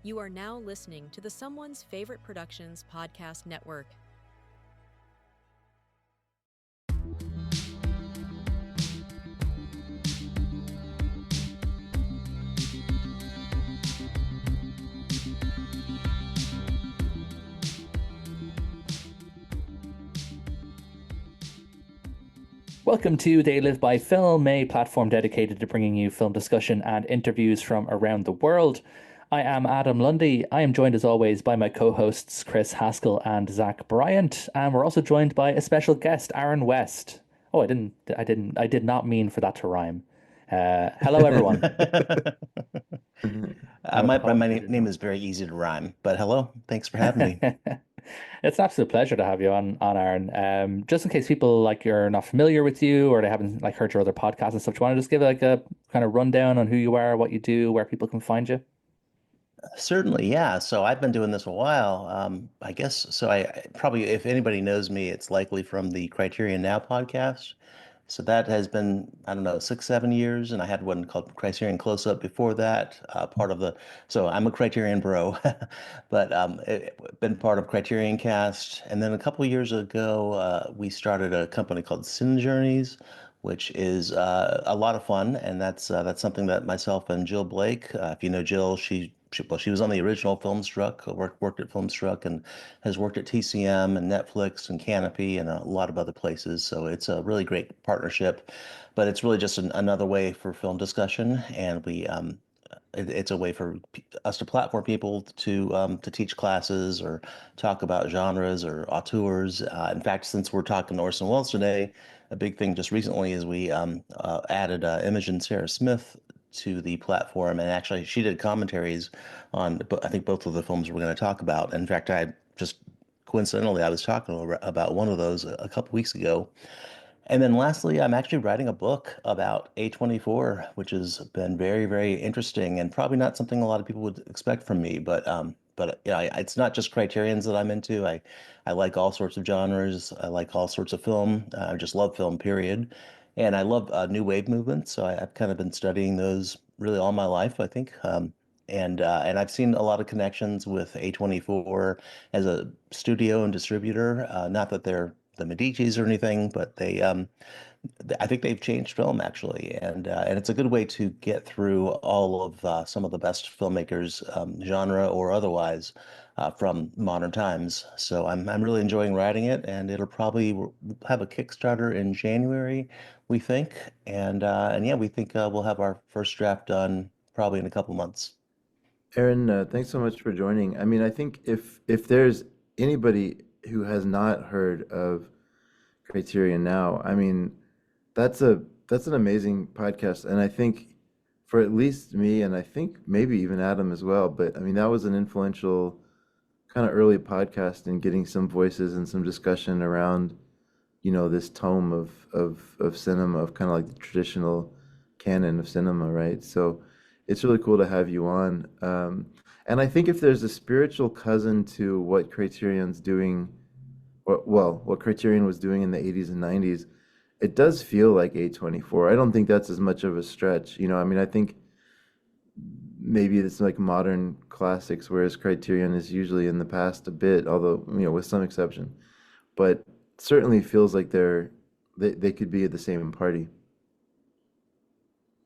You are now listening to the Someone's Favorite Productions podcast network. Welcome to They Live by Film, a platform dedicated to bringing you film discussion and interviews from around the world. I am Adam Lundy. I am joined as always by my co-hosts Chris Haskell and Zach Bryant, and we're also joined by a special guest, Aaron West. Oh, I did not mean for that to rhyme. Hello, everyone. My My apologies in name is very easy to rhyme, but hello, thanks for having me. It's an absolute pleasure to have you on Aaron. Just in case people like you're not familiar with you or they haven't like heard your other podcasts and stuff, do you want to just give like a kind of rundown on who you are, what you do, where people can find you? Certainly, yeah. So I've been doing this a while. I guess so. I probably, if anybody knows me, it's likely from the Criterion Now podcast. So that has been, I don't know, 6, 7 years, and I had one called Criterion Close Up before that. Part of the, so I'm a Criterion bro, but been part of Criterion Cast, and then a couple years ago, we started a company called Sin Journeys, which is a lot of fun, and that's something that myself and Jill Blake, if you know Jill, she was on the original Filmstruck, worked at Filmstruck, and has worked at TCM and Netflix and Canopy and a lot of other places. So it's a really great partnership, but it's really just another way for film discussion, and it's a way for us to platform people to teach classes or talk about genres or auteurs. In fact, since we're talking Orson Welles today, a big thing just recently is we added Imogen Sarah Smith to the platform, and actually she did commentaries on, I think, both of the films we're going to talk about. In fact, I just coincidentally I was talking about one of those a couple weeks ago. And then lastly, I'm actually writing a book about A24, which has been very, very interesting and probably not something a lot of people would expect from me. But yeah, it's not just criterions that I'm into. I like all sorts of genres. I like all sorts of film. I just love film, period. And I love new wave movements. So I've kind of been studying those really all my life, I think. And I've seen a lot of connections with A24 as a studio and distributor. Not that they're the Medici's or anything, but I think they've changed film actually, and it's a good way to get through all of some of the best filmmakers, genre or otherwise, from modern times. So I'm really enjoying writing it, and it'll probably have a Kickstarter in January, we think, and yeah, we think we'll have our first draft done probably in a couple months. Aaron, thanks so much for joining. I mean, I think if there's anybody who has not heard of Criterion Now, I mean, that's a that's an amazing podcast, and I think for at least me, and I think maybe even Adam as well. But I mean, that was an influential kind of early podcast in getting some voices and some discussion around, this tome of cinema, of kind of like the traditional canon of cinema, right? So it's really cool to have you on. And I think if there's a spiritual cousin to what Criterion's doing, what Criterion was doing in the 80s and 90s, it does feel like A24. I don't think that's as much of a stretch. I mean, I think maybe it's like modern classics, whereas Criterion is usually in the past a bit, although, with some exception. But certainly feels like they could be at the same party.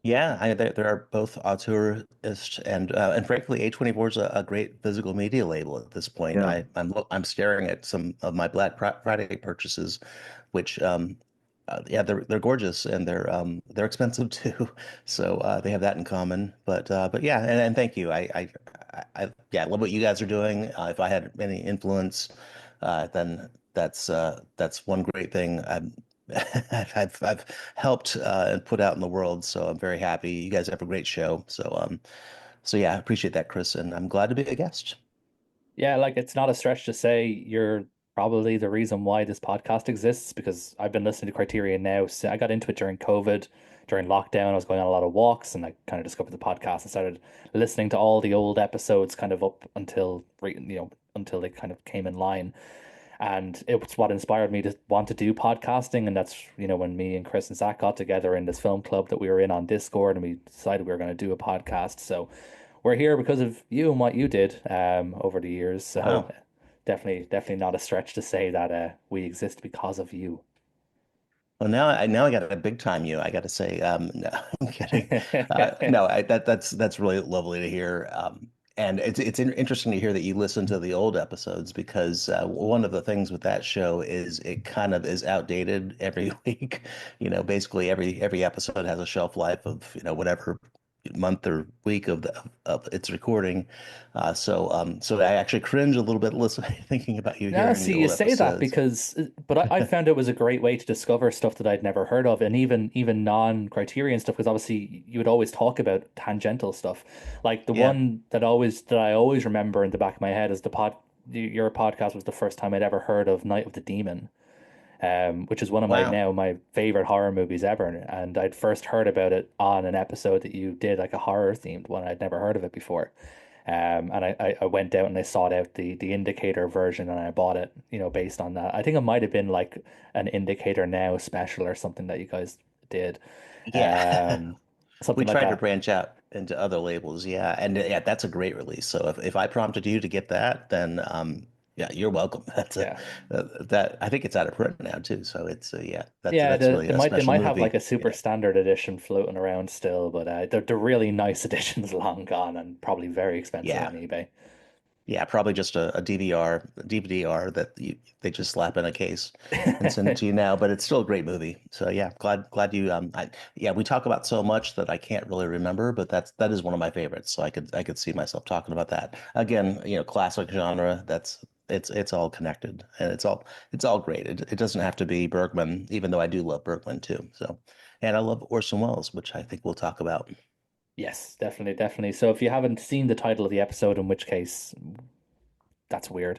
Yeah, there are both auteurists and frankly, A24 is a great physical media label at this point. Yeah. I'm staring at some of my Friday purchases, which yeah, they're gorgeous and they're expensive too. So they have that in common. But yeah, and thank you. Yeah, I love what you guys are doing. If I had any influence, then that's one great thing. I've helped and put out in the world, so I'm very happy. You guys have a great show, so yeah, I appreciate that, Chris, and I'm glad to be a guest. Yeah, like it's not a stretch to say you're probably the reason why this podcast exists because I've been listening to Criterion now. So I got into it during COVID, during lockdown. I was going on a lot of walks and I kind of discovered the podcast and started listening to all the old episodes kind of up until, until they kind of came in line. And it was what inspired me to want to do podcasting. And that's, when me and Chris and Zach got together in this film club that we were in on Discord and we decided we were going to do a podcast. So we're here because of you and what you did over the years. So Wow. definitely not a stretch to say that we exist because of you. Well, now I got a big time you. I got to say, no, I'm kidding. No, that's really lovely to hear. And it's interesting to hear that you listen to the old episodes because one of the things with that show is it kind of is outdated every week. Basically every episode has a shelf life of whatever month or week of its recording. So I actually cringe a little bit listening, thinking about you Now, hearing the see, you old say that episodes. because, but I found it was a great way to discover stuff that I'd never heard of, and even non-Criterion stuff. Because obviously, you would always talk about tangential stuff, like the Yeah. one that I always remember in the back of my head is your podcast was the first time I'd ever heard of Night of the Demon, which is one of Wow. my favorite horror movies ever, and I'd first heard about it on an episode that you did, like a horror themed one. I'd never heard of it before. And I went out and I sought out the indicator version and I bought it, based on that. I think it might have been like an indicator now special or something that you guys did. Yeah. Um, We something like tried to that. branch out into other labels, yeah, and yeah, that's a great release. So if I prompted you to get that, then yeah, you're welcome. That's a Yeah. that I think it's out of print now too. So it's yeah, Yeah, that's really they a might they special might have like movie. a super Yeah, standard edition floating around still, but the really nice edition's long gone and probably very expensive yeah, on eBay. yeah. Probably just a DVD-R that they just slap in a case and send it to you now. But it's still a great movie. So yeah, glad you yeah, we talk about so much that I can't really remember, but that is one of my favorites. So I could see myself talking about that again. Classic genre. It's all connected and it's all great. It doesn't have to be Bergman, even though I do love Bergman too. So, and I love Orson Welles, which I think we'll talk about. Yes, definitely. So if you haven't seen the title of the episode, in which case that's weird.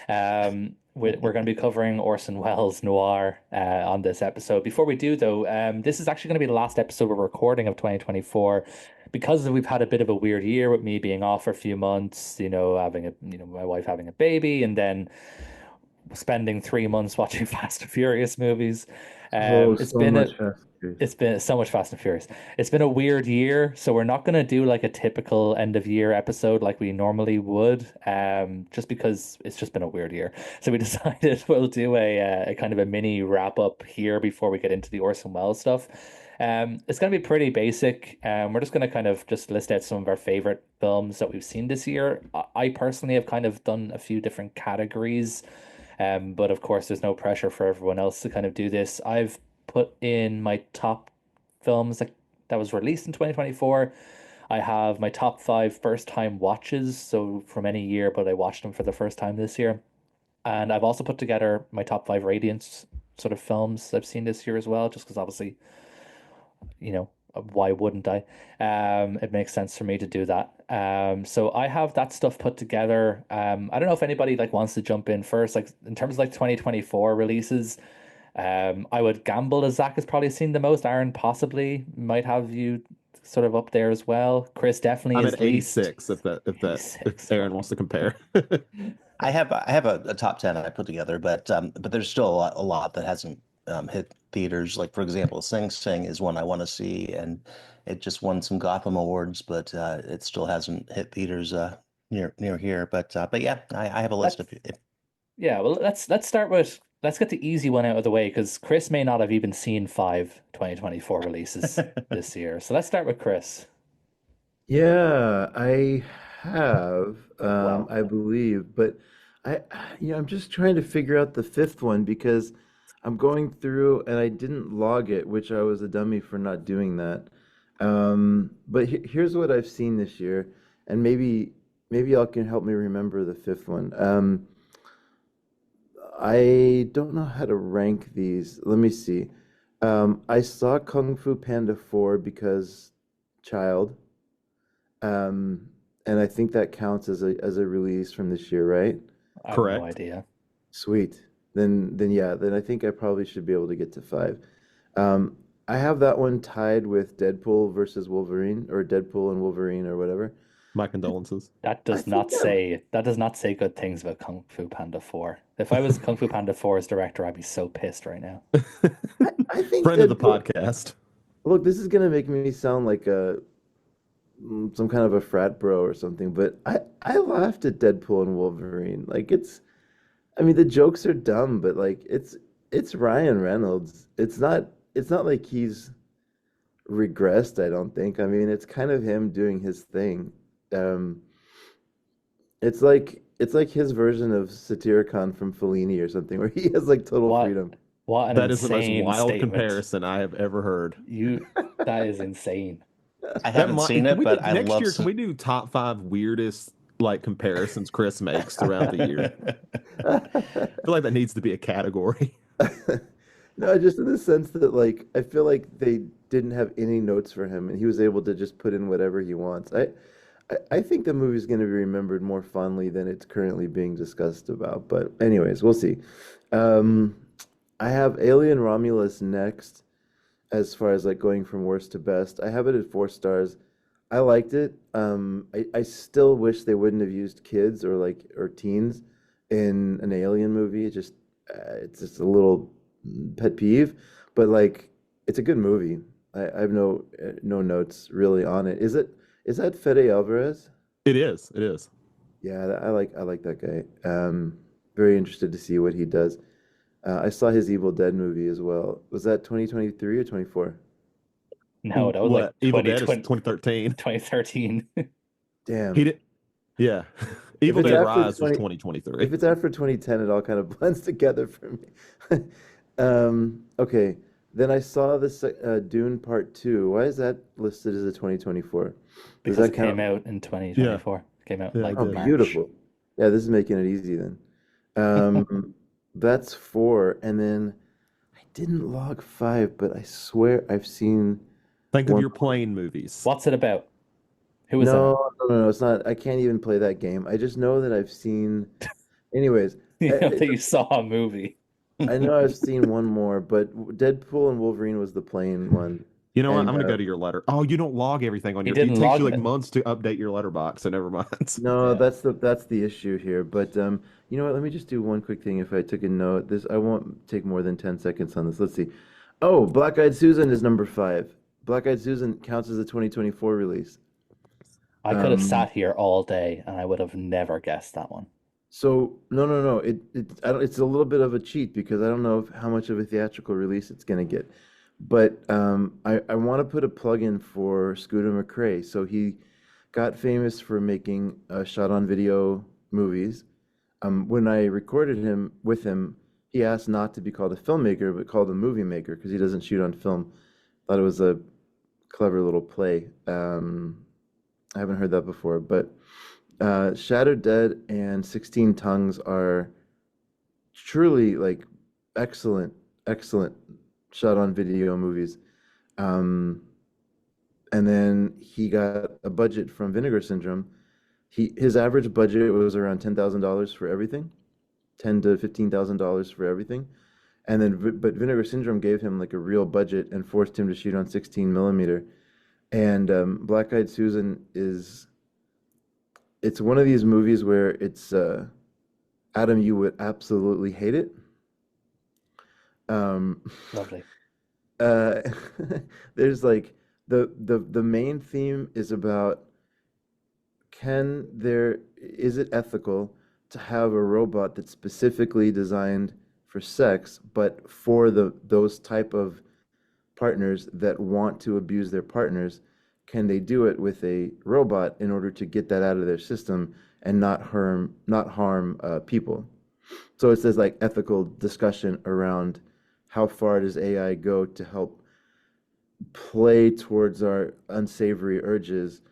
We're going to be covering Orson Welles' Noir on this episode. Before we do, though, this is actually going to be the last episode we're recording of 2024 because we've had a bit of a weird year with me being off for a few months, having my wife having a baby, and then spending 3 months watching Fast and Furious movies. Oh, It's so been a much Fast and Furious. it's been so much Fast and Furious. It's been a weird year, so we're not going to do like a typical end of year episode like we normally would, just because it's just been a weird year. So we decided we'll do a kind of a mini wrap up here before we get into the Orson Welles stuff. It's going to be pretty basic. We're just going to kind of just list out some of our favorite films that we've seen this year. I personally have kind of done a few different categories, but of course, there's no pressure for everyone else to kind of do this. I've put in my top films that was released in 2024. I have my top five first time watches, so from any year, but I watched them for the first time this year. And I've also put together my top five Radiance sort of films I've seen this year as well, just because obviously, why wouldn't I? It makes sense for me to do that. So I have that stuff put together. I don't know if anybody like wants to jump in first, like in terms of like 2024 releases. I would gamble that Zach has probably seen the most. Aaron possibly might have you sort of up there as well. Chris definitely I'm is at least 86 if 86. Aaron wants to compare. I have a top 10 I put together, but there's still a lot that hasn't hit theaters. Like for example, Sing Sing is one I want to see, and it just won some Gotham awards, but it still hasn't hit theaters near here. But yeah, I have a list Let's of if Yeah, well let's start with let's get the easy one out of the way because Chris may not have even seen five 2024 releases this year. So let's start with Chris. Yeah, I have, Well, I believe, but I, I'm just trying to figure out the fifth one because I'm going through and I didn't log it, which I was a dummy for not doing that. But here's what I've seen this year, and maybe y'all can help me remember the fifth one. I don't know how to rank these. Let me see. I saw Kung Fu Panda 4 because child. Um, and I think that counts as a release from this year, right? I have no Correct. idea. Sweet. Then yeah, then I think I probably should be able to get to five. Um, I have that one tied with Deadpool versus Wolverine or Deadpool and Wolverine or whatever. My I, condolences. I think that That does not say good things about Kung Fu Panda 4. If I was Kung Fu Panda 4's director, I'd be so pissed right now. I think Friend of the Deadpool. podcast. Look, this is gonna make me sound like a some kind of a frat bro or something. But I laughed at Deadpool and Wolverine. Like I mean, the jokes are dumb, but like it's Ryan Reynolds. It's not like he's regressed, I don't think. I mean, it's kind of him doing his thing. Um, it's like his version of Satyricon from Fellini or something, where he has like total What freedom. what an That is the most insane wild statement. comparison I have ever heard. That is insane. I That haven't might seen can it, we do but I next love. year? Can we do top five weirdest like comparisons Chris makes throughout the year? I feel like that needs to be a category. No, just in the sense that like I feel like they didn't have any notes for him, and he was able to just put in whatever he wants. I think the movie's going to be remembered more fondly than it's currently being discussed about. But anyways, we'll see. Um, I have Alien Romulus next, as far as like going from worst to best. I have it at 4 stars. I liked it. I still wish they wouldn't have used kids or teens in an Alien movie. It's just a little pet peeve, but like it's a good movie. I have no notes really on it. Is that Fede Alvarez? It is. It is. Yeah, I like that guy. Very interested to see what he does. I saw his Evil Dead movie as well. Was that 2023 or 24? No, that was like What Evil Dead is 2020, 2013. 2013. He Damn. did. Yeah. If Evil it's Dead after Rise was 20, 2023. if it's after 2010, it all kind of blends together for me. Okay. Then I saw this Dune Part 2. Why is that listed as a 2024? Does Because that it came count? out in Yeah. 2024. It came out in Yeah, it like Oh, did. March. beautiful. Yeah, this is making it easy then. That's 4. And then I didn't log 5, but I swear I've seen Think of one. your plane movies. What's it about? Who was in it? No, no, no, no, it's not. I can't even play that game. I just know that I've seen. Anyways, You know I, that you saw a movie. I know I've seen one more, but Deadpool and Wolverine was the plain one. You know what? I'm And gonna go to your letter. Oh, you don't log everything on He your. It didn't takes you log like it. months to update your letterbox, so never mind. no, Yeah. that's the issue here. But you know what? Let me just do one quick thing. If I took a note, this I won't take more than 10 seconds on this. Let's see. Oh, Black Eyed Susan is number 5. Black Eyed Susan counts as a 2024 release. I could have Um, sat here all day and I would have never guessed that one. So no, no, no. I don't, it's a little bit of a cheat because I don't know how much of a theatrical release it's going to get. But I want to put a plug in for Scooter McCrae. So he got famous for making shot on video movies. When I recorded him with him, he asked not to be called a filmmaker, but called a movie maker because he doesn't shoot on film. Thought it was a clever little play. I haven't heard that before, but Shattered Dead and 16 Tongues are truly like excellent, excellent shot on video movies. Um, and then he got a budget from Vinegar Syndrome. His average budget was around $10,000 for everything, $10 to $15,000 for everything. And then, but Vinegar Syndrome gave him like a real budget and forced him to shoot on 16 millimeter. And Black Eyed Susan it's one of these movies where it's Adam, you would absolutely hate it. Um, Lovely. uh, there's like the main theme is about is it ethical to have a robot that's specifically designed for sex, but for those type of partners that want to abuse their partners, can they do it with a robot in order to get that out of their system and not harm people? So it's this like ethical discussion around how far does AI go to help play towards our unsavory urges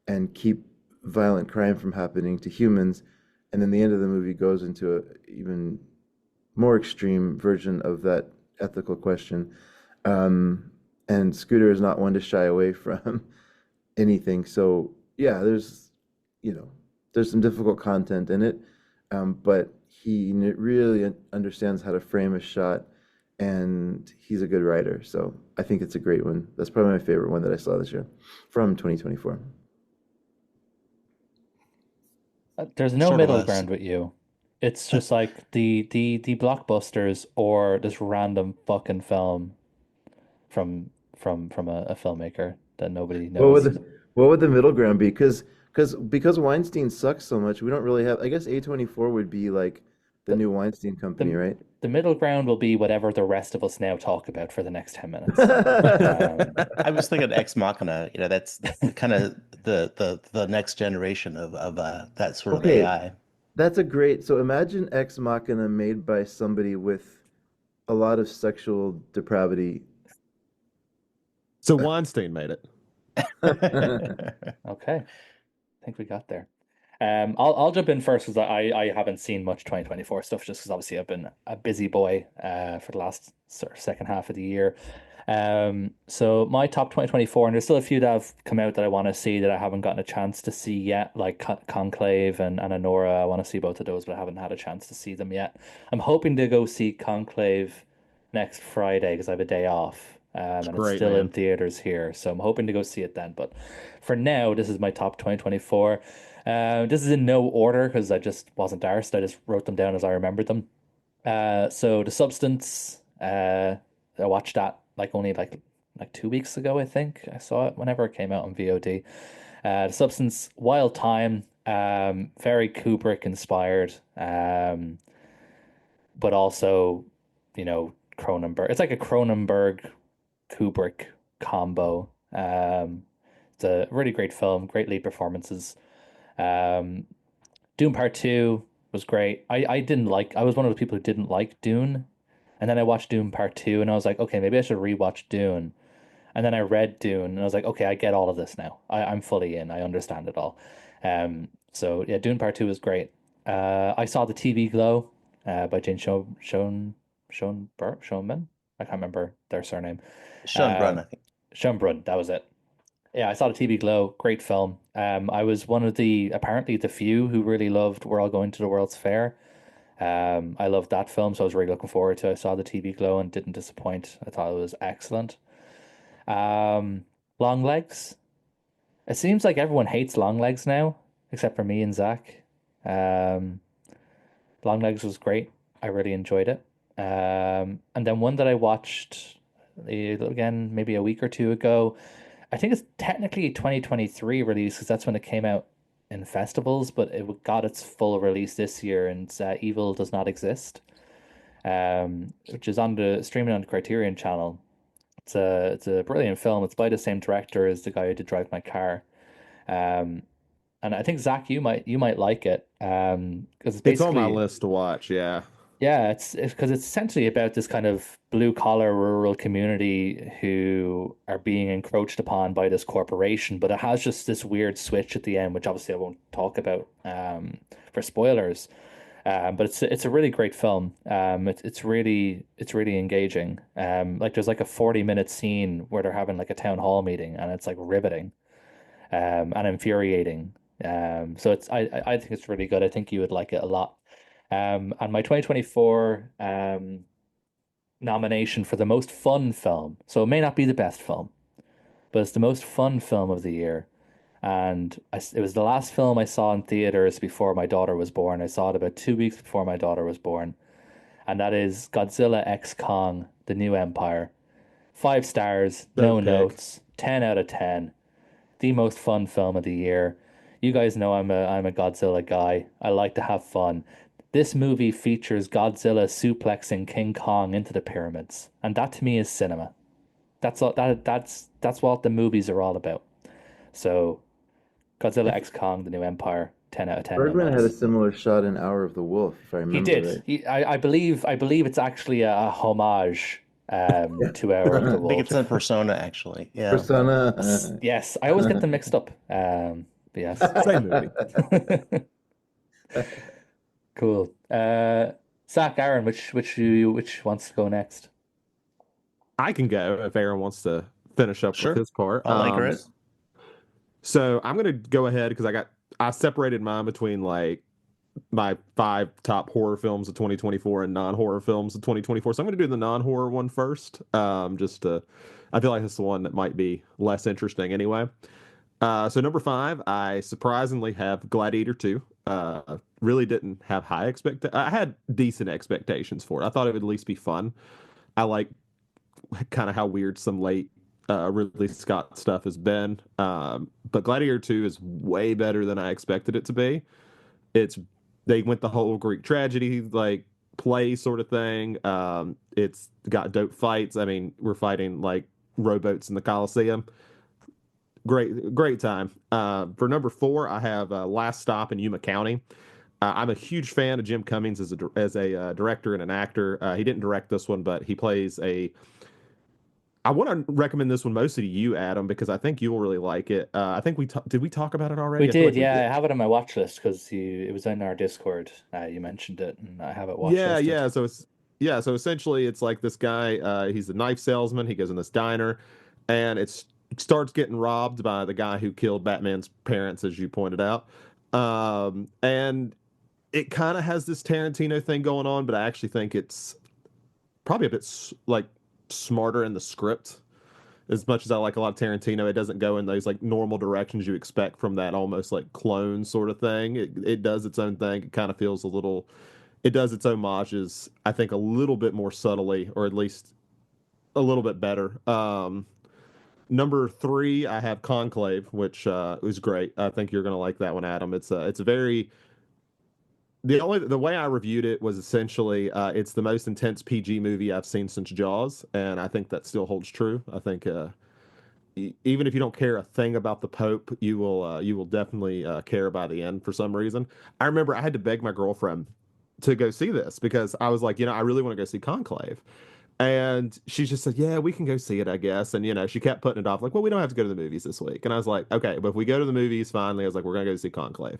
and keep violent crime from happening to humans. And then the end of the movie goes into a even more extreme version of that ethical question. Um, and Scooter is not one to shy away from anything. So yeah, you know, there's some difficult content in it, but he really understands how to frame a shot, and he's a good writer. So I think it's a great one. That's probably my favorite one that I saw this year from 2024. There's no Sort of middle us. ground with you. It's just like the blockbusters or this random fucking film from a filmmaker that nobody What would knows. the What would the middle ground be? Because Weinstein sucks so much, we don't really have. I guess A24 would be like the The, new Weinstein company, the right? the middle ground will be whatever the rest of us now talk about for the next 10 minutes. I was thinking Ex Machina, that's kind of the next generation of that sort of Okay, AI. that's a great. So imagine Ex Machina made by somebody with a lot of sexual depravity. So Weinstein made it. Okay, I think we got there. I'll jump in first because I haven't seen much 2024 stuff just because obviously I've been a busy boy for the last sort of second half of the year. So my top 2024, and there's still a few that have come out that I want to see that I haven't gotten a chance to see yet, like Conclave and Anora. I want to see both of those, but I haven't had a chance to see them yet. I'm hoping to go see Conclave next Friday because I have a day off. It's And it's great, still in man. theaters here, so I'm hoping to go see it then. But for now, this is my top 2024. This is in no order because I just wasn't arsed. I just wrote them down as I remembered them. So The Substance, I watched that like 2 weeks ago, I think. I saw it whenever it came out on VOD. The Substance, Wild Time, very Kubrick inspired, but also, Cronenberg. It's like a Cronenberg Kubrick combo. It's a really great film, great lead performances. Um, Dune Part Two was great. I was one of the people who didn't like Dune, and then I watched Dune Part Two, and I was like, okay, maybe I should rewatch Dune. And then I read Dune, and I was like, okay, I get all of this now. I'm fully in. I understand it all. So yeah, Dune Part Two was great. I saw the TV Glow, by Jane Schoenman. I can't remember their surname. Schönbrunn, Um, I think. Schönbrunn, that was it. Yeah, I saw the TV Glow. Great film. I was one of apparently the few who really loved We're All Going to the World's Fair. I loved that film, so I was really looking forward to it. I saw the TV Glow and didn't disappoint. I thought it was excellent. Um, Long Legs. It seems like everyone hates Long Legs now, except for me and Zach. Um, Long Legs was great. I really enjoyed it. And then one that I watched again maybe a week or two ago. I think it's technically a 2023 release because that's when it came out in festivals, but it got its full release this year, and it's Evil Does Not Exist, which is on the streaming on the Criterion channel. It's a brilliant film. It's by the same director as the guy who did Drive My Car. Um, and I think Zach, you might like it, because it's It's on my basically, list to watch. Yeah. yeah, it's because it's essentially about this kind of blue collar rural community who are being encroached upon by this corporation, but it has just this weird switch at the end, which obviously I won't talk about for spoilers. But it's a really great film. It's really engaging. Like there's like a 40-minute scene where they're having like a town hall meeting, and it's like riveting, and infuriating. So I think it's really good. I think you would like it a lot. And my 2024 nomination for the most fun film. So it may not be the best film, but it's the most fun film of the year. And it was the last film I saw in theaters before my daughter was born. I saw it about 2 weeks before my daughter was born. And that is Godzilla X Kong, The New Empire. 5 stars, Good no pick. notes, 10 out of 10. The most fun film of the year. You guys know I'm a Godzilla guy. I like to have fun. This movie features Godzilla suplexing King Kong into the pyramids, and that to me is cinema. That's all, that's what the movies are all about. So Godzilla If X Kong: The New Empire, 10 out of 10, no Bergman had a notes. similar shot in Hour of the Wolf, if I He remember did. right. I believe it's actually a homage Yeah. to Hour of the I think it's in Wolf. Persona, actually. Yeah. Yes, Persona. yes. I always get them mixed up. But yes. Same movie. Cool. Zach, Aaron, which wants to go next? I can go if Aaron wants to finish up with Sure. his part. I'll anchor it. So I'm gonna go ahead because I separated mine between like my five top horror films of 2024 and non-horror films of 2024. So I'm gonna do the non-horror one first. I feel like it's the one that might be less interesting anyway. So number five, I surprisingly have Gladiator 2. Really didn't have I had decent expectations for it. I thought it would at least be fun. I like kind of how weird some late Ridley Scott stuff has been. But Gladiator 2 is way better than I expected it to be. It's they went the whole Greek tragedy like play sort of thing. It's got dope fights. I mean, we're fighting like rowboats in the Colosseum. Great time. For number four, I have Last Stop in Yuma County. I'm a huge fan of Jim Cummings as a director and an actor. He didn't direct this one, but he plays a. I want to recommend this one mostly to you, Adam, because I think you'll really like it. I think did we talk about it already? We I feel did, like we yeah. I did. have it on my watch list because it was in our Discord. You mentioned it, and I have it watch Yeah, listed. yeah. So essentially, it's like this guy. He's a knife salesman. He goes in this diner, and it starts getting robbed by the guy who killed Batman's parents, as you pointed out. And it kind of has this Tarantino thing going on, but I actually think it's probably a bit like smarter in the script. As much as I like a lot of Tarantino, it doesn't go in those like normal directions you expect from that almost like clone sort of thing. It does its own thing. It kind of feels a little. It does its homages, I think, a little bit more subtly, or at least a little bit better. Number three, I have Conclave, which was great. I think you're gonna like that one, Adam. It's a very the way I reviewed it was essentially it's the most intense PG movie I've seen since Jaws, and I think that still holds true. I think even if you don't care a thing about the Pope, you will definitely care by the end for some reason. I remember I had to beg my girlfriend to go see this because I was like, I really want to go see Conclave. And she just said, "Yeah, we can go see it, I guess." And she kept putting it off, like, "Well, we don't have to go to the movies this week." And I was like, "Okay, but if we go to the movies, finally," I was like, "We're gonna go see Conclave."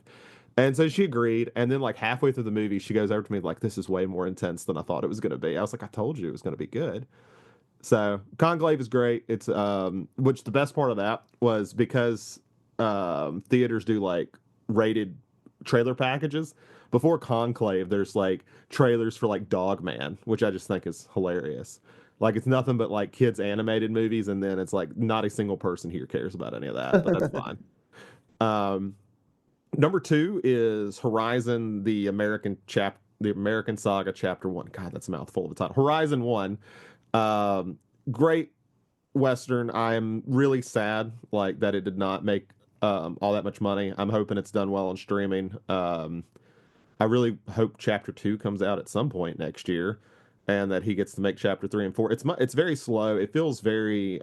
And so she agreed. And then, like halfway through the movie, she goes over to me like, "This is way more intense than I thought it was gonna be." I was like, "I told you it was gonna be good." So Conclave is great. It's which the best part of that was because theaters do like rated trailer packages. Before Conclave, there's like trailers for like Dog Man, which I just think is hilarious. Like it's nothing but like kids animated movies, and then it's like not a single person here cares about any of that, but that's fine. Um, Number two is Horizon, the American Saga Chapter One. God, that's a mouthful of a title. Horizon One. Um, Great Western. I am really sad like that it did not make all that much money. I'm hoping it's done well on streaming. I really hope Chapter Two comes out at some point next year, and that he gets to make Chapter Three and Four. It's very slow. It feels very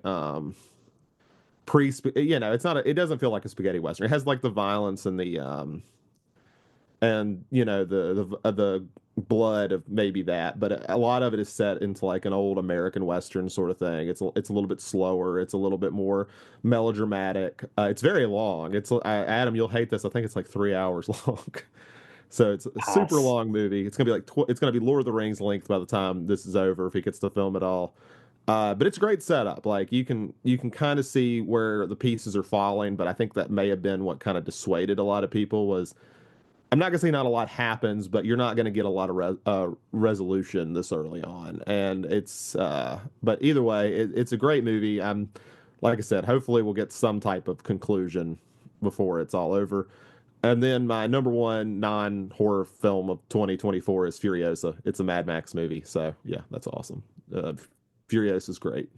it's not it doesn't feel like a spaghetti western. It has like the violence and the the blood of maybe that, but a lot of it is set into like an old American Western sort of thing. It's a little bit slower. It's a little bit more melodramatic. It's very long. Adam, you'll hate this. I think it's like 3 hours long. So it's a super Pass. long movie. It's gonna be it's gonna be Lord of the Rings length by the time this is over if he gets to film it all. But it's a great setup. Like you can kind of see where the pieces are falling, but I think that may have been what kind of dissuaded a lot of people was I'm not gonna say not a lot happens, but you're not gonna get a lot of resolution this early on, and but either way, it's a great movie. I'm like I said, hopefully we'll get some type of conclusion before it's all over. And then my number one non-horror film of 2024 is Furiosa. It's a Mad Max movie, so yeah, that's awesome. Furiosa is great.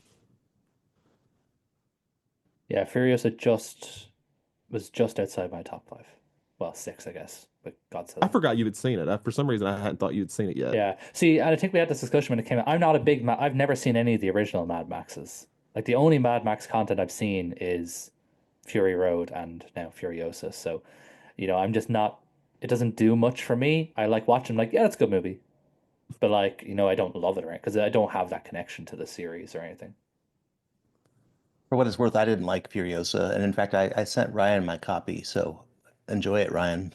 Yeah, Furiosa was just outside my top five. Well, six, I guess, but God said I that. forgot you had seen it. For some reason, I hadn't thought you'd seen it yet. Yeah. See, and I think we had this discussion when it came out. I'm not a big I've never seen any of the original Mad Maxes. Like the only Mad Max content I've seen is Fury Road and now Furiosa. So, I'm just not. It doesn't do much for me. I like watching. Like, yeah, it's a good movie, but like, I don't love it, right? Because I don't have that connection to the series or anything. For what it's worth, I didn't like Furiosa, and in fact, I sent Ryan my copy, so enjoy it, Ryan.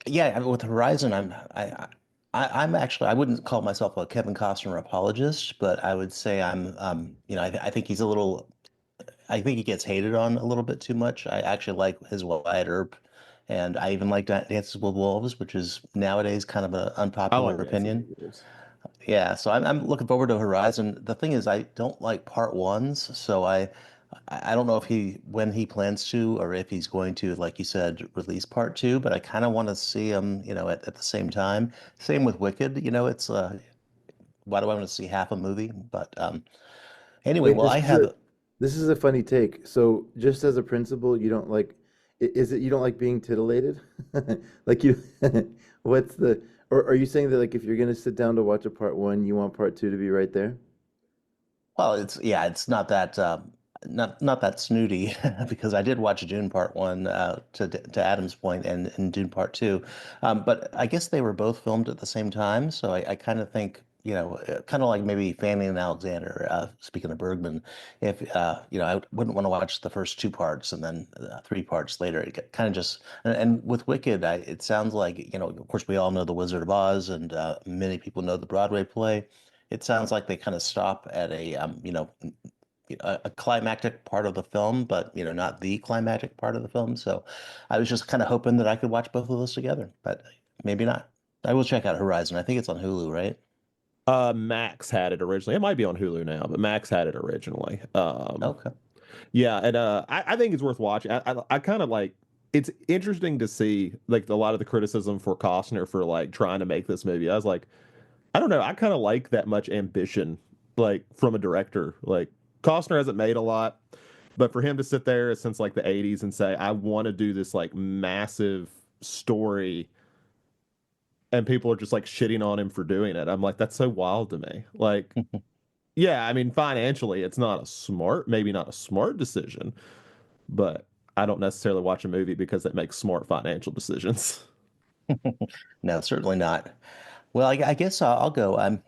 Yeah, I mean, with Horizon, I'm actually I wouldn't call myself a Kevin Costner apologist, but I would say I think he's a little I think he gets hated on a little bit too much. I actually like his Wyatt Earp, and I even like Dances with Wolves, which is nowadays kind of an I unpopular like Dances with opinion. Wolves. Yeah, so I'm looking forward to Horizon. The thing is, I don't like part ones, so I don't know if when he plans to or if he's going to, like you said, release part two. But I kind of want to see him, at the same time. Same with Wicked. It's why do I want to see half a movie? But Anyway, Wait, well, I have this is a funny take. So, just as a principle, you don't like, is it you don't like being titillated? Like you, what's the, or are you saying that like if you're gonna sit down to watch a part one, you want part two to be right there? well, it's yeah, it's not that not that snooty because I did watch Dune Part One to Adam's point and Dune Part Two, but I guess they were both filmed at the same time, so I kind of think kind of like maybe Fanny and Alexander. Speaking of Bergman, if I wouldn't want to watch the first two parts and then three parts later. It kind of just and with Wicked, it sounds like of course we all know The Wizard of Oz, and many people know the Broadway play. It sounds like they kind of stop at a climactic part of the film, but not the climactic part of the film. So I was just kind of hoping that I could watch both of those together, but maybe not. I will check out Horizon. I think it's on Hulu, right? Max had it originally. It might be on Hulu now, but Max had it originally. Okay. Yeah, and I think it's worth watching. I kind of like it's interesting to see like a lot of the criticism for Costner for like trying to make this movie. I was like, I don't know, I kind of like that much ambition like from a director. Like Costner hasn't made a lot, but for him to sit there since like the 80s and say, I want to do this like massive story and people are just like shitting on him for doing it. I'm like, that's so wild to me. Like, yeah, I mean, financially, it's not a smart, maybe not a smart decision, but I don't necessarily watch a movie because it makes smart financial decisions. No, certainly not. Well, I guess I'll go.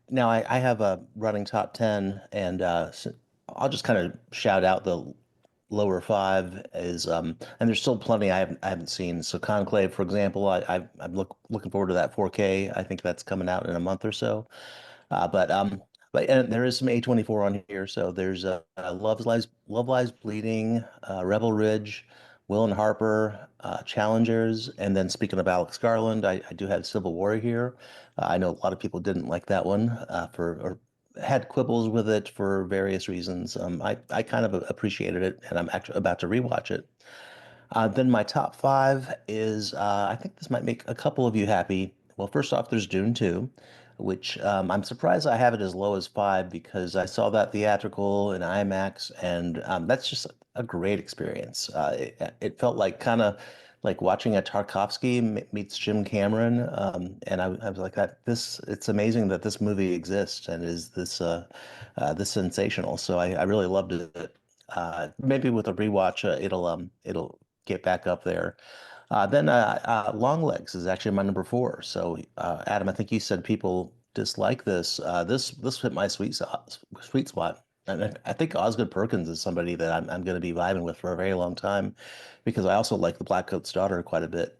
Now I have a running top 10, and I'll just kind of shout out the lower five is and there's still plenty I haven't seen. So Conclave, for example, I'm looking forward to that 4K. I think that's coming out in a month or so. But and there is some A24 on here. So there's Love Lies Bleeding, Rebel Ridge, Will and Harper, Challengers, and then speaking of Alex Garland, I do have Civil War here. I know a lot of people didn't like that one for or had quibbles with it for various reasons. I kind of appreciated it, and I'm actually about to rewatch it. Then my top five is I think this might make a couple of you happy. Well, first off, there's Dune 2, which I'm surprised I have it as low as five because I saw that theatrical in IMAX, and that's just a great experience. It felt like kind of like watching a Tarkovsky meets Jim Cameron, and I was like that. It's amazing that this movie exists and is this sensational. So I really loved it. Maybe with a rewatch, it'll get back up there. Then Long Legs is actually my number four. So Adam, I think you said people dislike this. This hit my sweet spot. And I think Osgood Perkins is somebody that I'm going to be vibing with for a very long time because I also like the Blackcoat's Daughter quite a bit.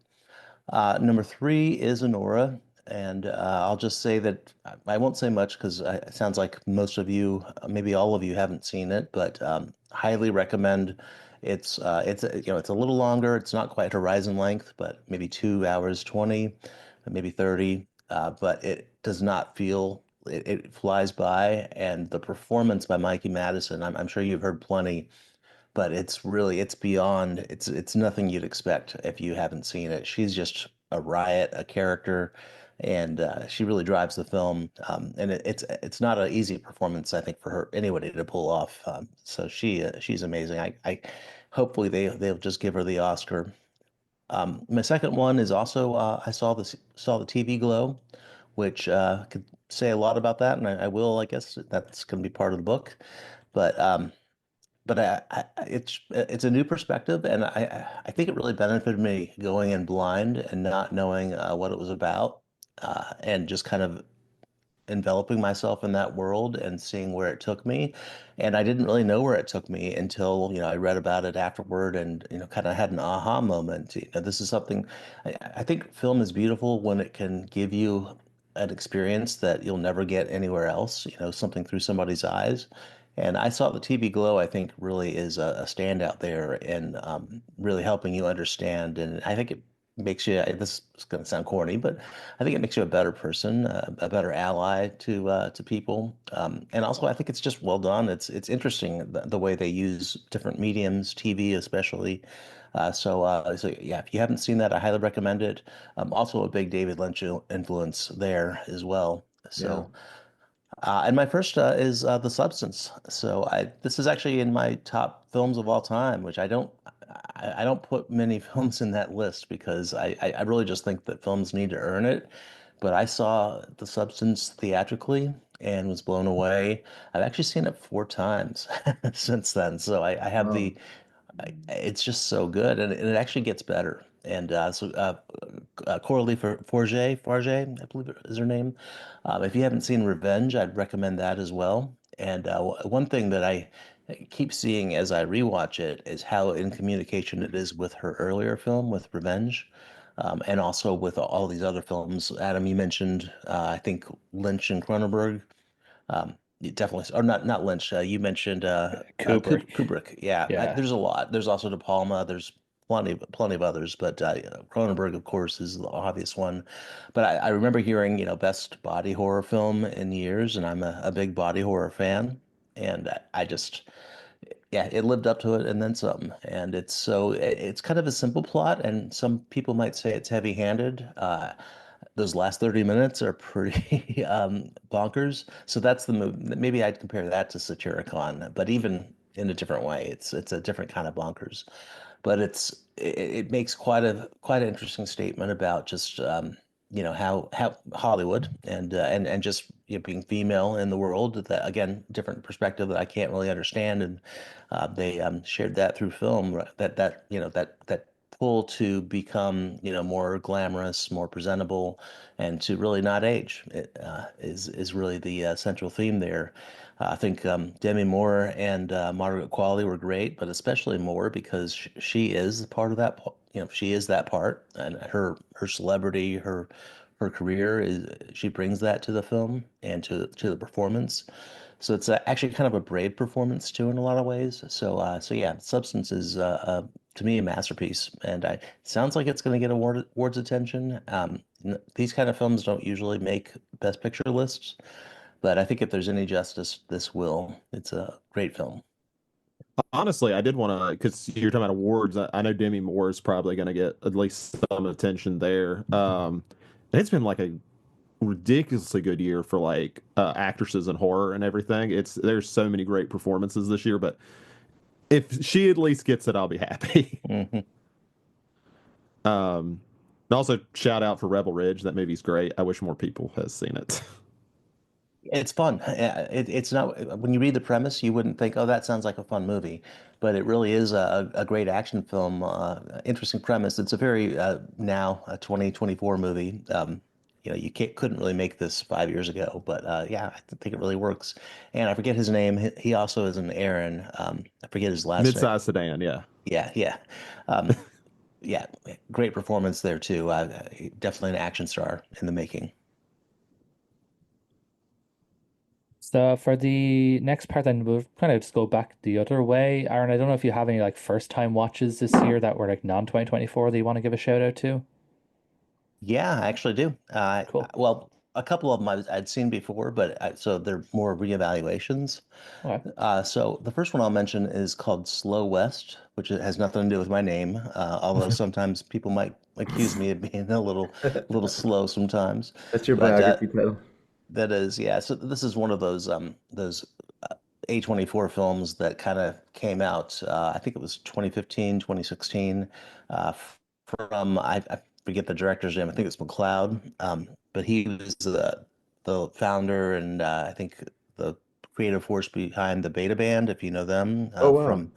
Number three is Honora, and I'll just say that I won't say much because it sounds like most of you, maybe all of you, haven't seen it, but highly recommend. It's a little longer. It's not quite Horizon length, but maybe 2 hours 20, maybe 30. But it does not feel. It flies by, and the performance by Mikey Madison. I'm sure you've heard plenty, but it's beyond it's nothing you'd expect if you haven't seen it. She's just a riot, a character, and she really drives the film. And it's not an easy performance, I think, for her anybody to pull off. So she's amazing. I hopefully they'll just give her the Oscar. My second one is also I saw the TV Glow, which could say a lot about that, and I will. I guess that's going to be part of the book, but. It's a new perspective, and I think it really benefited me going in blind and not knowing what it was about, and just kind of enveloping myself in that world and seeing where it took me. And I didn't really know where it took me until, I read about it afterward and, kind of had an aha moment. This is something I think film is beautiful when it can give you an experience that you'll never get anywhere else, something through somebody's eyes. And I saw the TV Glow, I think, really is a standout there in really helping you understand. And I think it makes you, this is going to sound corny, but I think it makes you a better person, a better ally to people, and also I think it's just well done. It's interesting the way they use different mediums, TV especially. So yeah, if you haven't seen that, I highly recommend it. Also a big David Lynch influence there as well. Yeah. So And my first is The Substance. So this is actually in my top films of all time, which I don't put many films in that list because I really just think that films need to earn it. But I saw The Substance theatrically and was blown away. I've actually seen it 4 times since then. So I have Oh, it's just so good, and it actually gets better. And Coralie Farge, I believe is her name. If you haven't seen Revenge, I'd recommend that as well. And one thing that I keep seeing as I rewatch it is how in communication it is with her earlier film, with Revenge, and also with all these other films. Adam, you mentioned, I think Lynch and Cronenberg. You definitely, or not Lynch. You mentioned Kubrick. Kubrick. Yeah, Yeah. there's a lot. There's also De Palma. There's plenty of others, but Cronenberg, of course, is the obvious one. But I remember hearing, best body horror film in years, and I'm a big body horror fan, and I just, yeah, it lived up to it and then some. And it's kind of a simple plot, and some people might say it's heavy-handed. Those last 30 minutes are pretty bonkers. So that's the movie. Maybe I'd compare that to Satyricon, but even in a different way. It's a different kind of bonkers. But it makes quite an interesting statement about just how Hollywood and just being female in the world. That again, different perspective that I can't really understand, and they shared that through film. That pull to become more glamorous, more presentable, and to really not age is really the central theme there. I think Demi Moore and Margaret Qualley were great, but especially Moore because she is part of that. She is that part, and her celebrity, her career is she brings that to the film and to the performance. So it's actually kind of a brave performance too in a lot of ways. So yeah, Substance is to me a masterpiece, and it sounds like it's going to get awards attention. These kind of films don't usually make Best Picture lists, but I think if there's any justice, this will. It's a great film. Honestly, I did want to, because you're talking about awards. I know Demi Moore is probably going to get at least some attention there. And it's been like a ridiculously good year for like actresses in horror and everything. There's so many great performances this year, but if she at least gets it, I'll be happy. Hmm. And also shout out for Rebel Ridge. That movie's great. I wish more people has seen it. It's fun. It's not when you read the premise, you wouldn't think, oh, that sounds like a fun movie, but it really is a great action film. Interesting premise. It's a very now a 2024 movie. You couldn't really make this 5 years ago, but yeah, I think it really works. And I forget his name. He also is an Aaron. I forget his last name. Mid-sized sedan, yeah. Yeah, yeah, um, yeah. Great performance there too. Definitely an action star in the making. So for the next part, then we'll kind of just go back the other way. Aaron, I don't know if you have any like first time watches this year that were like non-2024 that you want to give a shout out to. Yeah, I actually do. Cool. Well, a couple of them I'd seen before, but so they're more reevaluations. Okay. So the first one I'll mention is called Slow West, which has nothing to do with my name, although sometimes people might accuse me of being a little slow sometimes. that's your But biography title. that is, yeah. So this is one of those A24 films that kind of came out. I think it was 2015, 2016. Uh, from I forget the director's name. I think it's McLeod. But he was the founder and I think the creative force behind the Beta Band, if you know them Oh wow. from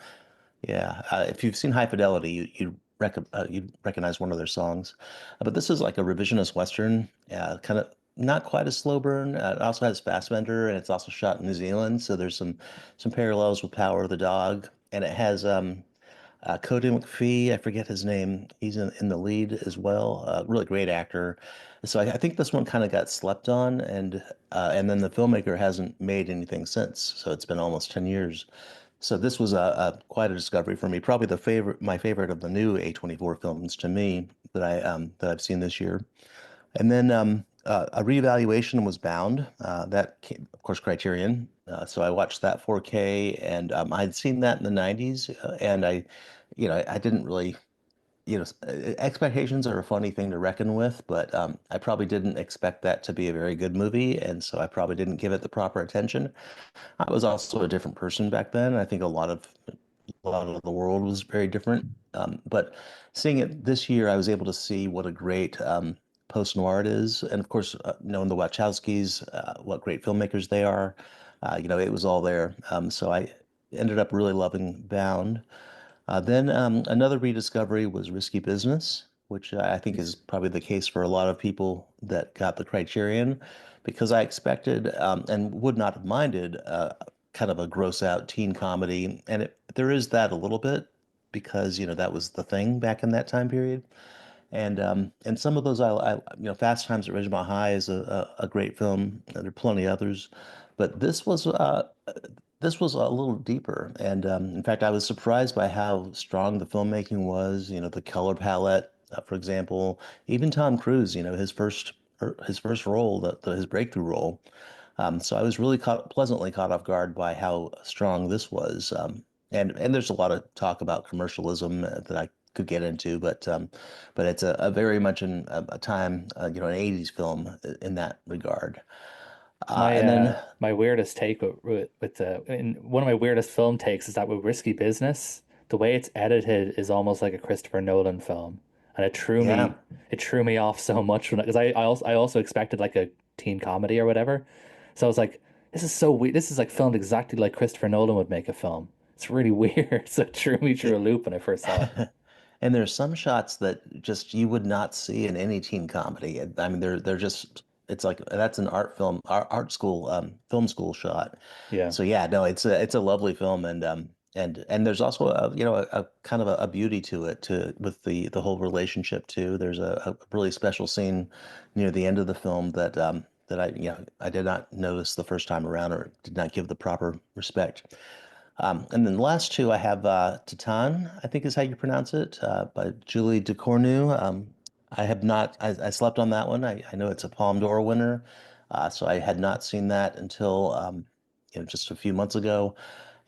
yeah, if you've seen High Fidelity, you'd recognize one of their songs. But this is like a revisionist Western, kind of not quite a slow burn. It also has Fassbender, and it's also shot in New Zealand, so there's some parallels with Power of the Dog, and it has Cody McPhee. I forget his name. He's in the lead as well. Really great actor. So I think this one kind of got slept on, and then the filmmaker hasn't made anything since. So it's been almost 10 years. So this was a quite a discovery for me. Probably my favorite of the new A24 films to me that I've seen this year. And then a reevaluation was Bound. That came, of course, Criterion. So I watched that 4K, and I'd seen that in the '90s, and I didn't really expectations are a funny thing to reckon with, but I probably didn't expect that to be a very good movie, and so I probably didn't give it the proper attention. I was also a different person back then. I think a lot of the world was very different. But seeing it this year, I was able to see what a great post-noir it is, and of course, knowing the Wachowskis, what great filmmakers they are. It was all there. So I ended up really loving Bound. Then another rediscovery was Risky Business, which I think is probably the case for a lot of people that got the Criterion, because I expected and would not have minded kind of a gross out teen comedy, and there is that a little bit because that was the thing back in that time period. And some of those Fast Times at Ridgemont High is a great film. There are plenty others, but this was a little deeper. And in fact, I was surprised by how strong the filmmaking was. The color palette, for example, even Tom Cruise. His first role, his breakthrough role. So I was really pleasantly caught off guard by how strong this was. And there's a lot of talk about commercialism that I could get into, but it's a very much a time, an '80s film in that regard. My And then, my weirdest take with the in one of my weirdest film takes is that with Risky Business, the way it's edited is almost like a Christopher Nolan film, and yeah. it threw me off so much because I also expected like a teen comedy or whatever, so I was like, this is so weird. This is like filmed exactly like Christopher Nolan would make a film. It's really weird. So it threw me through a loop when I first saw it. And there's some shots that just you would not see in any teen comedy. I mean, they're just it's like that's an art school, film school shot. Yeah. So yeah, no, it's a lovely film, and there's also a kind of a beauty to it to with the whole relationship too. There's a really special scene near the end of the film that I did not notice the first time around or did not give the proper respect. And then the last two I have Titan, I think is how you pronounce it, by Julie Ducournau. I have not, I slept on that one. I know it's a Palme d'Or winner, so I had not seen that until just a few months ago,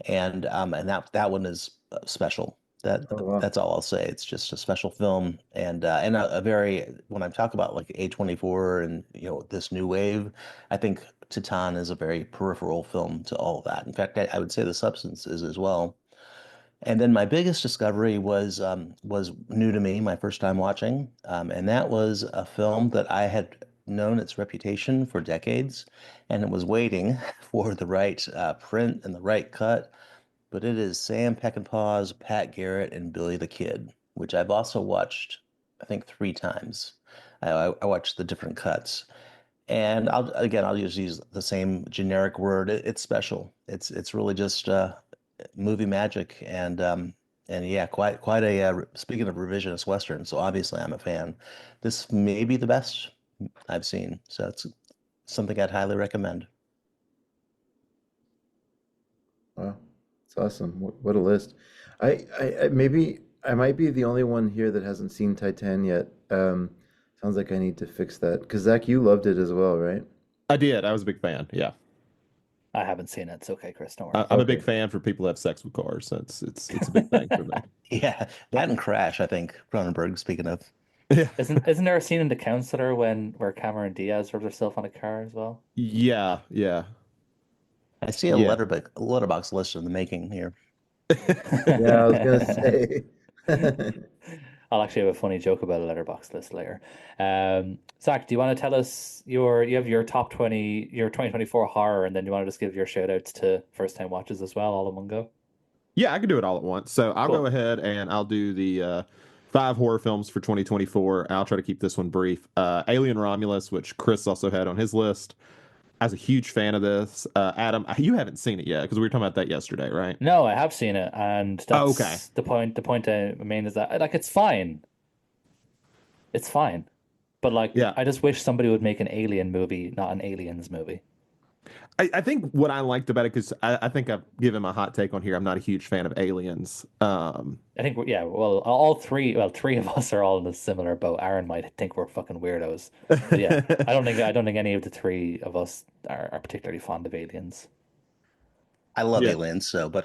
and that one is special. That Oh wow. that's all I'll say. It's just a special film, and a very when I talk about like A24 and this new wave, I think Titan is a very peripheral film to all of that. In fact, I would say The Substance is as well. And then my biggest discovery was new to me, my first time watching, and that was a film that I had known its reputation for decades, and it was waiting for the right print and the right cut. But it is Sam Peckinpah's Pat Garrett and Billy the Kid, which I've also watched, I think, 3 times. I watched the different cuts. And I'll just use the same generic word. It's special. It's really just movie magic, and yeah, quite a speaking of revisionist Western. So obviously I'm a fan. This may be the best I've seen. So it's something I'd highly recommend. Wow, it's awesome. What a list. I maybe I might be the only one here that hasn't seen Titan yet. Sounds like I need to fix that. Because Zach, you loved it as well, right? I did. I was a big fan. Yeah. I haven't seen it. It's okay, Chris. Don't worry. I'm a big Okay. fan for people who have sex with cars. It's a big thing for me. Yeah, that and Crash, I think, Cronenberg, speaking of. Yeah. Isn't there a scene in The Counselor where Cameron Diaz rubs herself on a car as well? Yeah, yeah. I see a Yeah. letterbox list in the making here. Yeah, I was gonna say. I'll actually have a funny joke about a letterbox list later. Zach, do you want to tell us you have your top 20, your 2024 horror, and then you want to just give your shout outs to first time watches as well, all in one go? Yeah, I can do it all at once. So I'll go Cool. ahead and I'll do the 5 horror films for 2024. I'll try to keep this one brief. Alien Romulus, which Chris also had on his list. I was a huge fan of this. Adam, you haven't seen it yet because we were talking about that yesterday, right? No, I have seen it, and Oh, okay. that's the point. The point I mean is that like it's fine. It's fine. But like Yeah. I just wish somebody would make an alien movie, not an aliens movie. I think what I liked about it, because I think I've given my hot take on here. I'm not a huge fan of aliens. I think yeah, well, all three, well, three of us are all in a similar boat. Aaron might think we're fucking weirdos, but yeah, I don't think any of the three of us are particularly fond of aliens. I love Yeah. Aliens, so but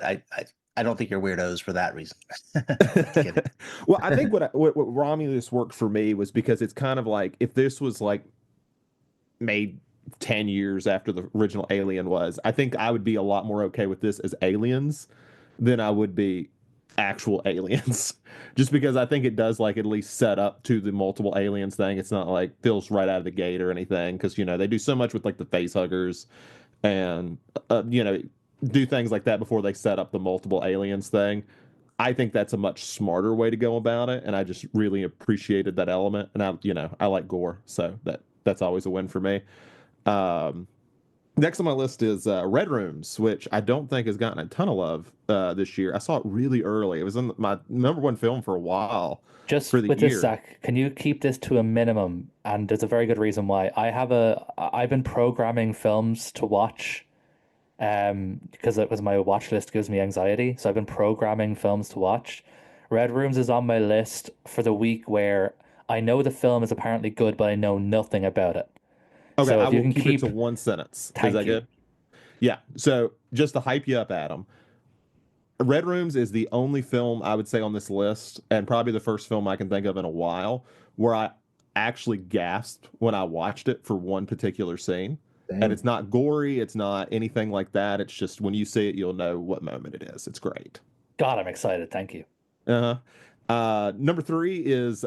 I don't think you're weirdos for that reason. Just kidding. Well, I think what Romulus worked for me was because it's kind of like if this was like made 10 years after the original Alien was, I think I would be a lot more okay with this as aliens than I would be actual aliens. Just because I think it does like at least set up to the multiple aliens thing. It's not like feels right out of the gate or anything because they do so much with like the face huggers and do things like that before they set up the multiple aliens thing. I think that's a much smarter way to go about it, and I just really appreciated that element. And I like gore, so that's always a win for me. Um, Next on my list is Red Rooms, which I don't think has gotten a ton of love this year. I saw it really early. It was in my number one film for a while for Just the with this, year. Zach, can you keep this to a minimum? And there's a very good reason why. I've been programming films to watch, because my watch list gives me anxiety. So I've been programming films to watch. Red Rooms is on my list for the week where I know the film is apparently good, but I know nothing about it. Okay, So I if you will can keep it to keep, one sentence. Is thank that you. good? Yeah. So just to hype you up, Adam, Red Rooms is the only film I would say on this list, and probably the first film I can think of in a while, where I actually gasped when I watched it for one particular scene. And Dang. it's not gory, it's not anything like that. It's just when you see it, you'll know what moment it is. It's great. God, I'm excited. Thank you. Uh-huh. Number three is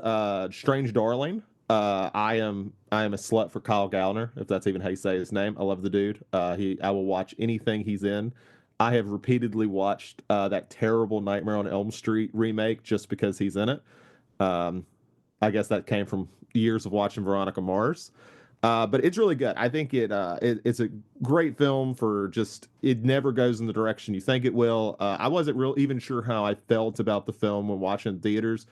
Strange Darling. I am a slut for Kyle Gallner, if that's even how you say his name. I love the dude. I will watch anything he's in. I have repeatedly watched that terrible Nightmare on Elm Street remake just because he's in it. Um, I guess that came from years of watching Veronica Mars. But it's really good. I think it's a great film for just it never goes in the direction you think it will. I wasn't real even sure how I felt about the film when watching it in theaters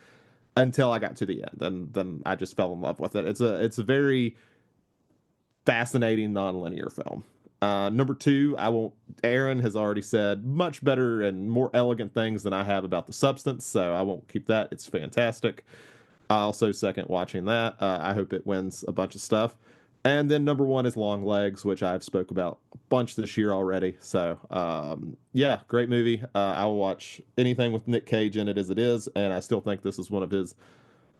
until I got to the end, and then I just fell in love with it. It's a very fascinating nonlinear film. Number two, I won't. Aaron has already said much better and more elegant things than I have about The Substance, so I won't keep that. It's fantastic. I also second watching that. I hope it wins a bunch of stuff. And then number one is Long Legs, which I've spoke about a bunch this year already. So yeah, great movie. I will watch anything with Nick Cage in it as it is, and I still think this is one of his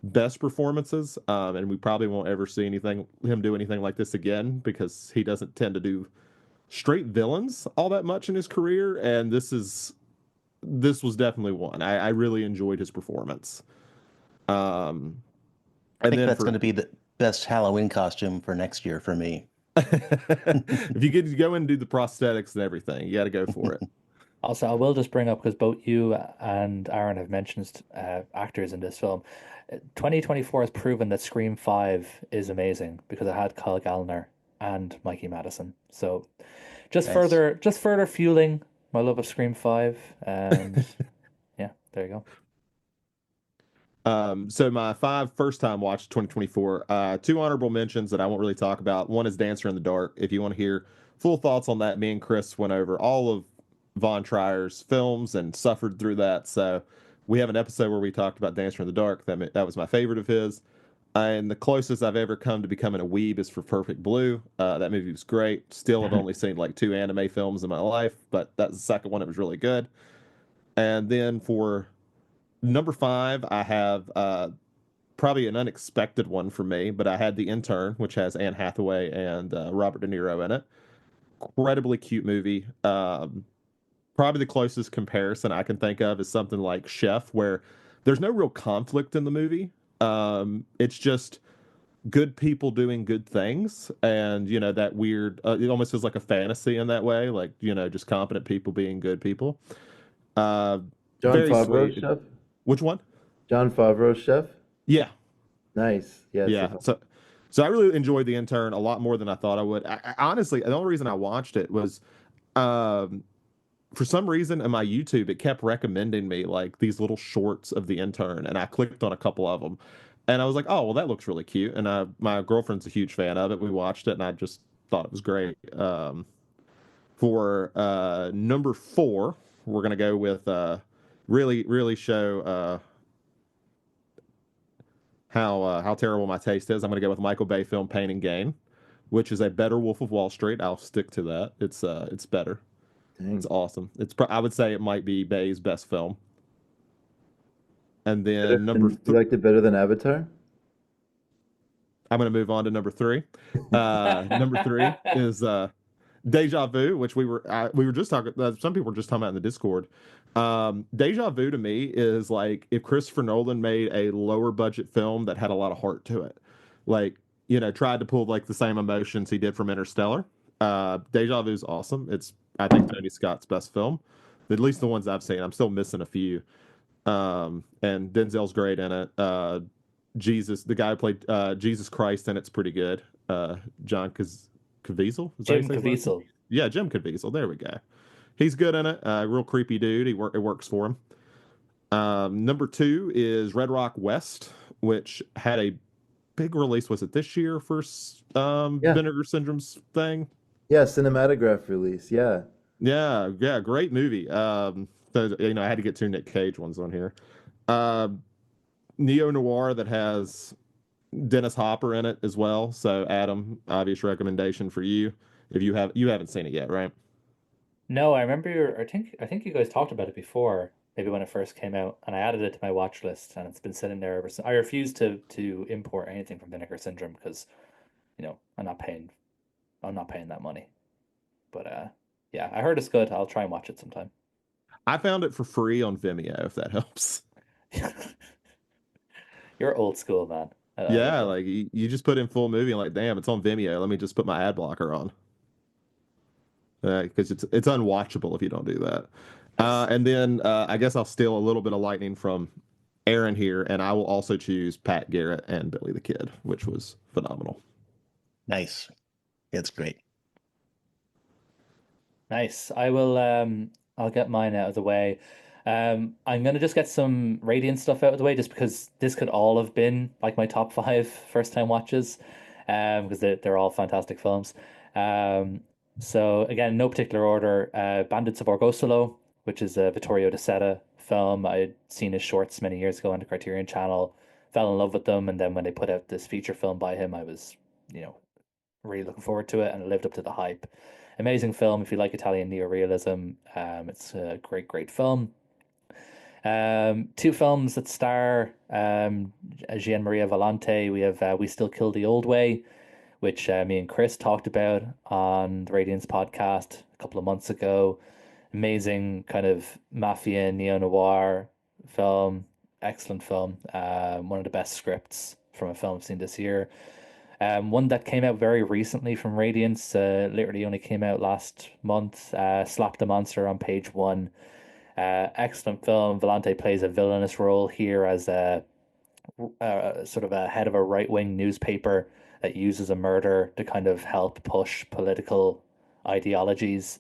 best performances. And we probably won't ever see him do anything like this again because he doesn't tend to do straight villains all that much in his career. And this was definitely one. I really enjoyed his performance. Um, I and think then that's for going to be the best Halloween costume for next year for me. if you get to go in and do the prosthetics and everything, you got to go for it. Also, I will just bring up because both you and Aaron have mentioned actors in this film. 2024 has proven that Scream 5 is amazing because it had Kyle Gallner and Mikey Madison. So Nice. just further fueling my love of Scream 5. And yeah, there you go. So my five first time watch 2024, two honorable mentions that I won't really talk about. One is Dancer in the Dark. If you want to hear full thoughts on that, me and Chris went over all of Von Trier's films and suffered through that. So we have an episode where we talked about Dancer in the Dark. That was my favorite of his. And the closest I've ever come to becoming a weeb is for Perfect Blue. That movie was great. Still, I've only seen like two anime films in my life, but that's the second one. It was really good. And then for number five, I have probably an unexpected one for me, but I had The Intern, which has Anne Hathaway and Robert De Niro in it. Incredibly cute movie. Probably the closest comparison I can think of is something like Chef, where there's no real conflict in the movie. It's just good people doing good things, and that weird. It almost feels like a fantasy in that way, like just competent people being good people. Uh, John Very Favreau, sweet. chef. Which one? John Favreau, chef. Yeah, Nice. Yes. yeah. So I really enjoyed The Intern a lot more than I thought I would. Honestly, the only reason I watched it was, um, for some reason in my YouTube, it kept recommending me like these little shorts of The Intern, and I clicked on a couple of them, and I was like, oh, well, that looks really cute. And my girlfriend's a huge fan of it. We watched it, and I just thought it was great. For number four, we're gonna go with really, really show how terrible my taste is. I'm gonna go with Michael Bay film Pain and Gain, which is a better Wolf of Wall Street. I'll stick to that. It's better. It's Dang. awesome. I would say it might be Bay's best film. And Better then than, you liked it better than Avatar? I'm going to move on to number three. Number three is Deja Vu, which we were just talking. Some people were just talking about in the Discord. Deja Vu to me is like if Christopher Nolan made a lower budget film that had a lot of heart to it, like tried to pull like the same emotions he did from Interstellar. Deja Vu is awesome. It's I think Tony Scott's best film, at least the ones I've seen. I'm still missing a few. And Denzel's great in it. Jesus, the guy who played Jesus Christ, and it's pretty good. John Caviezel, is that how you Jim say his last name? Caviezel. Yeah, Jim Caviezel. There we go. He's good in it. Real creepy dude. It works for him. Number two is Red Rock West, which had a big release. Was it this year for Yeah. Vinegar Syndrome's thing? Yeah, cinematograph release. Yeah. Yeah, great movie. So, I had to get two Nick Cage ones on here. Uh, Neo Noir that has Dennis Hopper in it as well. So Adam, obvious recommendation for you if you haven't seen it yet, right? No, I remember I think you guys talked about it before, maybe when it first came out, and I added it to my watch list, and it's been sitting there ever since. I refuse to import anything from Vinegar Syndrome because, I'm not paying that money. But yeah, I heard it's good. I'll try and watch it sometime. I found it for free on Vimeo if that helps. You're old school, man. I love Yeah, that. like you just put in full movie and like, damn, it's on Vimeo. Let me just put my ad blocker on because it's unwatchable if you don't do that. Nice. And then I guess I'll steal a little bit of lightning from Aaron here, and I will also choose Pat Garrett and Billy the Kid, which was phenomenal. Nice. It's great. Nice. I'll get mine out of the way. I'm gonna just get some Radiant stuff out of the way just because this could all have been like my top five first time watches. Because they're all fantastic films. Um, so again, no particular order. Bandits of Orgosolo, which is a Vittorio De Seta film. I'd seen his shorts many years ago on the Criterion Channel, fell in love with them, and then when they put out this feature film by him, I was, you know, really looking forward to it, and it lived up to the hype. Amazing film if you like Italian neorealism. It's a great film. Two films that star Gian Maria Volante. We have We Still Kill the Old Way, which me and Chris talked about on the Radiance podcast a couple of months ago. Amazing kind of mafia neo noir film. Excellent film. One of the best scripts from a film I've seen this year. One that came out very recently from Radiance, literally only came out last month. Slap the Monster on page one. Excellent film. Volante plays a villainous role here as a sort of a head of a right wing newspaper that uses a murder to kind of help push political ideologies.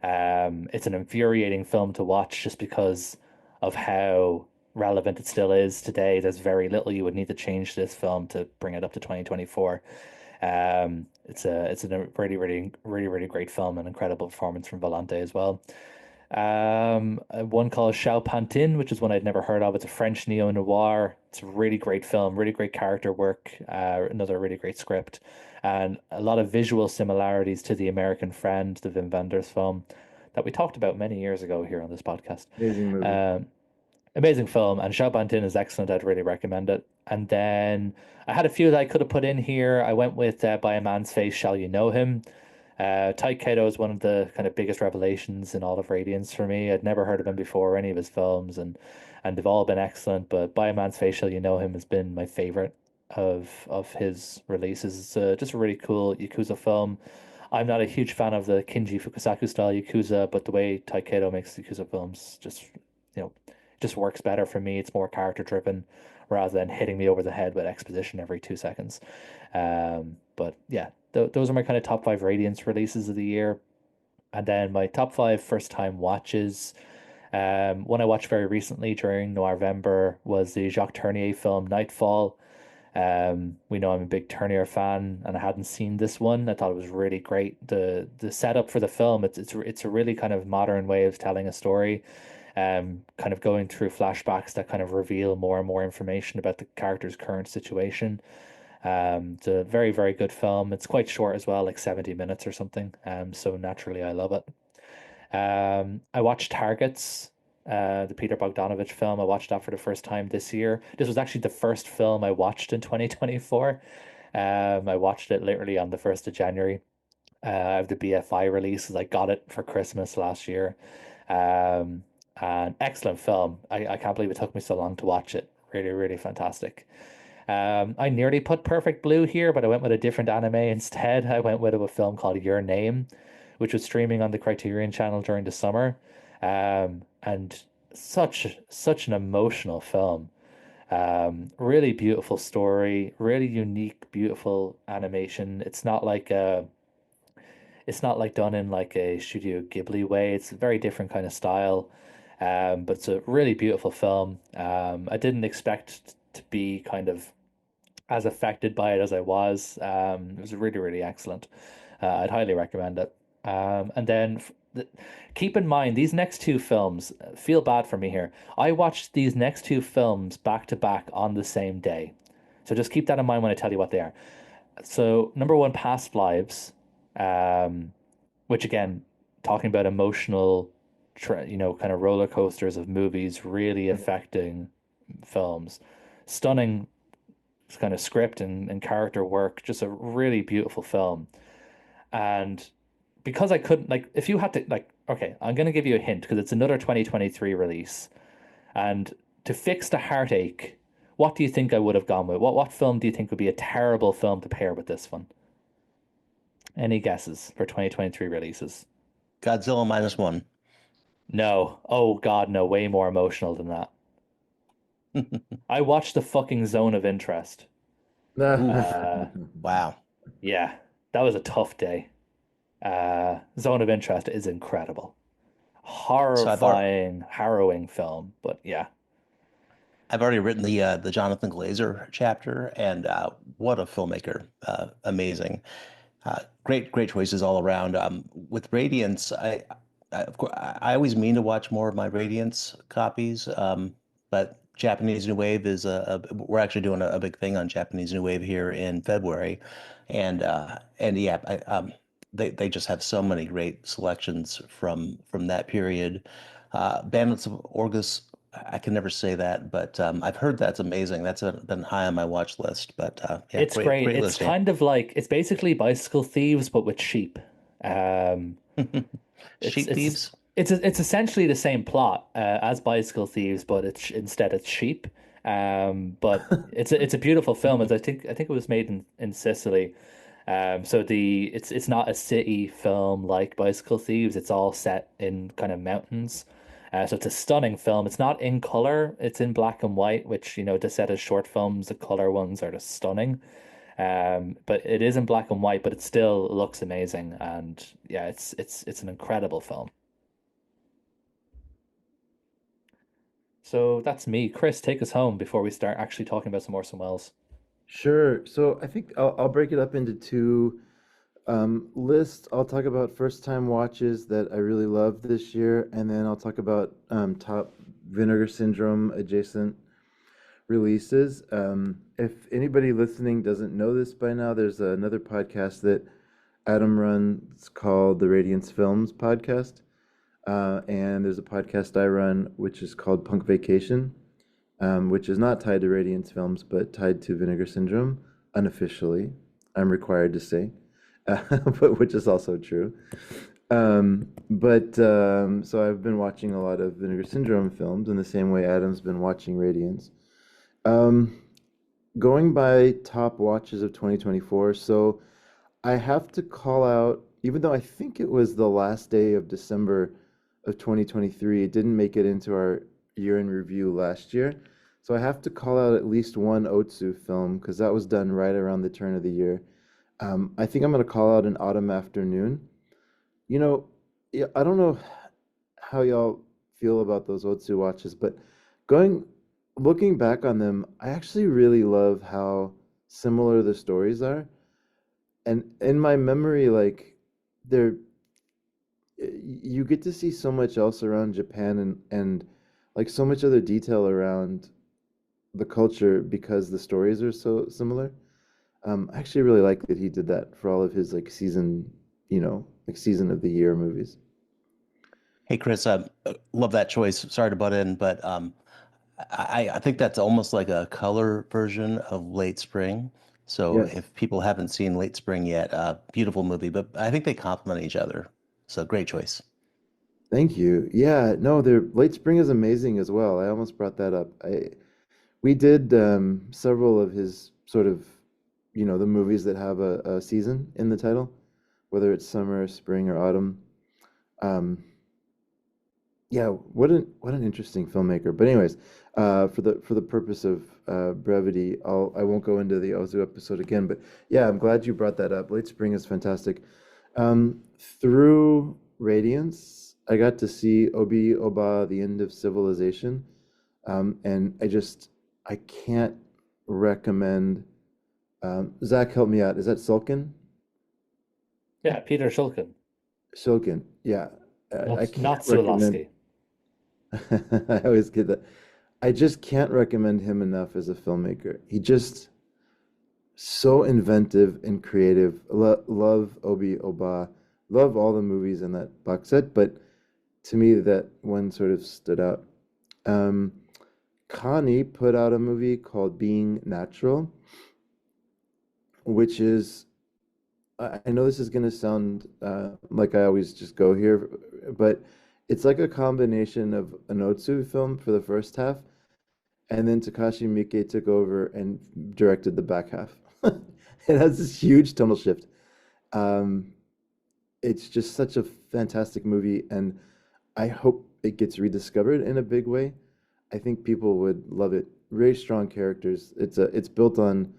It's an infuriating film to watch just because of how relevant it still is today. There's very little you would need to change this film to bring it up to 2024. It's a really great film, and incredible performance from Volante as well. One called Shao Pantin, which is one I'd never heard of. It's a French neo noir. It's a really great film, really great character work. Another really great script, and a lot of visual similarities to The American Friend, the Wim Wenders film that we talked about many years ago here on this podcast. Amazing movie. Amazing film, and Shao Pantin is excellent. I'd really recommend it. And then I had a few that I could have put in here. I went with By a Man's Face, Shall You Know Him? Taika is one of the kind of biggest revelations in all of Radiance for me. I'd never heard of him before, or any of his films, and they've all been excellent. But By a Man's Face, Shall You Know Him has been my favorite of his releases. It's just a really cool Yakuza film. I'm not a huge fan of the Kinji Fukasaku style Yakuza, but the way Taikedo makes Yakuza films just works better for me. It's more character driven rather than hitting me over the head with exposition every 2 seconds. But yeah, those are my kind of top five Radiance releases of the year. And then my top five first time watches. One I watched very recently during November was the Jacques Tournier film Nightfall. We know I'm a big Turnier fan, and I hadn't seen this one. I thought it was really great. The setup for the film, it's a really kind of modern way of telling a story. Kind of going through flashbacks that kind of reveal more and more information about the character's current situation. It's a very good film. It's quite short as well, like 70 minutes or something. So naturally, I love it. I watched Targets, the Peter Bogdanovich film. I watched that for the first time this year. This was actually the first film I watched in 2024. I watched it literally on the 1st of January. I have the BFI releases. I got it for Christmas last year. Um, an excellent film. I can't believe it took me so long to watch it. Really, really fantastic. I nearly put Perfect Blue here, but I went with a different anime instead. I went with a film called Your Name, which was streaming on the Criterion channel during the summer. And such an emotional film. Really beautiful story, really unique, beautiful animation. It's not like done in like a Studio Ghibli way. It's a very different kind of style. But it's a really beautiful film. I didn't expect to be kind of as affected by it as I was. It was really, really excellent. I'd highly recommend it. And then keep in mind these next two films. Feel bad for me here. I watched these next two films back to back on the same day. So just keep that in mind when I tell you what they are. So number one, Past Lives, um, which again, talking about emotional, kind of roller coasters of movies really affecting films. Stunning kind of script and character work, just a really beautiful film. And because I couldn't like, if you had to like, okay, I'm gonna give you a hint because it's another 2023 release, and to fix the heartache, what do you think I would have gone with? What film do you think would be a terrible film to pair with this one? Any guesses for 2023 releases? Godzilla minus one. No. Oh God, no. Way more emotional than that. I watched the fucking Zone of Interest. Oof. Uh, Wow. yeah, that was a tough day. Zone of Interest is incredible. So Horrifying, harrowing film, but yeah. I've already written the Jonathan Glazer chapter, and what a filmmaker! Amazing, great choices all around. With Radiance, of course I always mean to watch more of my Radiance copies, but Japanese New Wave is we're actually doing a big thing on Japanese New Wave here in February, and yeah, they just have so many great selections from that period. Bandits of Orgus, I can never say that, but I've heard that's amazing. That's been high on my watch list. But yeah, It's great. great It's list, Dan. kind of like it's basically Bicycle Thieves, but with sheep. Um, it's Sheep it's Thieves. it's essentially the same plot as Bicycle Thieves, but instead it's sheep. But it's a beautiful film. As I think it was made in Sicily. So it's not a city film like Bicycle Thieves. It's all set in kind of mountains. So it's a stunning film. It's not in color. It's in black and white, which to set as short films, the color ones are just stunning. But it is in black and white, but it still looks amazing. And yeah, it's an incredible film. So that's me. Chris, take us home before we start actually talking about some Orson Welles. Sure. So I think I'll break it up into two lists. I'll talk about first time watches that I really loved this year, and then I'll talk about top Vinegar Syndrome adjacent releases. If anybody listening doesn't know this by now, there's another podcast that Adam runs called the Radiance Films Podcast. And there's a podcast I run which is called Punk Vacation, which is not tied to Radiance Films, but tied to Vinegar Syndrome unofficially. I'm required to say, but which is also true. So I've been watching a lot of Vinegar Syndrome films in the same way Adam's been watching Radiance. Um, Going by top watches of 2024, so I have to call out, even though I think it was the last day of December of 2023, it didn't make it into our year in review last year. So I have to call out at least one Otsu film because that was done right around the turn of the year. I think I'm going to call out An Autumn Afternoon. You know, yeah, I don't know how y'all feel about those Otsu watches, but going looking back on them, I actually really love how similar the stories are. And in my memory, like they're you get to see so much else around Japan and like so much other detail around the culture because the stories are so similar. I actually really like that he did that for all of his like season, like season of the year movies. Hey, Chris, love that choice. Sorry to butt in, but I think that's almost like a color version of Late Spring. So Yes. if people haven't seen Late Spring yet, beautiful movie, but I think they complement each other. So great choice. Thank you. Yeah, no, their Late Spring is amazing as well. I almost brought that up. We did several of his sort of, the movies that have a season in the title, whether it's summer, spring, or autumn. Um, yeah, what an interesting filmmaker. But anyways, for the purpose of brevity, I won't go into the Ozu episode again. But yeah, I'm glad you brought that up. Late Spring is fantastic. Through Radiance, I got to see Obi Oba, The End of Civilization, and I can't recommend. Zach, help me out. Is that Sulkin? Yeah, Peter Shulkin, Shulkin, yeah. I not can't recommend. Zulawski. I always get that. I just can't recommend him enough as a filmmaker. He just so inventive and creative. Love Obi Oba. Love all the movies in that box set, but to me that one sort of stood out. Um, Connie put out a movie called Being Natural, which is I know this is going to sound like I always just go here, but it's like a combination of an Otsu film for the first half, and then Takashi Miike took over and directed the back half. It has this huge tonal shift. Um, it's just such a fantastic movie, and I hope it gets rediscovered in a big way. I think people would love it. Very strong characters. It's built on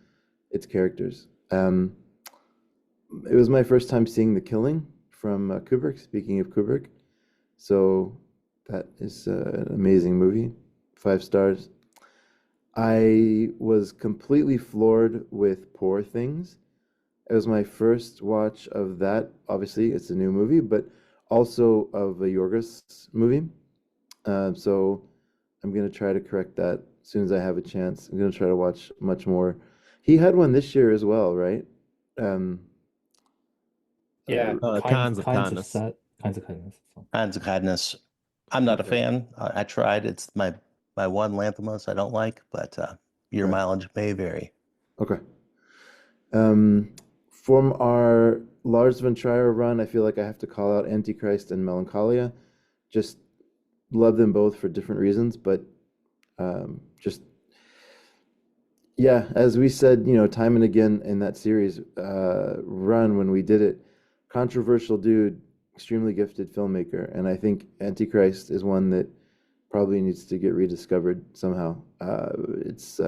its characters. It was my first time seeing The Killing from Kubrick. Speaking of Kubrick, so that is an amazing movie. 5 stars. I was completely floored with Poor Things. It was my first watch of that. Obviously, it's a new movie, but also of a Yorgos movie. So I'm gonna try to correct that as soon as I have a chance. I'm gonna try to watch much more. He had one this year as well, right? Um, Yeah, Kinds of kinds of kindness. set, kinds of kindness. So, Hands of Kindness. I'm not a okay, fan. I tried. It's my one Lanthimos I don't like, but your right, mileage may vary. okay. Um, from our Lars von Trier run, I feel like I have to call out Antichrist and Melancholia. Just love them both for different reasons, but just yeah, as we said, time and again in that series run when we did it, controversial dude, extremely gifted filmmaker, and I think Antichrist is one that probably needs to get rediscovered somehow. It's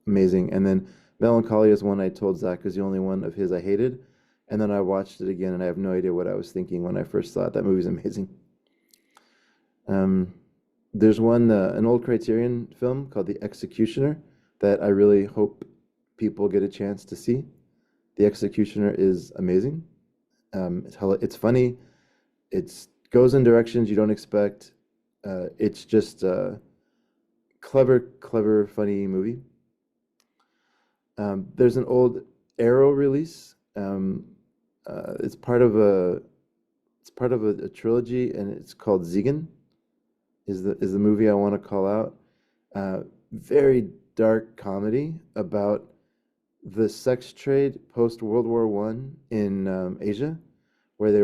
amazing. And then Melancholia is one I told Zach is the only one of his I hated, and then I watched it again, and I have no idea what I was thinking when I first saw it. That movie's amazing. Um, there's an old Criterion film called The Executioner that I really hope people get a chance to see. The Executioner is amazing. It's funny. It goes in directions you don't expect. It's just a clever, funny movie. There's an old Arrow release. It's part of a trilogy, and it's called Ziegen. Is the movie I want to call out. Very dark comedy about the sex trade post World War One in Asia, where they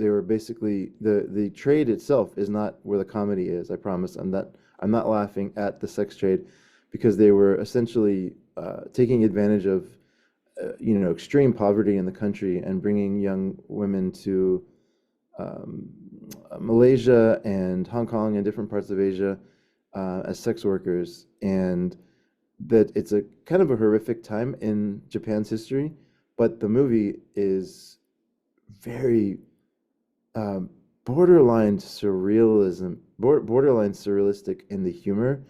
were basically the trade itself is not where the comedy is. I promise. I'm not laughing at the sex trade because they were essentially taking advantage of extreme poverty in the country and bringing young women to um, Malaysia and Hong Kong and different parts of Asia as sex workers, and that it's a kind of a horrific time in Japan's history, but the movie is very um, borderline surrealistic in the humor,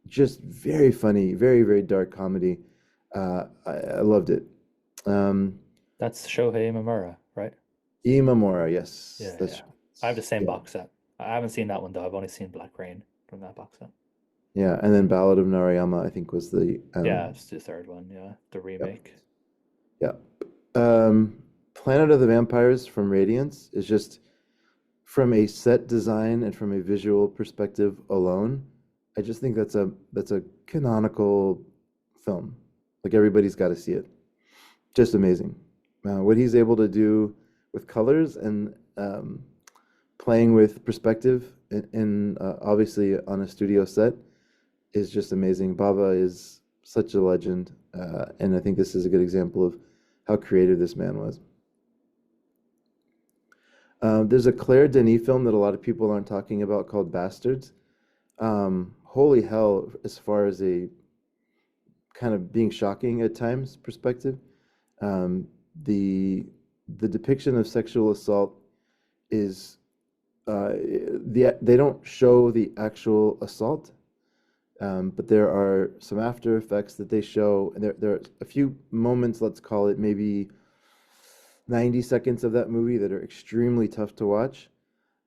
just very funny, very, very dark comedy. I loved it. Um, that's Shohei Imamura, right? Imamura, yes, Yeah, that's yeah. I have the same yeah, box set. I haven't seen that one though. I've only seen Black Rain from that box set. yeah. And then Ballad of Narayama, I think was the Yeah, it's the third one. Yeah, the yep, remake. yeah. Planet of the Vampires from Radiance is just from a set design and from a visual perspective alone, I just think that's a canonical film. Like everybody's got to see it. Just amazing. What he's able to do with colors and playing with perspective obviously on a studio set is just amazing. Bava is such a legend, and I think this is a good example of how creative this man was. There's a Claire Denis film that a lot of people aren't talking about called Bastards. Holy hell, as far as a kind of being shocking at times perspective. Um, the the depiction of sexual assault is they don't show the actual assault, but there are some after effects that they show, and there are a few moments, let's call it maybe 90 seconds of that movie that are extremely tough to watch.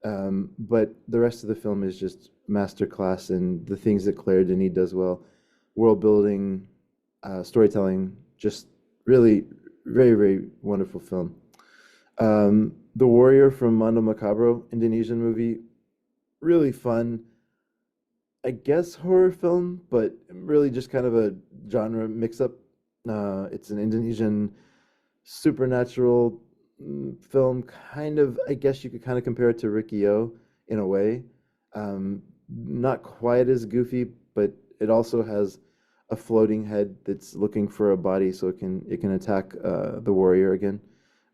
But the rest of the film is just masterclass in the things that Claire Denis does well. World building, storytelling, just really very, very wonderful film. The Warrior from Mondo Macabro, Indonesian movie, really fun. I guess horror film, but really just kind of a genre mix-up. It's an Indonesian supernatural film, kind of. I guess you could kind of compare it to Rikio in a way. Not quite as goofy, but it also has a floating head that's looking for a body, so it can attack the warrior again.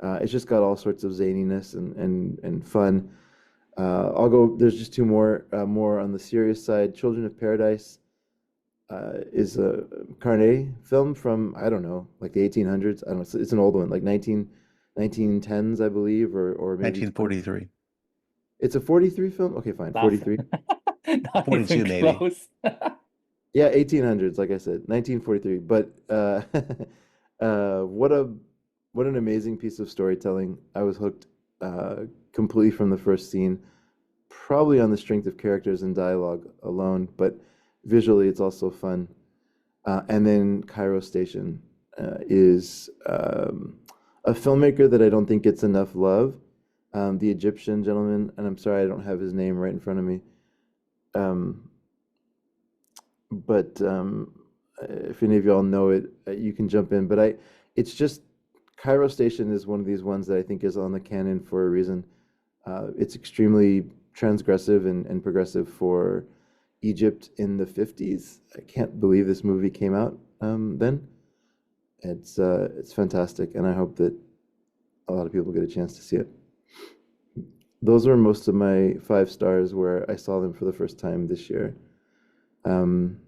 It's just got all sorts of zaniness and fun. I'll go. There's just two more on the serious side. Children of Paradise is a Carnet film from, I don't know, like the 1800s. I don't know. It's an old one, like 1910s, I believe, or maybe 1943. It's a 43 film. Okay, fine, Not, 43. not 42 even maybe. close. Yeah, 1800s, like I said, 1943. But what an amazing piece of storytelling. I was hooked completely from the first scene, probably on the strength of characters and dialogue alone, but visually it's also fun. And then Cairo Station is a filmmaker that I don't think gets enough love. The Egyptian gentleman, and I'm sorry I don't have his name right in front of me. Um, but if any of y'all know it, you can jump in. But it's just Cairo Station is one of these ones that I think is on the canon for a reason. It's extremely transgressive and progressive for Egypt in the 50s. I can't believe this movie came out then. It's fantastic, and I hope that a lot of people get a chance to see it. Those are most of my 5 stars where I saw them for the first time this year. Um,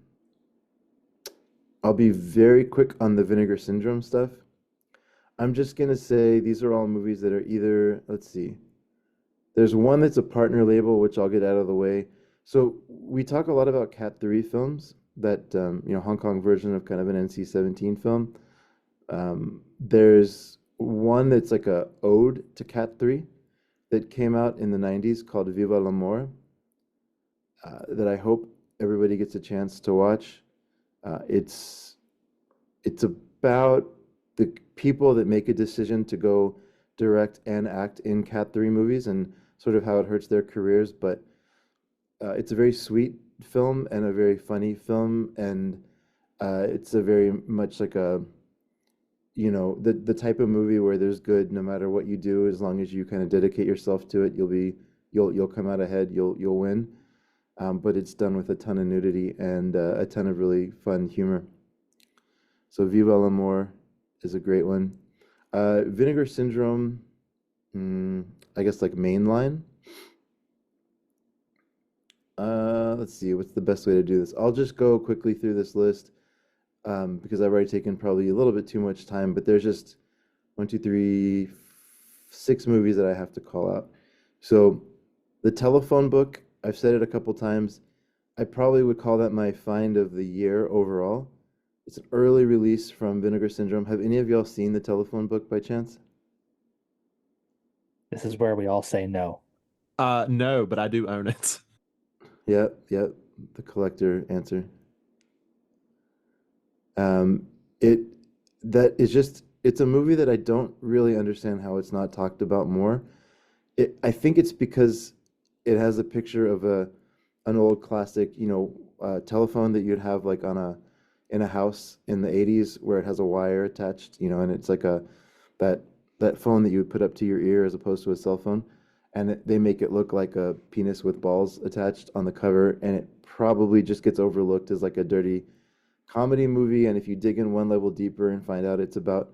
I'll be very quick on the Vinegar Syndrome stuff. I'm just gonna say these are all movies that are either, let's see, there's one that's a partner label, which I'll get out of the way. So we talk a lot about Cat 3 films, that Hong Kong version of kind of an NC-17 film. There's one that's like a ode to Cat 3 that came out in the 90s called Viva l'Amour, that I hope everybody gets a chance to watch. It's about the people that make a decision to go direct and act in Cat 3 movies and sort of how it hurts their careers. But it's a very sweet film and a very funny film, and it's a very much like the type of movie where there's good no matter what you do, as long as you kind of dedicate yourself to it, you'll come out ahead, you'll win. But it's done with a ton of nudity and a ton of really fun humor. So Viva l'Amour is a great one. Vinegar Syndrome, I guess like mainline. Let's see, what's the best way to do this? I'll just go quickly through this list because I've already taken probably a little bit too much time, but there's just 1, 2, 3, 6 movies that I have to call out. So The Telephone Book, I've said it a couple times. I probably would call that my find of the year overall. It's an early release from Vinegar Syndrome. Have any of y'all seen The Telephone Book by chance? This is where we all say no. No, but I do own it. Yep, the collector answer. Um, it that is just it's a movie that I don't really understand how it's not talked about more. I think it's because it has a picture of a an old classic, telephone that you'd have like on a in a house in the 80s where it has a wire attached, and it's like a that that phone that you would put up to your ear as opposed to a cell phone, and they make it look like a penis with balls attached on the cover, and it probably just gets overlooked as like a dirty comedy movie. And if you dig in one level deeper and find out it's about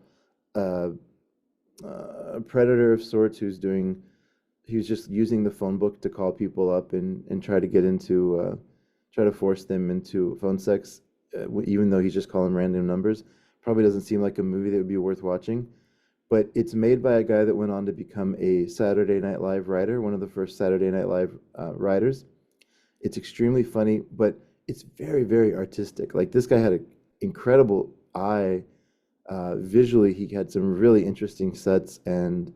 uh, a predator of sorts he was just using the phone book to call people up and try to get into try to force them into phone sex, even though he's just calling random numbers. Probably doesn't seem like a movie that would be worth watching. But it's made by a guy that went on to become a Saturday Night Live writer, one of the first Saturday Night Live writers. It's extremely funny, but it's very, very artistic. Like this guy had an incredible eye. Visually, he had some really interesting sets, and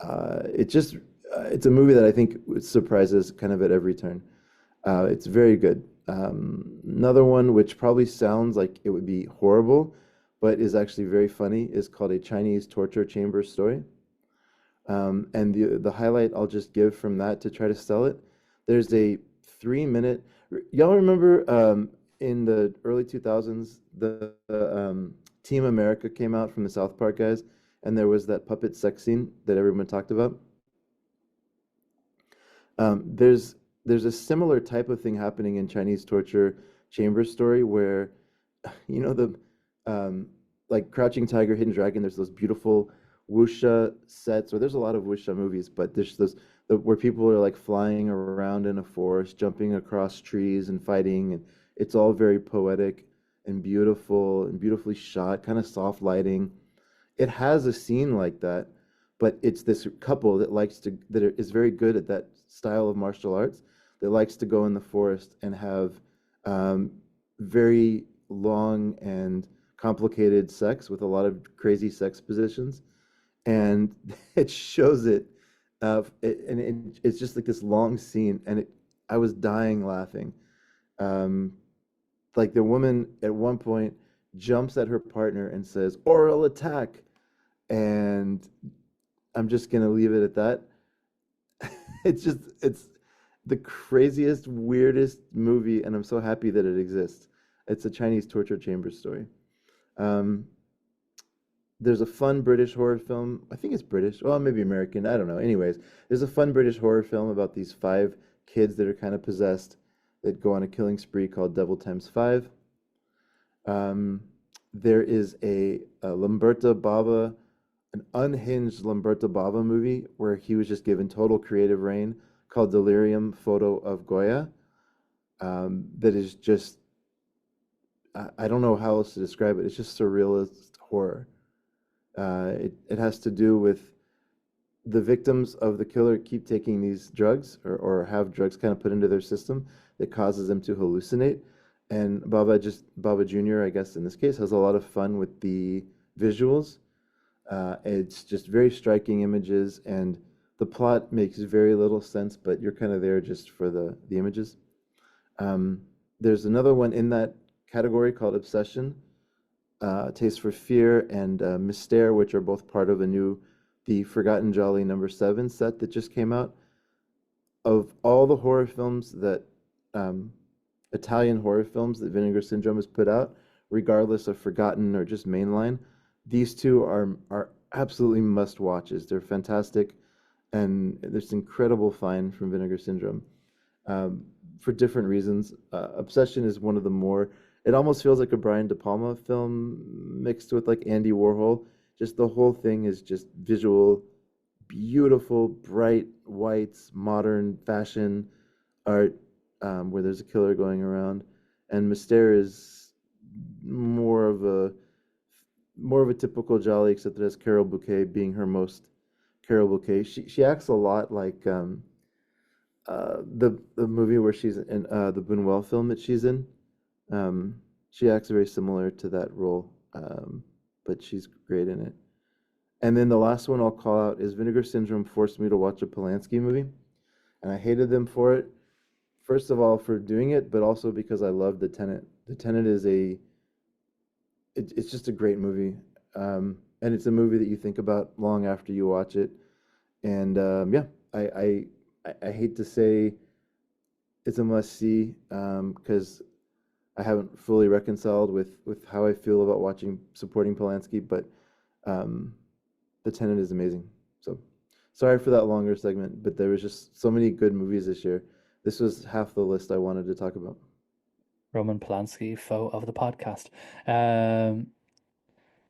it's a movie that I think surprises kind of at every turn. It's very good. Another one which probably sounds like it would be horrible, but is actually very funny is called A Chinese Torture Chamber Story. And the highlight I'll just give from that to try to sell it, there's a 3 minute. Y'all remember in the early 2000s the Team America came out from the South Park guys, and there was that puppet sex scene that everyone talked about. There's a similar type of thing happening in Chinese Torture Chamber Story where the like Crouching Tiger, Hidden Dragon. There's those beautiful wuxia sets, or there's a lot of wuxia movies, but there's where people are like flying around in a forest, jumping across trees and fighting, and it's all very poetic and beautiful and beautifully shot, kind of soft lighting. It has a scene like that, but it's this couple that is very good at that style of martial arts that likes to go in the forest and have um, very long and complicated sex with a lot of crazy sex positions, and it shows it, it's just like this long scene, and I was dying laughing. Um, like the woman at one point jumps at her partner and says "oral attack," and I'm just gonna leave it at that. It's the craziest, weirdest movie, and I'm so happy that it exists. It's a Chinese torture chamber story. Um, there's a fun British horror film. I think it's British. Well, maybe American. I don't know. Anyways, there's a fun British horror film about these five kids that are kind of possessed that go on a killing spree called Devil Times Five. Um, there is a Lamberta Bava, an unhinged Lamberta Bava movie where he was just given total creative reign called Delirium Photo of Goya. That is just, I don't know how else to describe it. It's just surrealist horror. It has to do with the victims of the killer keep taking these drugs or have drugs kind of put into their system that causes them to hallucinate. And Baba Jr., I guess in this case, has a lot of fun with the visuals. It's just very striking images, and the plot makes very little sense, but you're kind of there just for the images. Um, there's another one in that category called Obsession, Taste for Fear, and Mystère, which are both part of the Forgotten Jolly #7 set that just came out. Of all the horror films um, Italian horror films that Vinegar Syndrome has put out, regardless of Forgotten or just mainline, these two are absolutely must watches. They're fantastic, and there's incredible find from Vinegar Syndrome um, for different reasons. Obsession is one of the more. It almost feels like a Brian De Palma film mixed with like Andy Warhol. Just the whole thing is just visual, beautiful, bright whites, modern fashion art, where there's a killer going around, and Mystère is more of a typical Jolly, except that it has Carol Bouquet being her most Carol Bouquet. She acts a lot like the movie where she's in the Buñuel film that she's in. She acts very similar to that role, but she's great in it. And then the last one I'll call out is Vinegar Syndrome forced me to watch a Polanski movie, and I hated them for it. First of all, for doing it, but also because I love The Tenant. The Tenant is it's just a great movie, and it's a movie that you think about long after you watch it. And yeah, I hate to say it's a must see because I haven't fully reconciled with how I feel about watching supporting Polanski, but um, The Tenant is amazing. So sorry for that longer segment, but there was just so many good movies this year. This was half the list I wanted to talk about. Roman Polanski, foe of the podcast. Um,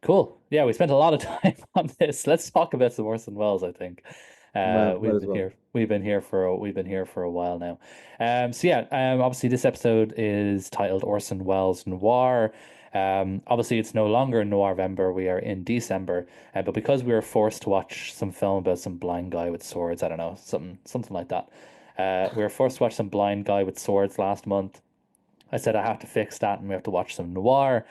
Cool. Yeah, we spent a lot of time on this. Let's talk about some Orson Welles, I think. Might We've as been well. here. We've been here for a while now. So yeah, obviously this episode is titled Orson Welles Noir. Obviously it's no longer Noirvember. We are in December, but because we were forced to watch some film about some blind guy with swords, I don't know, something like that. We were forced to watch some blind guy with swords last month. I said I have to fix that, and we have to watch some noir.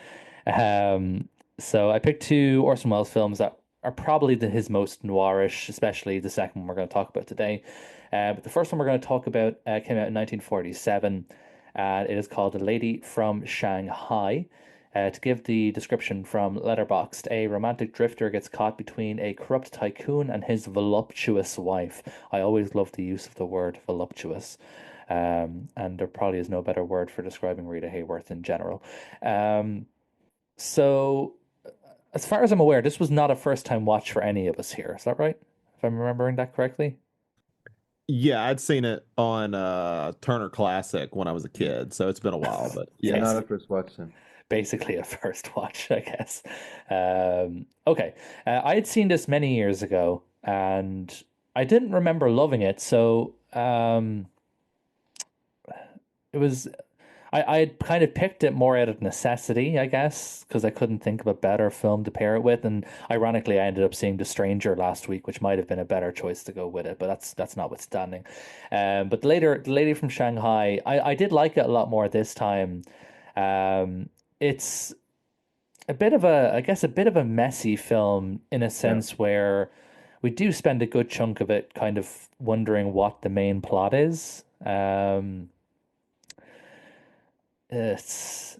Um, so I picked two Orson Welles films that are probably his most noirish, especially the second one we're going to talk about today. But the first one we're going to talk about came out in 1947. It is called The Lady from Shanghai. To give the description from Letterboxd, a romantic drifter gets caught between a corrupt tycoon and his voluptuous wife. I always love the use of the word voluptuous. And there probably is no better word for describing Rita Hayworth in general. Um, so, as far as I'm aware, this was not a first time watch for any of us here. Is that right? If I'm remembering that correctly? Yeah, I'd seen it on Turner Classic when I was a kid, so it's been a while, but Yeah, Okay, yes. not so a first watch then. basically a first watch, I guess. Okay. I had seen this many years ago and I didn't remember loving it. So it was I had kind of picked it more out of necessity, I guess, because I couldn't think of a better film to pair it with. And ironically, I ended up seeing The Stranger last week, which might have been a better choice to go with it, but that's notwithstanding. But later, The Lady from Shanghai, I did like it a lot more this time. It's a bit of I guess, a bit of a messy film in a Yeah. sense where we do spend a good chunk of it kind of wondering what the main plot is. It's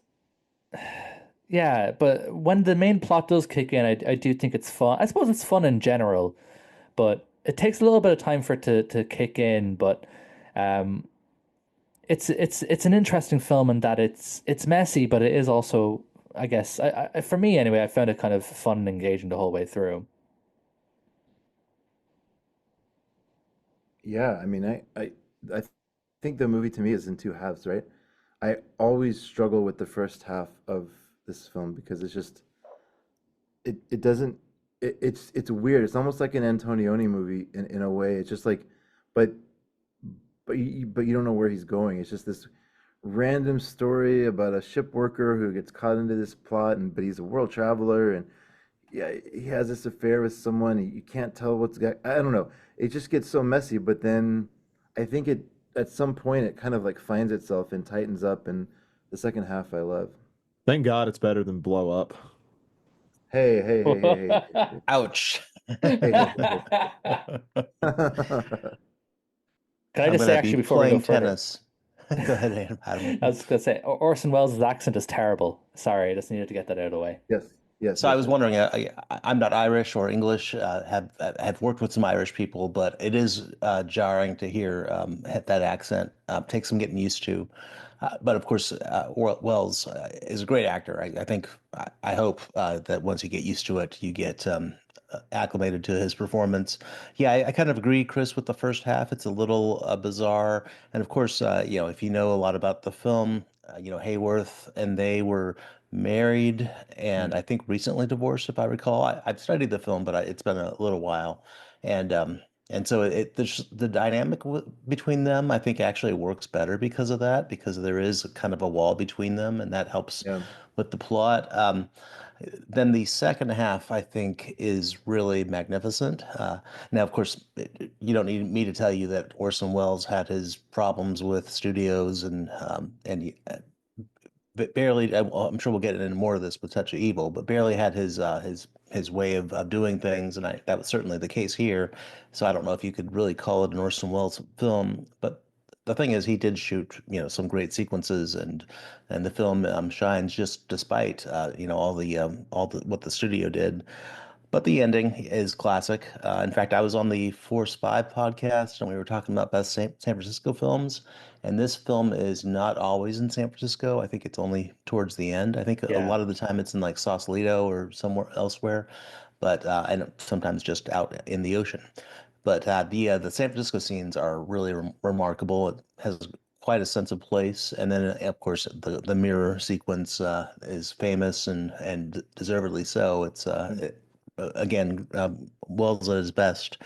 Yeah, but when the main plot does kick in, I do think it's fun. I suppose it's fun in general, but it takes a little bit of time for it to kick in. But um, it's an interesting film in that it's messy, but it is also, I guess, for me anyway, I found it kind of fun and engaging the whole way through. Yeah, I mean, I think the movie to me is in two halves, right? I always struggle with the first half of this film because it's just it doesn't it's weird. It's almost like an Antonioni movie in a way. It's just like, but but you don't know where he's going. It's just this random story about a ship worker who gets caught into this plot, and but he's a world traveler, and yeah, he has this affair with someone. You can't tell I don't know. It just gets so messy. But then I think it at some point it kind of like finds itself and tightens up. And the second half I love. Thank God it's better than Blow Up. Hey, hey, hey, hey, hey, Ouch. hey, hey, hey, hey, hey. Can I I'm just say gonna be actually before we go playing further? tennis. Go ahead, Adam. I was gonna say Orson Welles' accent is terrible. Sorry, I just needed to get that out of the way. Yes, yes, So I yes, was yes. wondering, I'm not Irish or English, have worked with some Irish people, but it is jarring to hear that accent. Takes some getting used to. But of course, Wells is a great actor. I think, I hope that once you get used to it, you get acclimated to his performance. Yeah, I kind of agree, Chris, with the first half. It's a little bizarre, and of course, if you know a lot about the film, Hayworth and they were married and Mm, I think recently divorced, if I recall. I've studied the film, but it's been a little while, and so the dynamic between them, I think, actually works better because of that, because there is kind of a wall between them, and that helps yeah, with the plot. Then the second half, I think, is really magnificent. Now, of course, you don't need me to tell you that Orson Welles had his problems with studios and barely. I'm sure we'll get into more of this with Touch of Evil, but barely had his way of doing things, and that was certainly the case here. So I don't know if you could really call it an Orson Welles film, but the thing is, he did shoot some great sequences, and the film shines just despite all the what the studio did. But the ending is classic. In fact, I was on the Force 5 podcast and we were talking about best San Francisco films. And this film is not always in San Francisco. I think it's only towards the end. I think a Yeah. lot of the time it's in like Sausalito or somewhere elsewhere, but and sometimes just out in the ocean. But the San Francisco scenes are really remarkable. It has quite a sense of place, and then of course the mirror sequence is famous and deservedly so. Again, Wells at his best.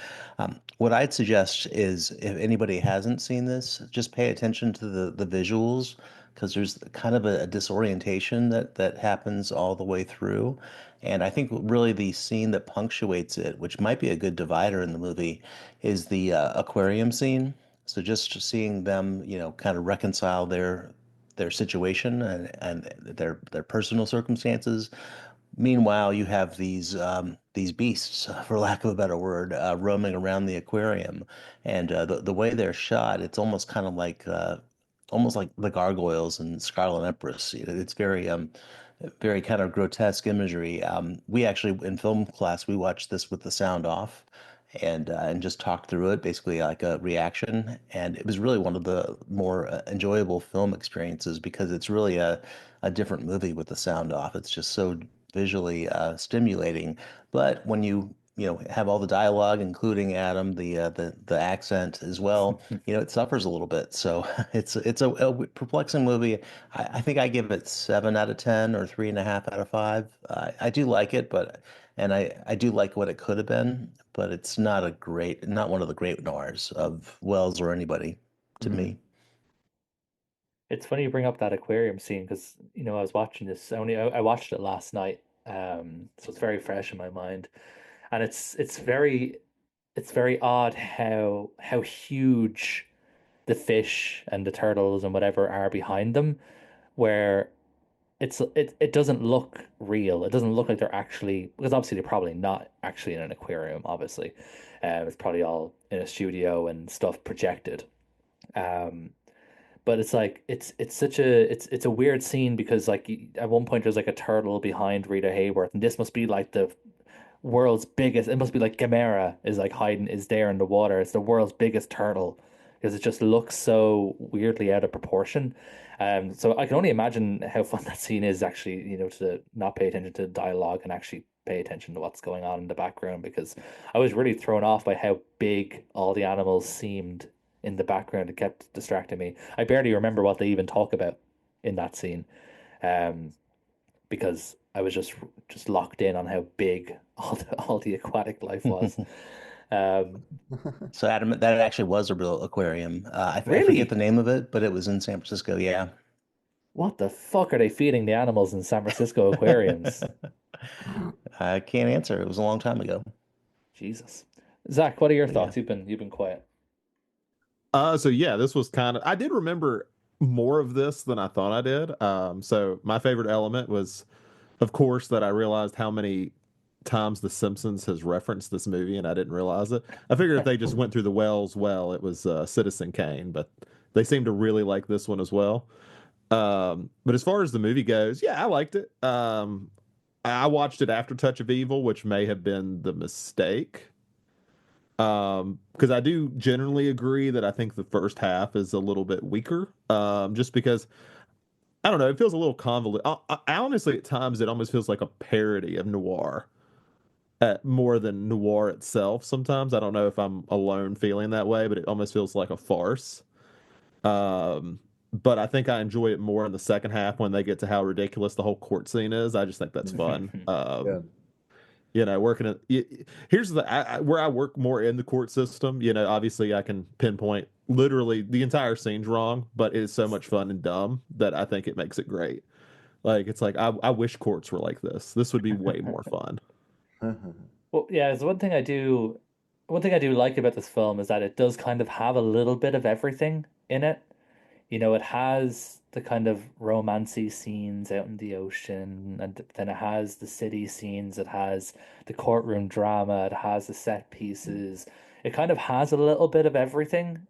What I'd suggest is if anybody hasn't seen this, just pay attention to the visuals because there's kind of a disorientation that happens all the way through. And I think really the scene that punctuates it, which might be a good divider in the movie, is the aquarium scene. So just seeing them, kind of reconcile their situation and their personal circumstances. Meanwhile, you have these beasts, for lack of a better word, roaming around the aquarium, and the way they're shot, it's almost like the gargoyles in Scarlet Empress. It's very kind of grotesque imagery. We actually in film class we watched this with the sound off, and just talked through it, basically like a reaction, and it was really one of the more enjoyable film experiences because it's really a different movie with the sound off. It's just so visually stimulating. But when you have all the dialogue, including Adam, the accent as well, it suffers a little bit. So it's a perplexing movie. I think I give it 7 out of 10 or 3.5 out of 5. I do like it, I do like what it could have been, but it's not one of the great noirs of Wells or anybody to Mhm. me. It's funny you bring up that aquarium scene because I was watching this. I watched it last night, so it's very fresh in my mind, and it's very odd how huge the fish and the turtles and whatever are behind them, where it doesn't look real. It doesn't look like they're actually, because obviously they're probably not actually in an aquarium. Obviously, it's probably all in a studio and stuff projected. Um, but it's like it's a weird scene because like at one point there's like a turtle behind Rita Hayworth, and this must be like the world's biggest. It must be like Gamera is there in the water. It's the world's biggest turtle because it just looks so weirdly out of proportion. So I can only imagine how fun that scene is actually, to not pay attention to the dialogue and actually pay attention to what's going on in the background because I was really thrown off by how big all the animals seemed in the background. It kept distracting me. I barely remember what they even talk about in that scene. Um, because I was just locked in on how big all the aquatic life was. Um, So Adam, that actually was a real aquarium. I forget the really, name of it, but it was in San Francisco. Yeah. what the fuck are they feeding the animals in San Francisco aquariums? I can't answer. It was a long time ago. Jesus, Zach, what are your But yeah. thoughts? You've been quiet. So yeah, this was kind of I did remember more of this than I thought I did. So my favorite element was, of course, that I realized how many times The Simpsons has referenced this movie, and I didn't realize it. I figured if they just went through the wells well, it was Citizen Kane, but they seem to really like this one as well. But as far as the movie goes, yeah, I liked it. I watched it after Touch of Evil, which may have been the mistake. Because I do generally agree that I think the first half is a little bit weaker. Just because I don't know, it feels a little convoluted. Honestly, at times it almost feels like a parody of noir, more than noir itself. Sometimes I don't know if I'm alone feeling that way, but it almost feels like a farce. Um, but I think I enjoy it more in the second half when they get to how ridiculous the whole court scene is. I just think that's fun. Yeah. Working at here's where I work more in the court system. Obviously I can pinpoint literally the entire scene's wrong, but it's so much fun and dumb that I think it makes it great. Like it's like I wish courts were like this. This would be way more fun. Well, yeah, it's one thing I do like about this film is that it does kind of have a little bit of everything in it. It has the kind of romancy scenes out in the ocean, and then it has the city scenes, it has the courtroom drama, it has the set pieces. It kind of has a little bit of everything.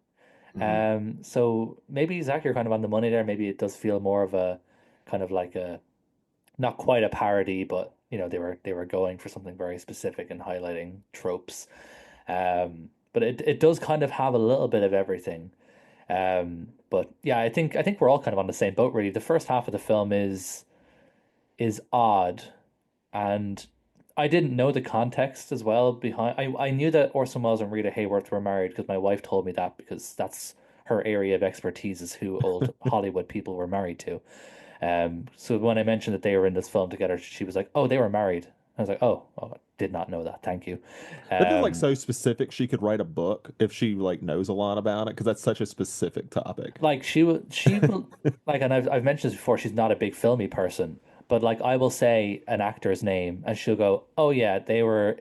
Mhm. So maybe Zach, you're kind of on the money there. Maybe it does feel more of a kind of like a not quite a parody, but they were going for something very specific and highlighting tropes. But it does kind of have a little bit of everything. But yeah, I think we're all kind of on the same boat really. The first half of the film is odd, and I didn't know the context as well behind. I knew that Orson Welles and Rita Hayworth were married because my wife told me that because that's her area of expertise is who old Hollywood people were married to. So when I mentioned that they were in this film together, she was like, "Oh, they were married." I was like, "Oh, I did not know that. Thank you." That is like Um, so specific. She could write a book if she like knows a lot about it because that's such a specific topic. like she will like, and I've mentioned this before. She's not a big filmy person, but like I will say an actor's name, and she'll go, "Oh yeah, they were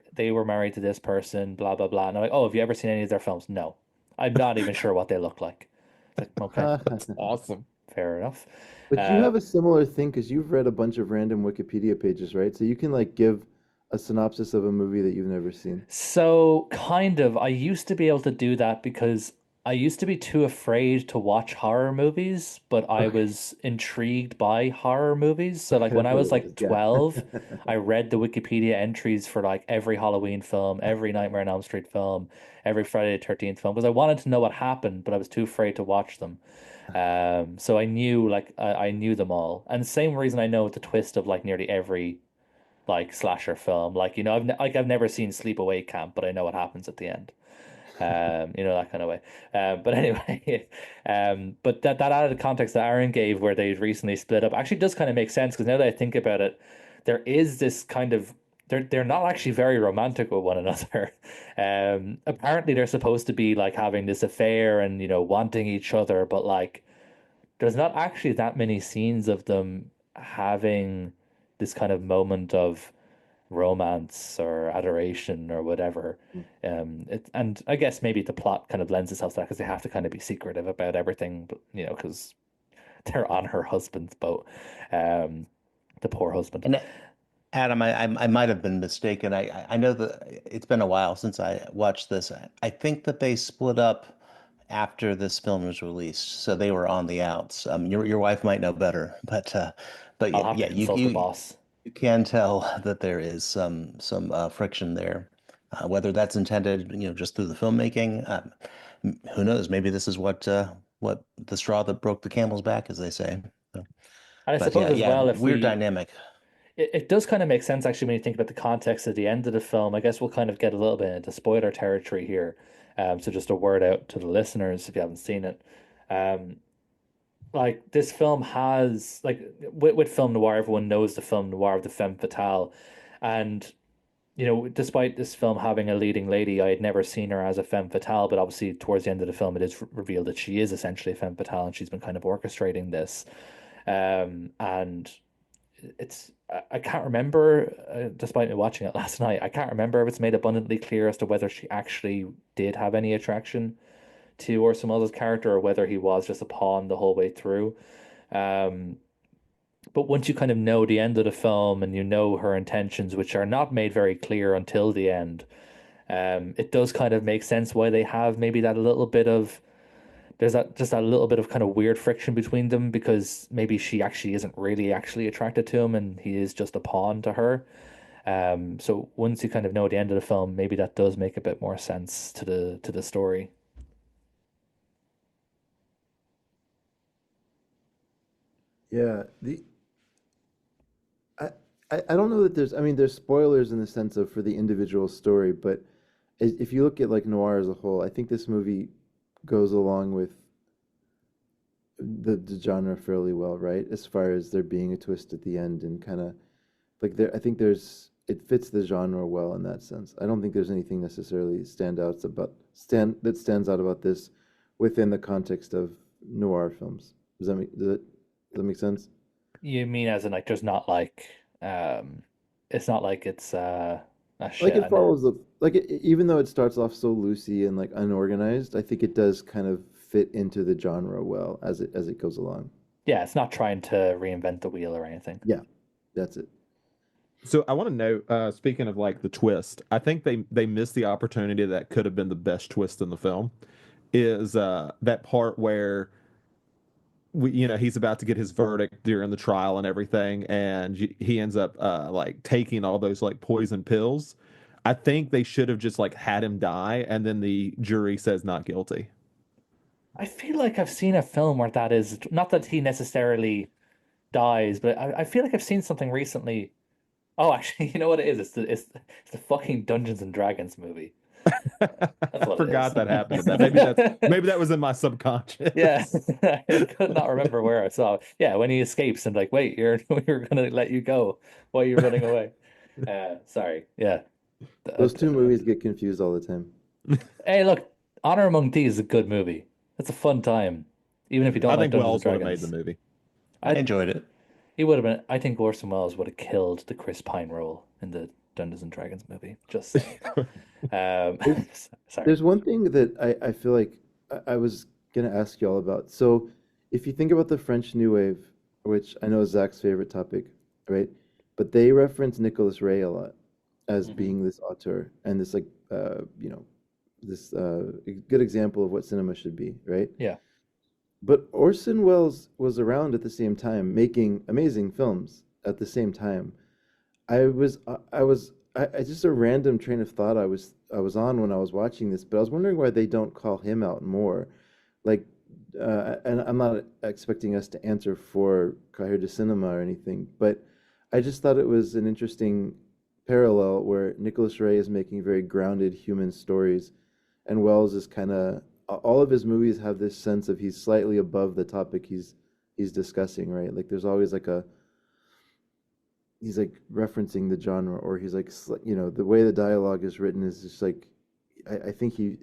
married to this person, blah blah blah." And I'm like, "Oh, have you ever seen any of their films?" No, I'm not even sure what they look like. It's like, okay, That's awesome. fair enough. But you Uh, have a similar thing because you've read a bunch of random Wikipedia pages, right? So you can like give a synopsis of a movie that you've never seen. So, kind of. I used to be able to do that because I used to be too afraid to watch horror movies, but I Okay. was intrigued by horror movies. So, like, Okay, when that's I what was it like is. Yeah. 12, I read the Wikipedia entries for like every Halloween film, every Nightmare on Elm Street film, every Friday the 13th film, because I wanted to know what happened, but I was too afraid to watch them. So I knew, like, I knew them all. And the same reason I know the twist of like nearly every like slasher film. Like I've never seen Sleepaway Camp, but I know what happens at the end. That kind of way. But anyway, but that added context that Aaron gave, where they recently split up, actually does kind of make sense because now that I think about it, there is this kind of they're not actually very romantic with one another. Apparently they're supposed to be like having this affair and wanting each other, but like there's not actually that many scenes of them having this kind of moment of romance or adoration or whatever. And I guess maybe the plot kind of lends itself to that because they have to kind of be secretive about everything, but because they're on her husband's boat, um, the poor husband. And Adam, I might have been mistaken. I know that it's been a while since I watched this. I think that they split up after this film was released, so they were on the outs. Your wife might know better, but I'll have to yeah, consult the boss. you can tell that there is some friction there. Whether that's intended, just through the filmmaking, who knows? Maybe this is what the straw that broke the camel's back, as they say. So, And I but suppose yeah, as yeah, well, if weird we dynamic. it does kind of make sense actually when you think about the context at the end of the film. I guess we'll kind of get a little bit into spoiler territory here. So just a word out to the listeners if you haven't seen it. Um, like this film has like with film noir, everyone knows the film noir of the femme fatale, and despite this film having a leading lady, I had never seen her as a femme fatale, but obviously towards the end of the film, it is revealed that she is essentially a femme fatale, and she's been kind of orchestrating this. And I can't remember, despite me watching it last night, I can't remember if it's made abundantly clear as to whether she actually did have any attraction to Orson Welles' character or whether he was just a pawn the whole way through. Um, but once you kind of know the end of the film and you know her intentions, which are not made very clear until the end, it does kind of make sense why they have maybe that little bit of there's that just that little bit of kind of weird friction between them because maybe she actually isn't really actually attracted to him and he is just a pawn to her. So once you kind of know the end of the film, maybe that does make a bit more sense to the story. Yeah. I, I don't know that there's, I mean, there's spoilers in the sense of for the individual story, but if you look at like noir as a whole, I think this movie goes along with the genre fairly well, right? As far as there being a twist at the end and kind of like there, I think it fits the genre well in that sense. I don't think there's anything necessarily that stands out about this within the context of noir films. Does that make sense? You mean as in like there's not like it's not like it's a Like shit. it follows the like even though it starts off so loosey and like unorganized, I think it does kind of fit into the genre well as it goes along. Yeah, it's not trying to reinvent the wheel or anything. Yeah, that's it. So I want to know, speaking of like the twist, I think they missed the opportunity that could have been the best twist in the film. Is that part where he's about to get his verdict during the trial and everything, and he ends up like taking all those like poison pills. I think they should have just like had him die, and then the jury says not guilty. I feel like I've seen a film where that is not that he necessarily dies, but I feel like I've seen something recently. Oh, actually, you know what it is? It's the fucking Dungeons and Dragons movie. That's I what it is. forgot that happened in that. Maybe that was in my subconscious. Yeah, I could not remember where I saw it. Yeah, when he escapes and like, wait, we're gonna let you go. Why are you running away? Sorry. Yeah. Those two movies get confused all the time. Hey, look, Honor Among Thieves is a good movie. It's a fun time, even if you don't I like think Dungeons and Wells would have made the Dragons. movie. I I enjoyed it. He would have been. I think Orson Welles would have killed the Chris Pine role in the Dungeons and Dragons movie. Just saying. Um, There's sorry. there's one thing that I feel like I was gonna ask you all about. So, if you think about the French New Wave, which I know is Zach's favorite topic, right? But they reference Nicholas Ray a lot as Hmm. being this auteur and this like this good example of what cinema should be, right? Yeah. But Orson Welles was around at the same time making amazing films at the same time. I just a random train of thought I was on when I was watching this, but I was wondering why they don't call him out more. Like, and I'm not expecting us to answer for Cahiers de Cinema or anything, but I just thought it was an interesting parallel where Nicholas Ray is making very grounded human stories, and Wells is kind of all of his movies have this sense of he's slightly above the topic he's discussing, right? Like there's always like a he's like referencing the genre, or he's like the way the dialogue is written is just like I think he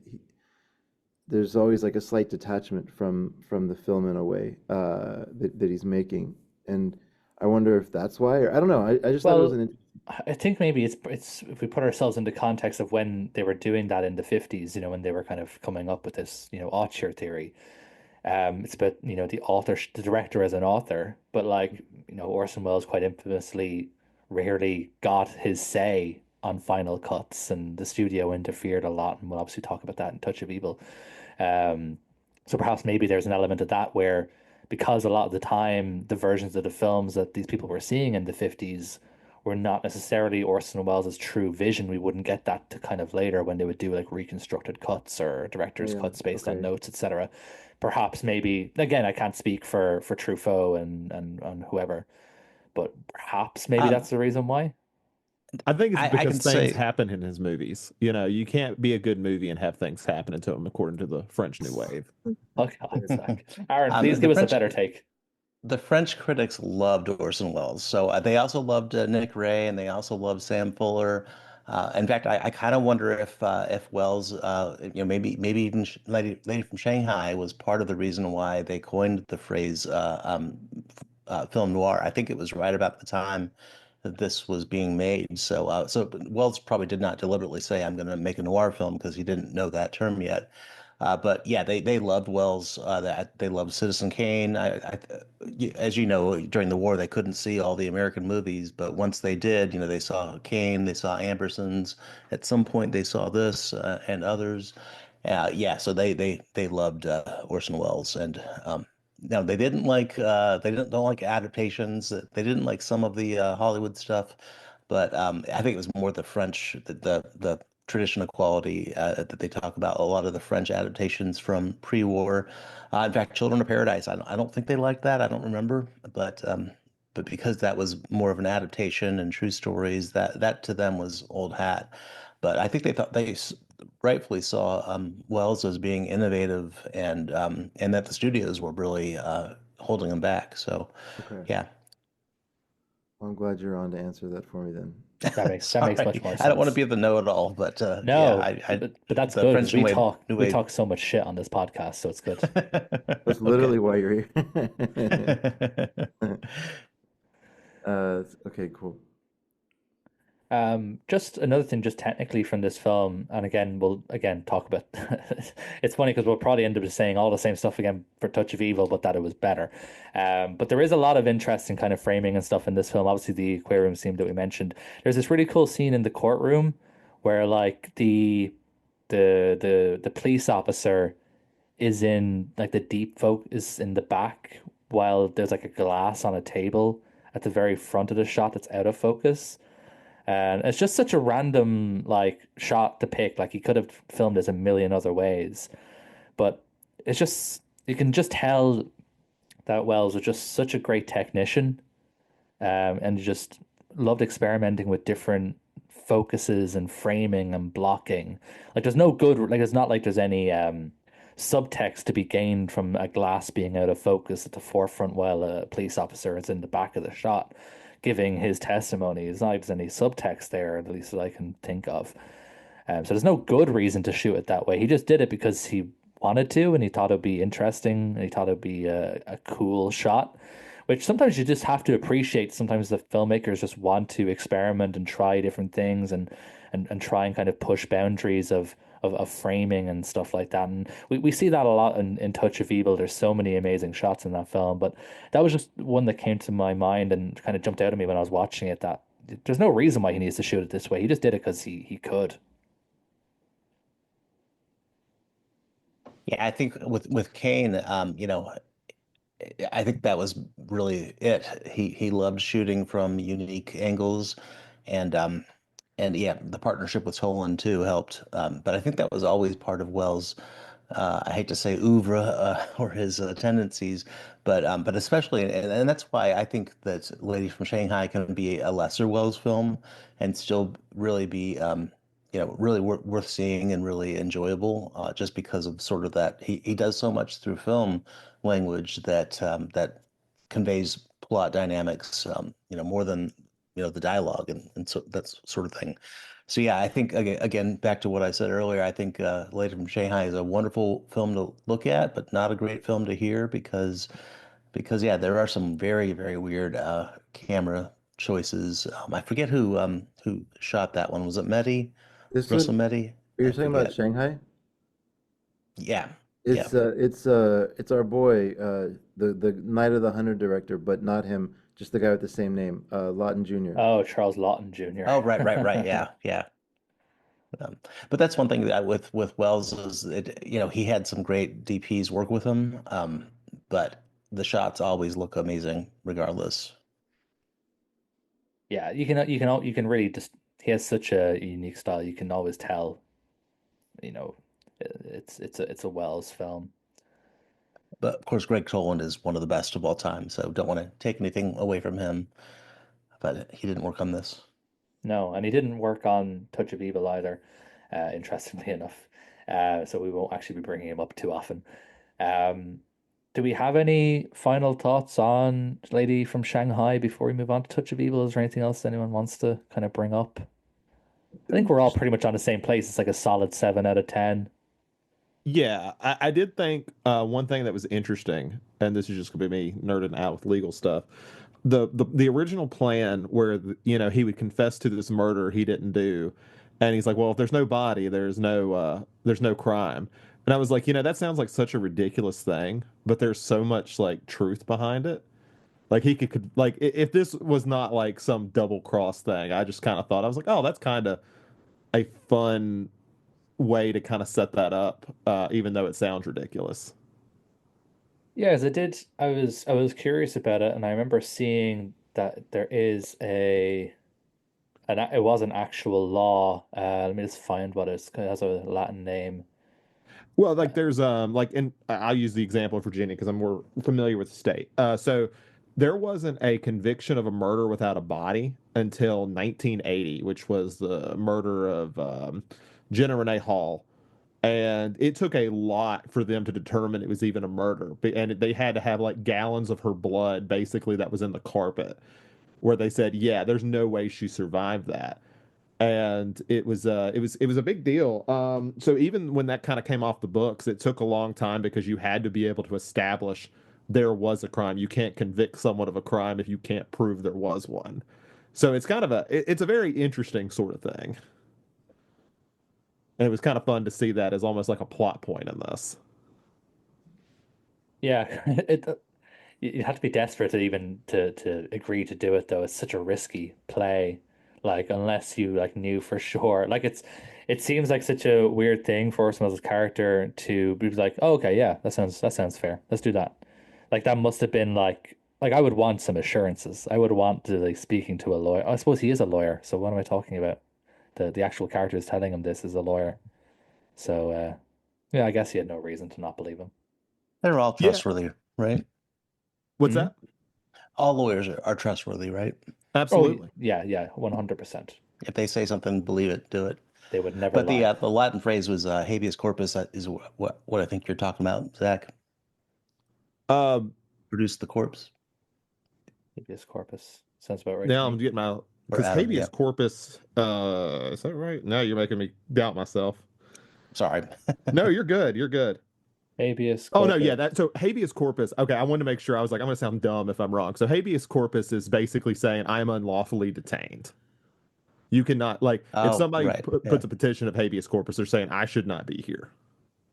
there's always like a slight detachment from the film in a way that he's making, and I wonder if that's why, or I don't know. I just thought it was Well, an I think maybe it's if we put ourselves into context of when they were doing that in the 50s, when they were kind of coming up with this, auteur theory. It's about, the author, the director as an author, but like, Orson Welles quite infamously rarely got his say on final cuts, and the studio interfered a lot, and we'll obviously talk about that in Touch of Evil. Um, so perhaps maybe there's an element of that where, because a lot of the time the versions of the films that these people were seeing in the 50s were not necessarily Orson Welles' true vision, we wouldn't get that to kind of later when they would do like reconstructed cuts or director's yeah, cuts based on okay. notes, etc. Perhaps maybe again, I can't speak for Truffaut and whoever, but perhaps maybe Um, that's the reason why. I think it's I because can things say happen in his movies. You can't be a good movie and have things happen to him, according to the French New Wave. Oh God, Zach. Aaron, um, please the give us a French better take. the French critics loved Orson Welles, so they also loved Nick Ray, and they also loved Sam Fuller. In fact, I kind of wonder if Wells, maybe even Lady from Shanghai was part of the reason why they coined the phrase film noir. I think it was right about the time that this was being made. So Wells probably did not deliberately say, "I'm going to make a noir film," because he didn't know that term yet. But yeah, they loved Wells. That they loved Citizen Kane. As you know, during the war, they couldn't see all the American movies, but once they did, they saw Kane, they saw Ambersons. At some point, they saw this and others. Yeah, so they loved Orson Welles, and no, they didn't don't like adaptations. They didn't like some of the Hollywood stuff, but I think it was more the French, the traditional quality that they talk about. A lot of the French adaptations from pre-war. In fact, Children of Paradise. I don't think they liked that. I don't remember, but because that was more of an adaptation and true stories, that to them was old hat. But I think they thought rightfully saw Wells as being innovative, and that the studios were really holding him back. So, Okay. yeah. Well, I'm glad you're on to answer that for me then. That makes much Sorry, more I don't want to sense. be the know-it-all, but yeah, No, but that's the good because French we New talk we Wave. talk so much shit on this podcast, so it's good. That's Okay. literally why you're here. Okay, cool. Just another thing, just technically from this film, and again, we'll again talk about. It's funny because we'll probably end up just saying all the same stuff again for Touch of Evil, but that it was better. But there is a lot of interesting kind of framing and stuff in this film. Obviously, the aquarium scene that we mentioned. There's this really cool scene in the courtroom where like the police officer is in like the deep folk is in the back while there's like a glass on a table at the very front of the shot that's out of focus. And it's just such a random like shot to pick. Like he could have filmed this a million other ways, but it's just you can just tell that Wells was just such a great technician, and just loved experimenting with different focuses and framing and blocking. Like there's no good, like it's not like there's any subtext to be gained from a glass being out of focus at the forefront while a police officer is in the back of the shot giving his testimony. It's not like there's any subtext there, at least that I can think of. So there's no good reason to shoot it that way. He just did it because he wanted to, and he thought it'd be interesting, and he thought it'd be a cool shot. Which sometimes you just have to appreciate. Sometimes the filmmakers just want to experiment and try different things and try and kind of push boundaries of framing and stuff like that. And we see that a lot in Touch of Evil. There's so many amazing shots in that film, but that was just one that came to my mind and kind of jumped out at me when I was watching it. That there's no reason why he needs to shoot it this way. He just did it because he could. Yeah, I think with Kane, I think that was really it. He loved shooting from unique angles, and yeah, the partnership with Toland too helped. But I think that was always part of Wells. I hate to say oeuvre or his tendencies, but especially, and that's why I think that Lady from Shanghai can be a lesser Wells film and still really be really worth seeing and really enjoyable, just because of sort of that he does so much through film language that conveys plot dynamics, more than the dialogue and so that sort of thing. So yeah, I think again back to what I said earlier, I think Lady from Shanghai is a wonderful film to look at, but not a great film to hear because yeah, there are some very very weird camera choices. I forget who shot that one. Was it Mehdi? This Russell one, Mehdi? you're I talking about forget. Shanghai? Yeah, yeah. It's our boy, the Night of the Hunter director, but not him, just the guy with the same name, Lawton Jr. Oh, Charles Lawton Jr. Oh, right. Yeah, yeah. Um, but that's one thing that with Wells is he had some great DPs work with him, but the shots always look amazing regardless. Yeah, you can really just he has such a unique style. You can always tell, you know, it's a Wells film. But of course, Greg Toland is one of the best of all time, so don't want to take anything away from him. But he didn't work on this. No, and he didn't work on Touch of Evil either, interestingly enough. So we won't actually be bringing him up too often. Um, do we have any final thoughts on Lady from Shanghai before we move on to Touch of Evil? Is there anything else anyone wants to kind of bring up? I think we're all pretty much on the same place. It's like a solid 7 out of 10. Yeah, I did think one thing that was interesting, and this is just gonna be me nerding out with legal stuff. The original plan where he would confess to this murder he didn't do, and he's like, well, if there's no body, there's no crime. And I was like, that sounds like such a ridiculous thing, but there's so much like truth behind it. Like he could like if this was not like some double cross thing, I just kind of thought I was like, oh, that's kind of a fun way to kind of set that up, even though it sounds ridiculous. Yeah, as I did, I was curious about it, and I remember seeing that there is it was an actual law. Let me just find what it has a Latin name. Well, like there's like and I'll use the example of Virginia because I'm more familiar with the state. So there wasn't a conviction of a murder without a body until 1980, which was the murder of Jenna Renee Hall. And it took a lot for them to determine it was even a murder. And they had to have like gallons of her blood basically that was in the carpet where they said, yeah, there's no way she survived that. And it was a big deal. So even when that kind of came off the books, it took a long time because you had to be able to establish there was a crime. You can't convict someone of a crime if you can't prove there was one. So it's kind of it's a very interesting sort of thing. And it was kind of fun to see that as almost like a plot point in this. Yeah, it you have to be desperate to even to agree to do it though. It's such a risky play. Like unless you like knew for sure. Like it seems like such a weird thing for Orson Welles' character to be like, oh, okay, yeah, that sounds fair. Let's do that. Like that must have been like I would want some assurances. I would want to like speaking to a lawyer. I suppose he is a lawyer, so what am I talking about? The actual character is telling him this is a lawyer. So yeah, I guess he had no reason to not believe him. They're all Yeah. trustworthy, right? What's Hmm? that? All lawyers are trustworthy, right? Oh Absolutely. yeah, 100%. If they say something, believe it, do it. They would never But lie. the Latin phrase was habeas corpus. That is what I think you're talking about, Zach. Um, Produce the corpse Habeas corpus sounds about right to now I'm me. getting my or because Adam. habeas Yeah, corpus. Is that right? Now you're making me doubt myself. sorry. No, you're good. You're good. Habeas Oh no, yeah, corpus. so habeas corpus. Okay, I wanted to make sure. I was like, I'm gonna sound dumb if I'm wrong. So habeas corpus is basically saying I am unlawfully detained. You cannot like if Oh, somebody right. puts Yeah. a petition of habeas corpus, they're saying I should not be here.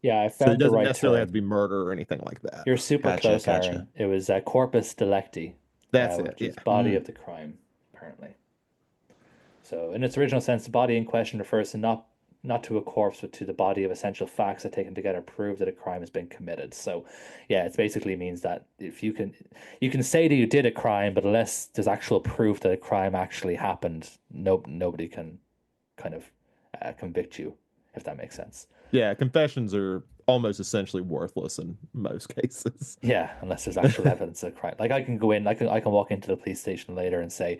Yeah, I So it found the doesn't right necessarily have to term. be murder or anything like that. You're super Gotcha, close, gotcha. Aaron. It was corpus delicti, That's it. which Yeah. is body Mm. of the crime, apparently. So, in its original sense, the body in question refers to not to a corpse, but to the body of essential facts that taken together prove that a crime has been committed. So, yeah, it basically means that if you can say that you did a crime, but unless there's actual proof that a crime actually happened, nobody can kind of convict you, if that makes sense. Yeah, confessions are almost essentially worthless in most cases. Yeah, unless there's actual evidence of crime. Like I can go in, I can walk into the police station later and say,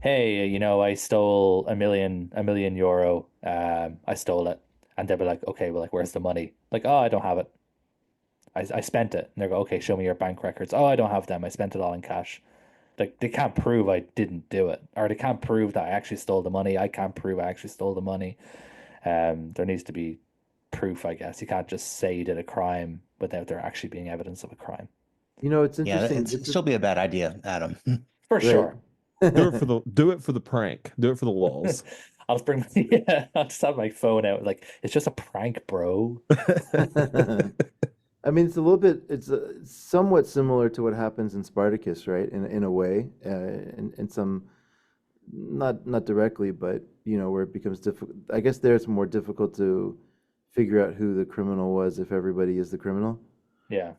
"Hey, I stole a million euro. I stole it," and they'll be like, "Okay, well, like, where's the money?" Like, "Oh, I don't have it. I spent it." And they go, "Okay, show me your bank records." "Oh, I don't have them. I spent it all in cash." Like they can't prove I didn't do it, or they can't prove that I actually stole the money. I can't prove I actually stole the money. There needs to be proof, I guess. You can't just say you did a crime without there actually being evidence of a crime. It's Yeah, interesting. it'd still be a bad idea, Adam. For Right. sure. Do it for the prank. Do it for the lulz. I'll just yeah, I'll just have my phone out. Like, it's just a prank, bro. I mean, it's somewhat similar to what happens in Spartacus, right? In a way, in some, not directly, but where it becomes difficult. I guess there it's more difficult to figure out who the criminal was if everybody is the criminal. Yeah.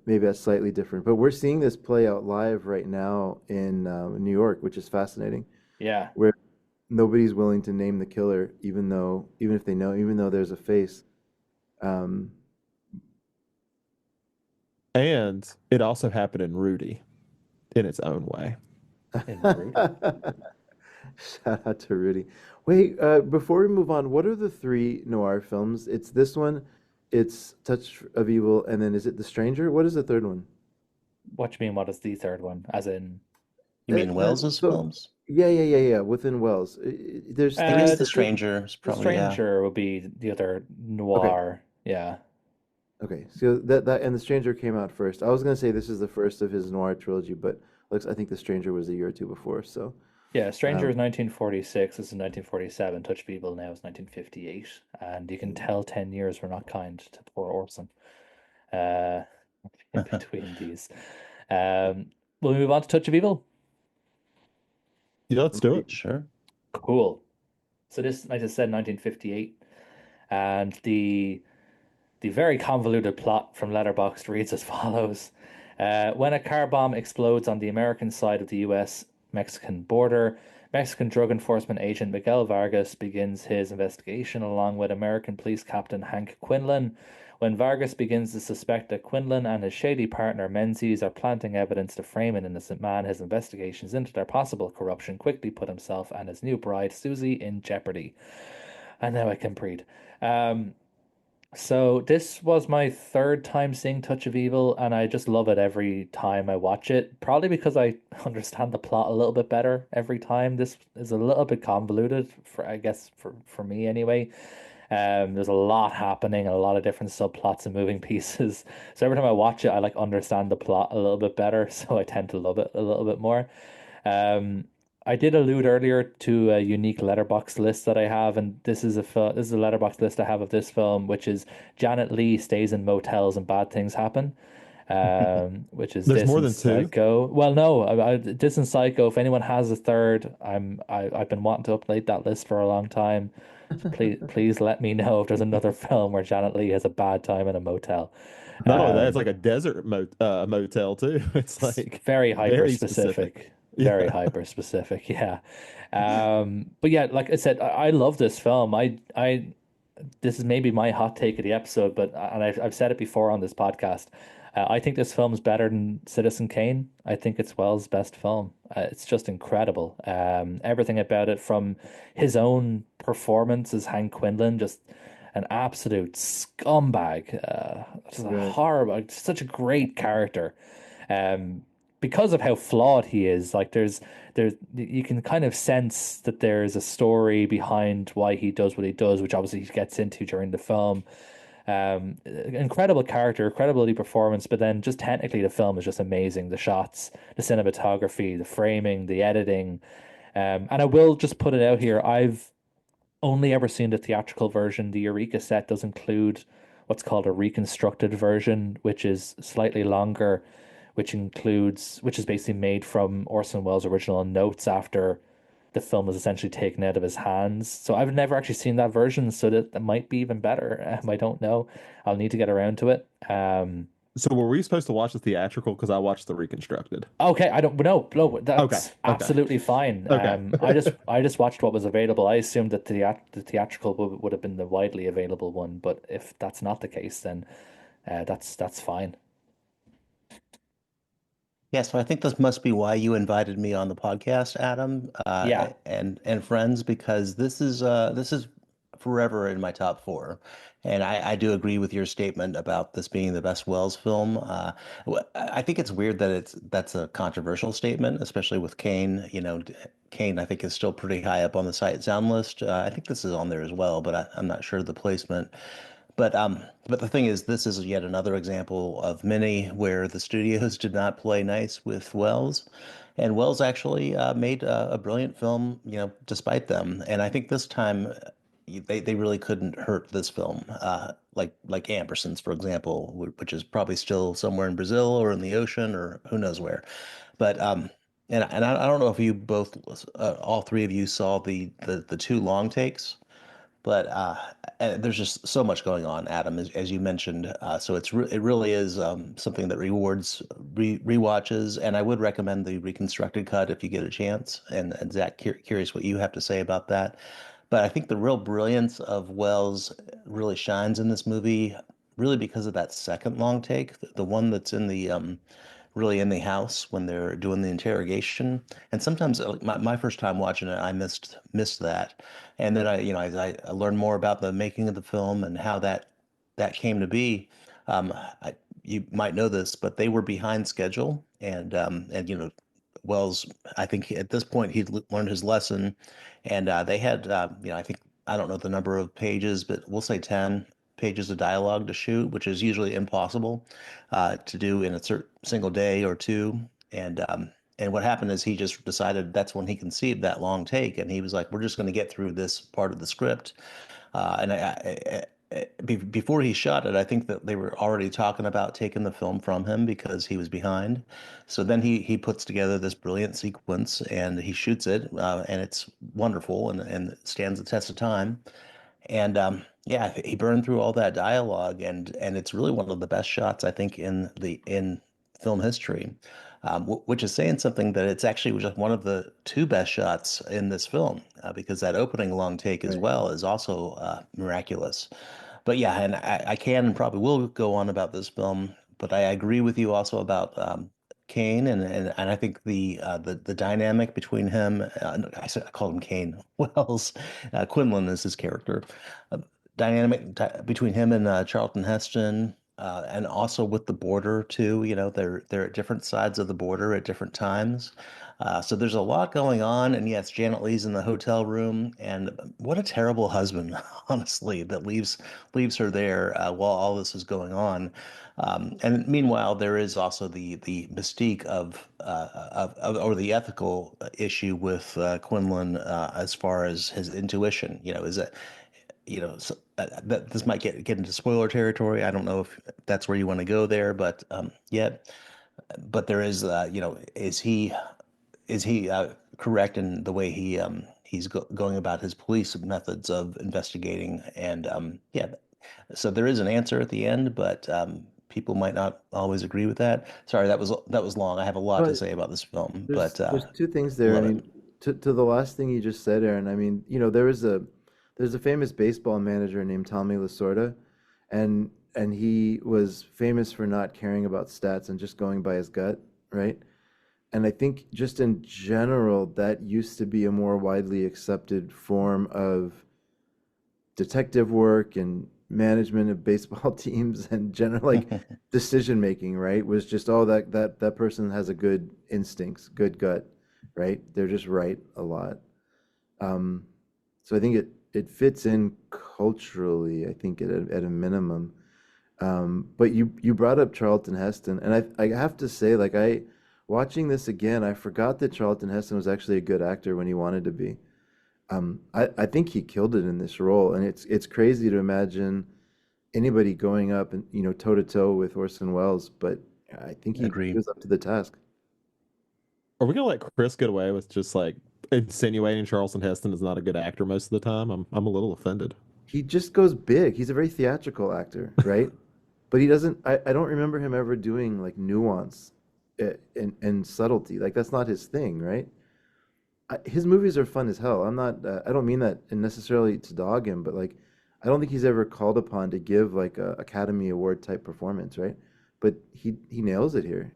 Maybe that's slightly different, but we're seeing this play out live right now in New York, which is fascinating, Yeah. where nobody's willing to name the killer, even if they know, even though there's a face. Um, And it also happened in Rudy in its own way. In Rudy. Shout out to Rudy. Wait, before we move on, what are the three noir films? It's this one, it's Touch of Evil, and then is it The Stranger? What is the third one? What do you mean, what is the third one? As in, You mean Wells's So, films? yeah. Within Wells, there's I guess Uh, The three. Stranger is The probably, yeah. Stranger would be the other Okay, noir. Yeah. okay. So that and The Stranger came out first. I was gonna say this is the first of his noir trilogy, but I think The Stranger was a year or two before. So, Yeah, Stranger um, is 1946. This is 1947. Touch of Evil now is 1958. And you can tell 10 years were not kind to poor Orson uh, in between these. Will we move on to Touch of Evil? Yeah, let's do it. Sure. Cool. So this, like I said, 1958, and the very convoluted plot from Letterboxd reads as follows: when a car bomb explodes on the American side of the U.S.-Mexican border, Mexican drug enforcement agent Miguel Vargas begins his investigation along with American police captain Hank Quinlan. When Vargas begins to suspect that Quinlan and his shady partner Menzies are planting evidence to frame an innocent man, his investigations into their possible corruption quickly put himself and his new bride Susie in jeopardy. And now I can breathe. Um, so this was my third time seeing Touch of Evil, and I just love it every time I watch it. Probably because I understand the plot a little bit better every time. This is a little bit convoluted for, I guess, for me anyway. There's a lot happening and a lot of different subplots and moving pieces. So every time I watch it, I like understand the plot a little bit better, so I tend to love it a little bit more. Um, I did allude earlier to a unique letterbox list that I have, and this is a letterbox list I have of this film, which is Janet Leigh stays in motels and bad things happen. Which is There's this more and than two. Psycho. Well, no, this and Psycho. If anyone has a third, I've been wanting to update that list for a long time. So please let me know if there's another film where Janet Leigh has a bad time in a motel. Not only that, it's Um, like a motel too. It's it's like very hyper very specific. specific, very Yeah. hyper specific. Yeah. But yeah, like I said, I love this film. This is maybe my hot take of the episode, but and I've said it before on this podcast. I think this film is better than Citizen Kane. I think it's Wells' best film. It's just incredible. Everything about it, from his own performance as Hank Quinlan, just an absolute scumbag, just a Right. horrible, such a great character. Um, because of how flawed he is, like there's you can kind of sense that there's a story behind why he does what he does, which obviously he gets into during the film. Incredible character, credibility performance, but then just technically the film is just amazing. The shots, the cinematography, the framing, the editing. And I will just put it out here. I've only ever seen the theatrical version. The Eureka set does include what's called a reconstructed version, which is slightly longer, which is basically made from Orson Welles' original notes after the film was essentially taken out of his hands. So I've never actually seen that version, so that might be even better. I don't know. I'll need to get around to it. So were we supposed to watch the theatrical? Because I watched the reconstructed. Okay, I don't no, no, Okay. that's Okay. absolutely fine. Okay. I just watched what was available. I assumed that the theatrical would have been the widely available one, but if that's not the case, then that's fine. Yeah, so I think this must be why you invited me on the podcast, Adam, Yeah, and friends, because this is forever in my top four, and I do agree with your statement about this being the best Wells film. I think it's weird that that's a controversial statement, especially with Kane. Kane I think is still pretty high up on the Sight Sound list. I think this is on there as well, but I'm not sure of the placement. But the thing is, this is yet another example of many where the studios did not play nice with Wells, and Wells actually made a brilliant film, despite them. And I think this time they really couldn't hurt this film, like Ambersons, for example, which is probably still somewhere in Brazil or in the ocean or who knows where. But and I don't know if you both, all three of you saw the two long takes. But and there's just so much going on, Adam, as you mentioned. So it really is something that rewards rewatches, and I would recommend the reconstructed cut if you get a chance. And Zach, curious what you have to say about that. But I think the real brilliance of Wells really shines in this movie, really because of that second long take, the one that's in the really in the house when they're doing the interrogation. And sometimes my first time watching it, I missed that. And then as I learned more about the making of the film and how that came to be. Um, you might know this, but they were behind schedule, and Wells, I think at this point he'd learned his lesson, and they had I think I don't know the number of pages, but we'll say 10 pages of dialogue to shoot, which is usually impossible to do in a single day or two. And what happened is he just decided that's when he conceived that long take, and he was like, "We're just going to get through this part of the script." Before he shot it, I think that they were already talking about taking the film from him because he was behind. So then he puts together this brilliant sequence and he shoots it, and it's wonderful and stands the test of time. And yeah, he burned through all that dialogue, and it's really one of the best shots I think in film history, which is saying something that it's actually just one of the two best shots in this film, because that opening long take as Right. well is also miraculous. But yeah, and I can and probably will go on about this film, but I agree with you also about Kane, and I think the dynamic between him, I called him Kane, Wells, Quinlan is his character, uh, between him and Charlton Heston, and also with the border too. They're at different sides of the border at different times. So there's a lot going on, and yes, Janet Leigh's in the hotel room, and what a terrible husband, honestly, that leaves her there while all this is going on. And meanwhile, there is also the mystique of or the ethical issue with Quinlan, as far as his intuition. Is that that this might get into spoiler territory. I don't know if that's where you want to go there, but yet, but there is, is he correct in the way he's going about his police methods of investigating? And yeah, so there is an answer at the end, but people might not always agree with that. Sorry, that was long. I have a lot to But say about this film, but there's two things there. I love it. mean, to the last thing you just said, Aaron. I mean, there's a famous baseball manager named Tommy Lasorda, and he was famous for not caring about stats and just going by his gut, right? And I think just in general, that used to be a more widely accepted form of detective work and management of baseball teams and general like decision making, right? Was just, oh, that person has a good instincts, good gut, right? They're just right a lot. Um, so I think it fits in culturally, I think at a minimum. But you brought up Charlton Heston, and I have to say, like, watching this again, I forgot that Charlton Heston was actually a good actor when he wanted to be. I think he killed it in this role, and it's crazy to imagine anybody going up and toe to toe with Orson Welles, but I think he Agree. was up to the task. Are we gonna let Chris get away with just like insinuating Charlton Heston is not a good actor most of the time? I'm a little offended. He just goes big. He's a very theatrical actor, right? But he doesn't. I don't remember him ever doing like nuance and subtlety. Like that's not his thing, right? His movies are fun as hell. I'm not. I don't mean that necessarily to dog him, but like, I don't think he's ever called upon to give like a Academy Award type performance, right? But he nails it here.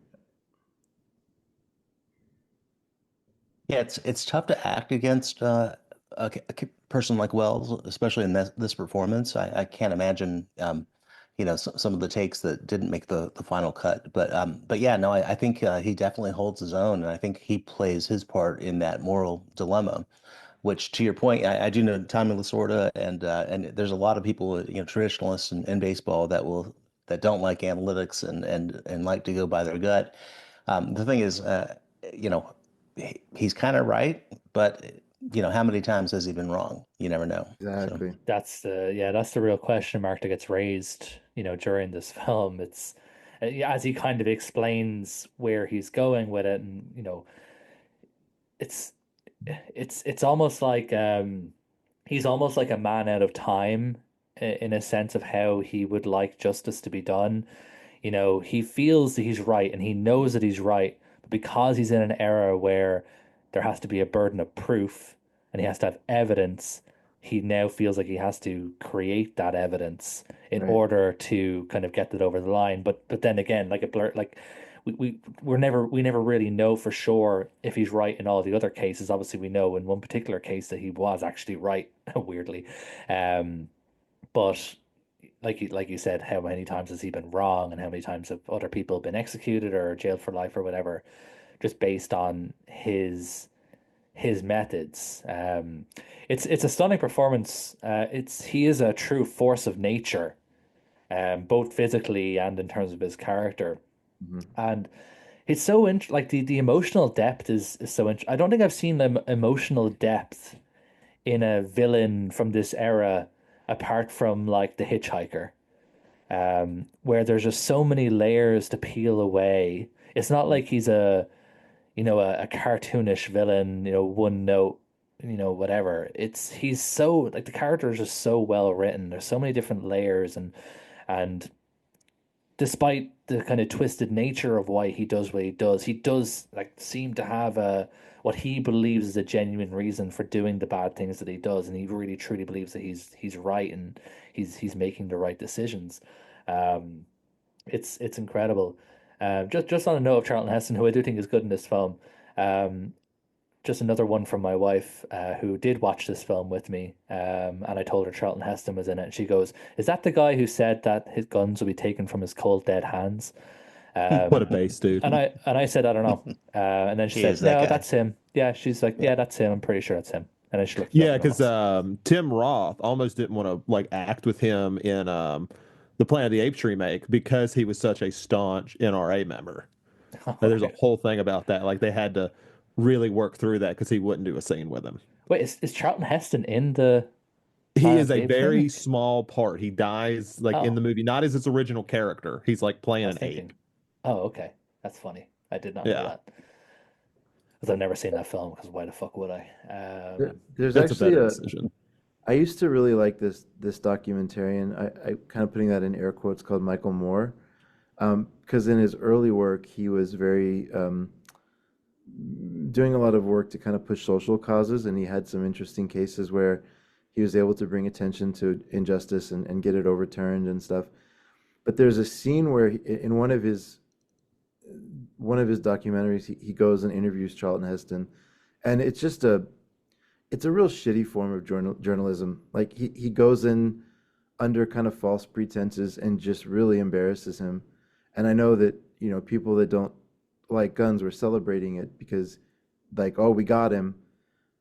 Yeah, it's tough to act against person like Wells, especially in this performance. I can't imagine, some of the takes that didn't make the final cut. But yeah, no, I think he definitely holds his own, and I think he plays his part in that moral dilemma. Which, to your point, I do know Tommy Lasorda, and there's a lot of people, traditionalists in baseball that don't like analytics and like to go by their gut. The thing is, you know, he's kind of right, but how many times has he been wrong? You never know. So Exactly. That's the real question mark that gets raised, during this film. It's as he kind of explains where he's going with it, and it's it's almost like he's almost like a man out of time in a sense of how he would like justice to be done. He feels that he's right and he knows that he's right, but because he's in an era where there has to be a burden of proof and he has to have evidence, he now feels like he has to create that evidence in Right. order to kind of get it over the line. But then again, like a blur, like we never really know for sure if he's right in all the other cases. Obviously, we know in one particular case that he was actually right, weirdly. Um, but like you said, how many times has he been wrong, and how many times have other people been executed or jailed for life or whatever, just based on his methods. It's a stunning performance. He is a true force of nature, both physically and in terms of his character. Hmm. And it's so like the emotional depth is so I don't think I've seen the emotional depth in a villain from this era apart from like The Hitchhiker, where there's just so many layers to peel away. It's not like he's a cartoonish villain, one note, whatever. He's so like the character is just so well written. There's so many different layers, and despite the kind of twisted nature of why he does what he does like seem to have a what he believes is a genuine reason for doing the bad things that he does, and he really truly believes that he's right and he's making the right decisions. Um, it's incredible. Just on a note of Charlton Heston, who I do think is good in this film. Um, just another one from my wife, who did watch this film with me, and I told her Charlton Heston was in it, and she goes, "Is that the guy who said that his guns will be taken from his cold dead hands?" What a Um, base dude. and I said, "I don't know," and then she he is said, that "No, guy. that's him." Yeah, she's like, Yeah. "Yeah, that's him. I'm pretty sure that's him." And then she looked it up Yeah, and it because was. Tim Roth almost didn't want to like act with him in the Planet of the Apes remake because he was such a staunch NRA member. There's a whole thing about that. Like they had to really work through that because he wouldn't do a scene with him. Wait, is Charlton Heston in the He Planet is of the a Apes very remake? small part. He dies like in Oh, the movie, not as its original character. He's like I playing was an ape. thinking. Oh, okay, that's funny. I did not know Yeah, that because I've never seen that film. Because why the fuck would I? There's that's a actually better a. decision. I used to really like this documentarian. I kind of putting that in air quotes called Michael Moore. Because in his early work, he was very doing a lot of work to kind of push social causes, and he had some interesting cases where he was able to bring attention to injustice and get it overturned and stuff. But there's a scene where in one of his documentaries, he goes and interviews Charlton Heston, and it's a real shitty form of journalism. Like he goes in under kind of false pretenses and just really embarrasses him. And I know that, people that don't like guns were celebrating it because like, oh, we got him.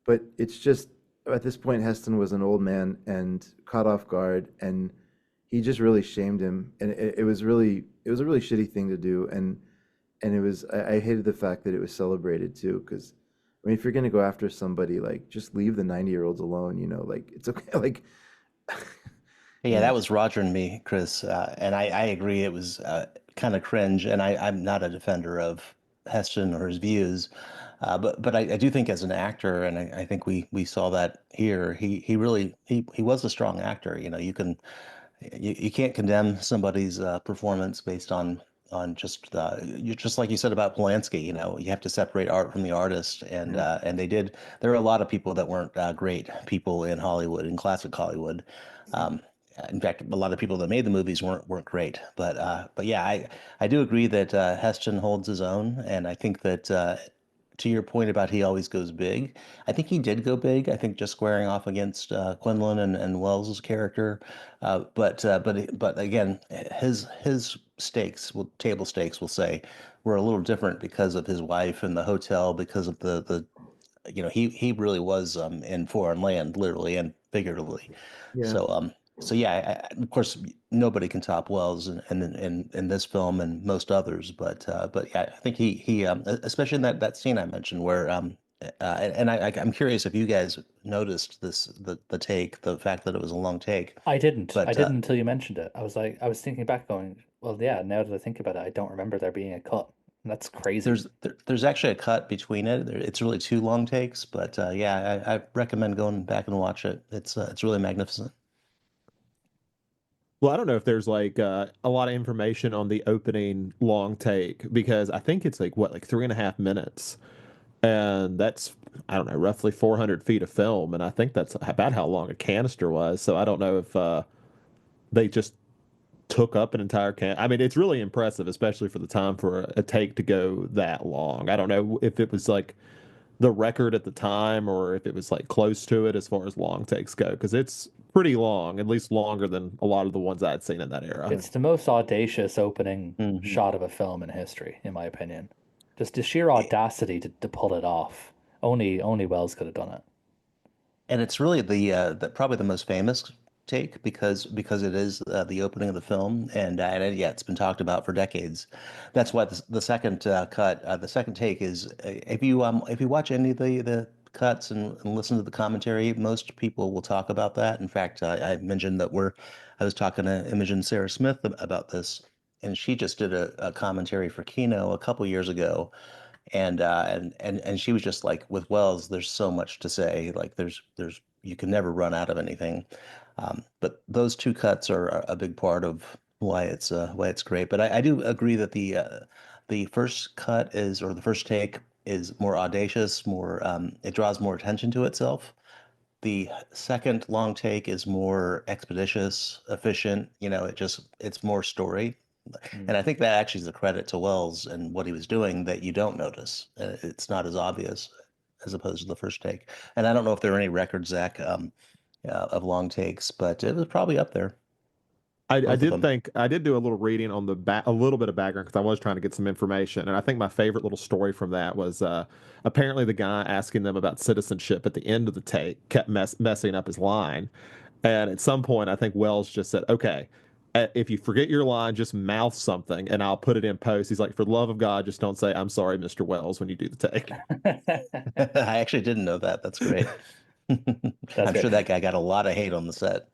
But it's just at this point Heston was an old man and caught off guard, and he just really shamed him, and it was a really shitty thing to do, and I hated the fact that it was celebrated too, because I mean, if you're gonna go after somebody, like, just leave the 90-year-olds alone, like it's okay. Like, Yeah, yeah. that was Roger and me, Chris, and I agree. It was kind of cringe, and I'm not a defender of Heston or his views, but I do think as an actor, and I think we saw that here. He really he was a strong actor. You can't condemn somebody's performance based on just you just like you said about Polanski. You have to separate art from the artist, Yeah. and they did. There are a lot of people that weren't great people in Hollywood, in classic Hollywood. Um, in fact, a lot of people that made the movies weren't great. But yeah, I do agree that Heston holds his own, and I think that to your point about he always goes big, I think he did go big. I think just squaring off against Quinlan and Wells's character, but again, his stakes, well, table stakes, we'll say, were a little different because of his wife and the hotel, because of the he really was in foreign land, literally and figuratively. Yeah. So yeah, of course, nobody can top Wells in this film and most others, but yeah, I think he especially in that scene I mentioned where and I'm curious if you guys noticed the fact that it was a long take, I didn't. I but didn't until you mentioned it. I was thinking back, going, well, yeah. Now that I think about it, I don't remember there being a cut. That's crazy. there's actually a cut between it. It's really two long takes, but yeah, I recommend going back and watch it. It's really magnificent. Well, I don't know if there's like a lot of information on the opening long take because I think it's like what, like 3.5 minutes, and that's, I don't know, roughly 400 feet of film, and I think that's about how long a canister was. So I don't know if they just took up an entire can. I mean, it's really impressive, especially for the time for a take to go that long. I don't know if it was like the record at the time or if it was like close to it as far as long takes go, because it's pretty long, at least longer than a lot of the ones I'd seen in that era. It's the most audacious opening Hmm. shot of a film in history, in my opinion. Just the sheer audacity to pull it off. Only Wells could have done it. And it's really the probably the most famous take because it is the opening of the film, and yeah, it's been talked about for decades. That's why the second cut, the second take is if you watch any of the cuts and listen to the commentary, most people will talk about that. In fact, I mentioned that I was talking to Imogen Sarah Smith about this, and she just did a commentary for Kino a couple years ago, and she was just like, with Wells, there's so much to say. Like there's you can never run out of anything. But those two cuts are a big part of why it's great. But I do agree that the first cut is, or the first take is more audacious, more it draws more attention to itself. The second long take is more expeditious, efficient. It's more story. And I Mm. think that actually is a credit to Wells and what he was doing that you don't notice. It's not as obvious as opposed to the first take. And I don't know if there are any records, Zach, of long takes, but it was probably up there, I both of did them. think I did do a little reading on the back, a little bit of background because I was trying to get some information, and I think my favorite little story from that was apparently the guy asking them about citizenship at the end of the take kept messing up his line, and at some point I think Wells just said, "Okay, if you forget your line, just mouth something, and I'll put it in post." He's like, "For the love of God, just don't say I'm sorry, Mr. Wells, when you do the take." I actually didn't know that. That's great. That's I'm great. sure that guy got a lot of hate on the set.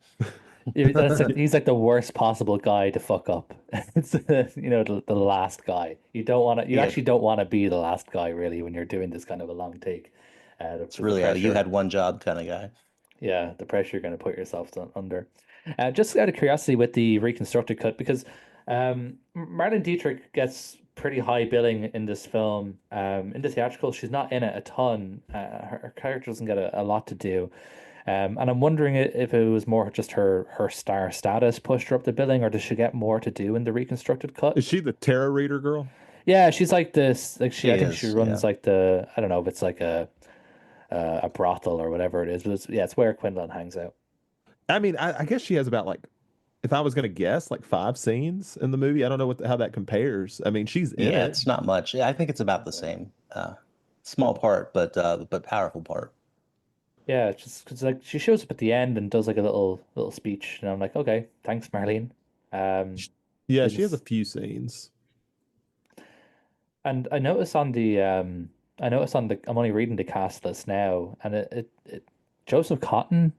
He's like the worst possible guy to fuck up. It's the last guy. You Yeah, actually don't want to be the last guy really when you're doing this kind of a long take. it's The really a you pressure, had one job kind of guy. yeah, the pressure you're going to put yourself under. Just out of curiosity with the reconstructed cut, because Marlene Dietrich gets pretty high billing in this film. In the theatrical, she's not in it a ton. Her character doesn't get a lot to do. And I'm wondering if it was more just her star status pushed her up the billing, or does she get more to do in the reconstructed cut? Is she the tarot reader girl? Yeah, she's like this. Like She I think she is, yeah. runs like the. I don't know if it's like a brothel or whatever it is, but yeah, it's where Quinlan hangs out. I mean, I guess she has about like, if I was going to guess, like 5 scenes in the movie. I don't know how that compares. I mean, she's in Yeah, it. it's not much. Yeah, I think it's about the same. Small part, but powerful part. Yeah, it's just because like she shows up at the end and does like a little speech, and I'm like, okay, thanks, Marlene. Um, Yeah, she has a is few scenes. and I noticed on the I'm only reading the cast list now, and it Joseph Cotton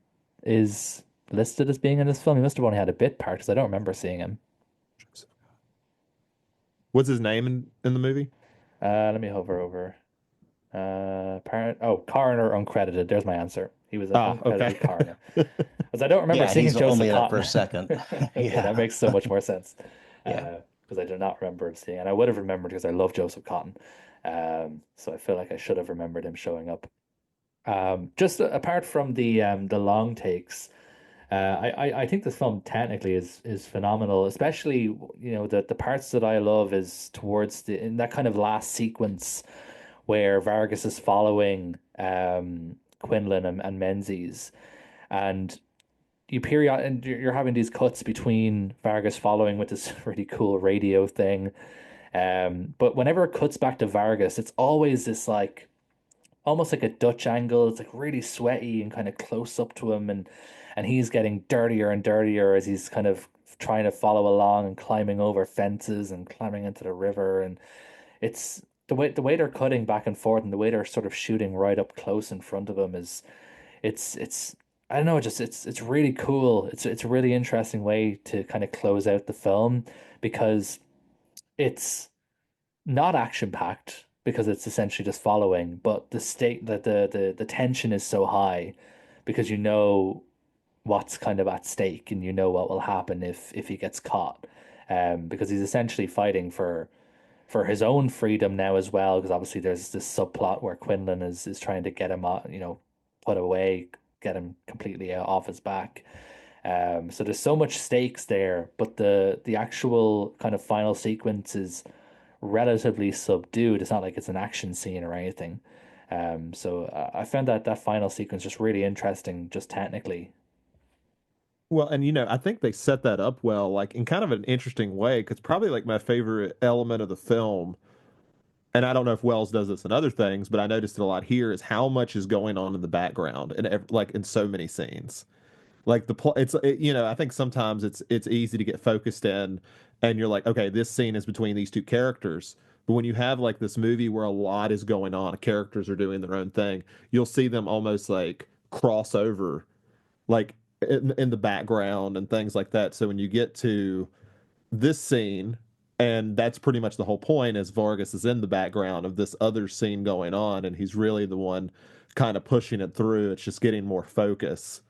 is listed as being in this film. He must have only had a bit part because I don't remember seeing him. What's his name in the movie? Let me hover over. Coroner uncredited. There's my answer. He was an Ah, okay. uncredited coroner. Because I don't remember Yeah, seeing he's only Joseph in it for Cotton. a second. Okay, that Yeah, makes so much more sense. yeah. Because I do not remember seeing, and I would have remembered because I love Joseph Cotton. So I feel like I should have remembered him showing up. Just apart from the long takes, I think this film technically is phenomenal. Especially the parts that I love is towards the in that kind of last sequence where Vargas is following Quinlan and Menzies, and and you're having these cuts between Vargas following with this really cool radio thing. But whenever it cuts back to Vargas, it's always this like almost like a Dutch angle. It's like really sweaty and kind of close up to him, and he's getting dirtier and dirtier as he's kind of trying to follow along and climbing over fences and climbing into the river. And it's the way they're cutting back and forth and the way they're sort of shooting right up close in front of him is it's I don't know, just it's really cool. It's a really interesting way to kind of close out the film because it's not action packed because it's essentially just following, but the state that the tension is so high because you know what's kind of at stake and you know what will happen if he gets caught. Because he's essentially fighting for his own freedom now as well, because obviously there's this subplot where Quinlan is trying to get him put away, get him completely off his back. So there's so much stakes there, but the actual kind of final sequence is relatively subdued. It's not like it's an action scene or anything. So I found that final sequence just really interesting, just technically. Well, and I think they set that up well, like in kind of an interesting way, because probably like my favorite element of the film, and I don't know if Wells does this in other things, but I noticed it a lot here, is how much is going on in the background and like in so many scenes. Like I think sometimes it's easy to get focused in, and you're like, okay, this scene is between these two characters. But when you have like this movie where a lot is going on, characters are doing their own thing, you'll see them almost like cross over, like in the background and things like that. So when you get to this scene, and that's pretty much the whole point, is Vargas is in the background of this other scene going on, and he's really the one kind of pushing it through. It's just getting more focus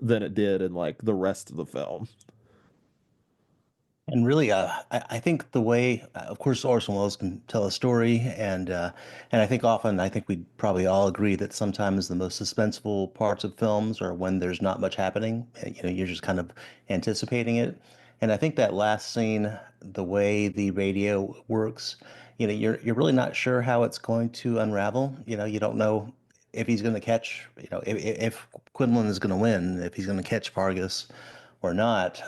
than it did in like the rest of the film. And really, I think the way, of course, Orson Welles can tell a story, and I think often, I think we probably all agree that sometimes the most suspenseful parts of films are when there's not much happening. You're just kind of anticipating it. And I think that last scene, the way the radio works, you're really not sure how it's going to unravel. You don't know if he's going to catch, if Quinlan is going to win, if he's going to catch Vargas or not.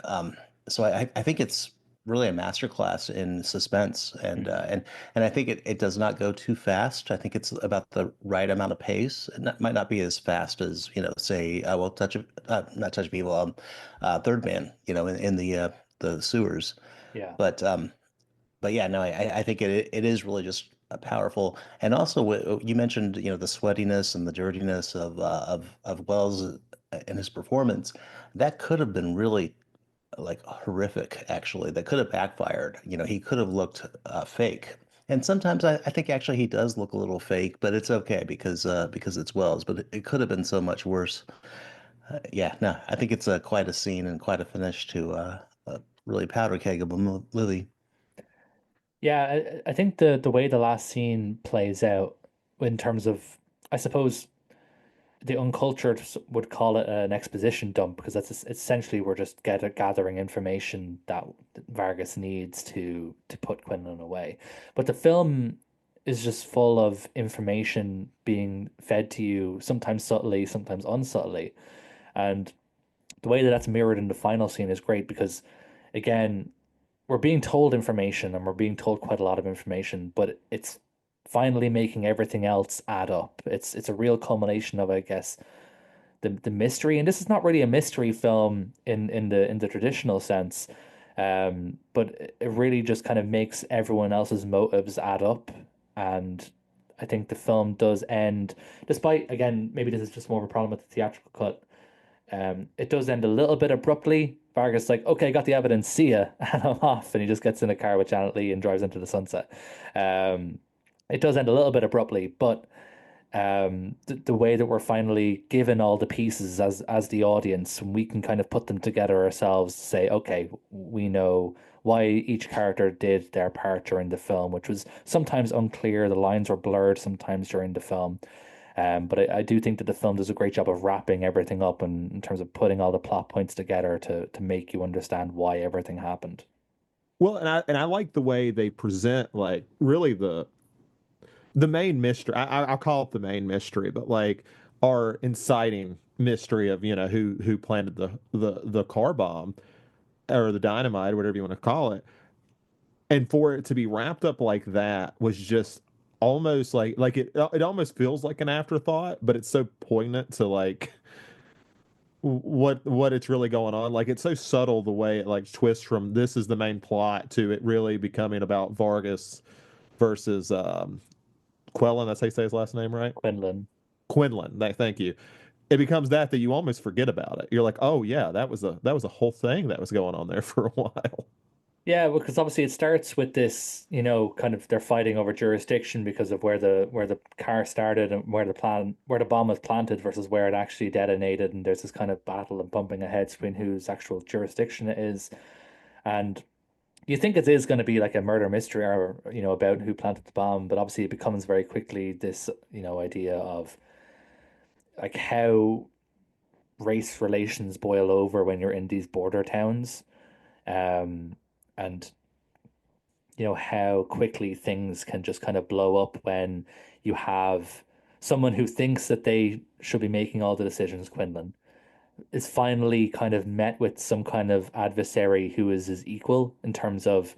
So I think it's really a masterclass in suspense, and Mhm. and I think it does not go too fast. I think it's about the right amount of pace. Might not be as fast as say, well, not Touch of Evil, Third Man, in the sewers, Yeah. but yeah, no, I think it is really just a powerful, and also you mentioned the sweatiness and the dirtiness of Wells in his performance. That could have been really like horrific, actually. That could have backfired. He could have looked fake. And sometimes I think actually he does look a little fake, but it's okay because it's Wells. But it could have been so much worse. Yeah, no, I think it's quite a scene and quite a finish to really powder keg of a movie. Yeah, I think the way the last scene plays out in terms of, I suppose the uncultured would call it an exposition dump because that's essentially we're just gathering information that Vargas needs to put Quinlan away. But the film is just full of information being fed to you, sometimes subtly, sometimes unsubtly. And the way that that's mirrored in the final scene is great because, again, we're being told information and we're being told quite a lot of information, but it's finally making everything else add up. It's a real culmination of, I guess, the mystery. And this is not really a mystery film in the traditional sense. But it really just kind of makes everyone else's motives add up. And I think the film does end, despite, again, maybe this is just more of a problem with the theatrical cut. It does end a little bit abruptly. Vargas is like, okay, got the evidence, see ya, and I'm off. And he just gets in a car with Janet Leigh and drives into the sunset. Um, it does end a little bit abruptly, but the way that we're finally given all the pieces as the audience, and we can kind of put them together ourselves to say, okay, we know why each character did their part during the film, which was sometimes unclear. The lines were blurred sometimes during the film. But I do think that the film does a great job of wrapping everything up and in terms of putting all the plot points together to make you understand why everything happened. Well, and I like the way they present like really the main mystery. I'll call it the main mystery, but like our inciting mystery of who planted the car bomb or the dynamite, whatever you want to call it, and for it to be wrapped up like that was just almost like it almost feels like an afterthought, but it's so poignant to like what it's really going on. Like it's so subtle the way it like twists from this is the main plot to it really becoming about Vargas versus Quellen. That's how you say his last name, right? Quinlan. Quinlan. Thank you. It becomes that you almost forget about it. You're like, oh yeah, that was a whole thing that was going on there for a while. Yeah, because obviously it starts with this, kind of they're fighting over jurisdiction because of where the car started and where the bomb was planted versus where it actually detonated, and there's this kind of battle and bumping ahead between whose actual jurisdiction it is. And you think it is going to be like a murder mystery or, about who planted the bomb, but obviously it becomes very quickly this, idea of like how race relations boil over when you're in these border towns. And how quickly things can just kind of blow up when you have someone who thinks that they should be making all the decisions, Quinlan, is finally kind of met with some kind of adversary who is his equal in terms of,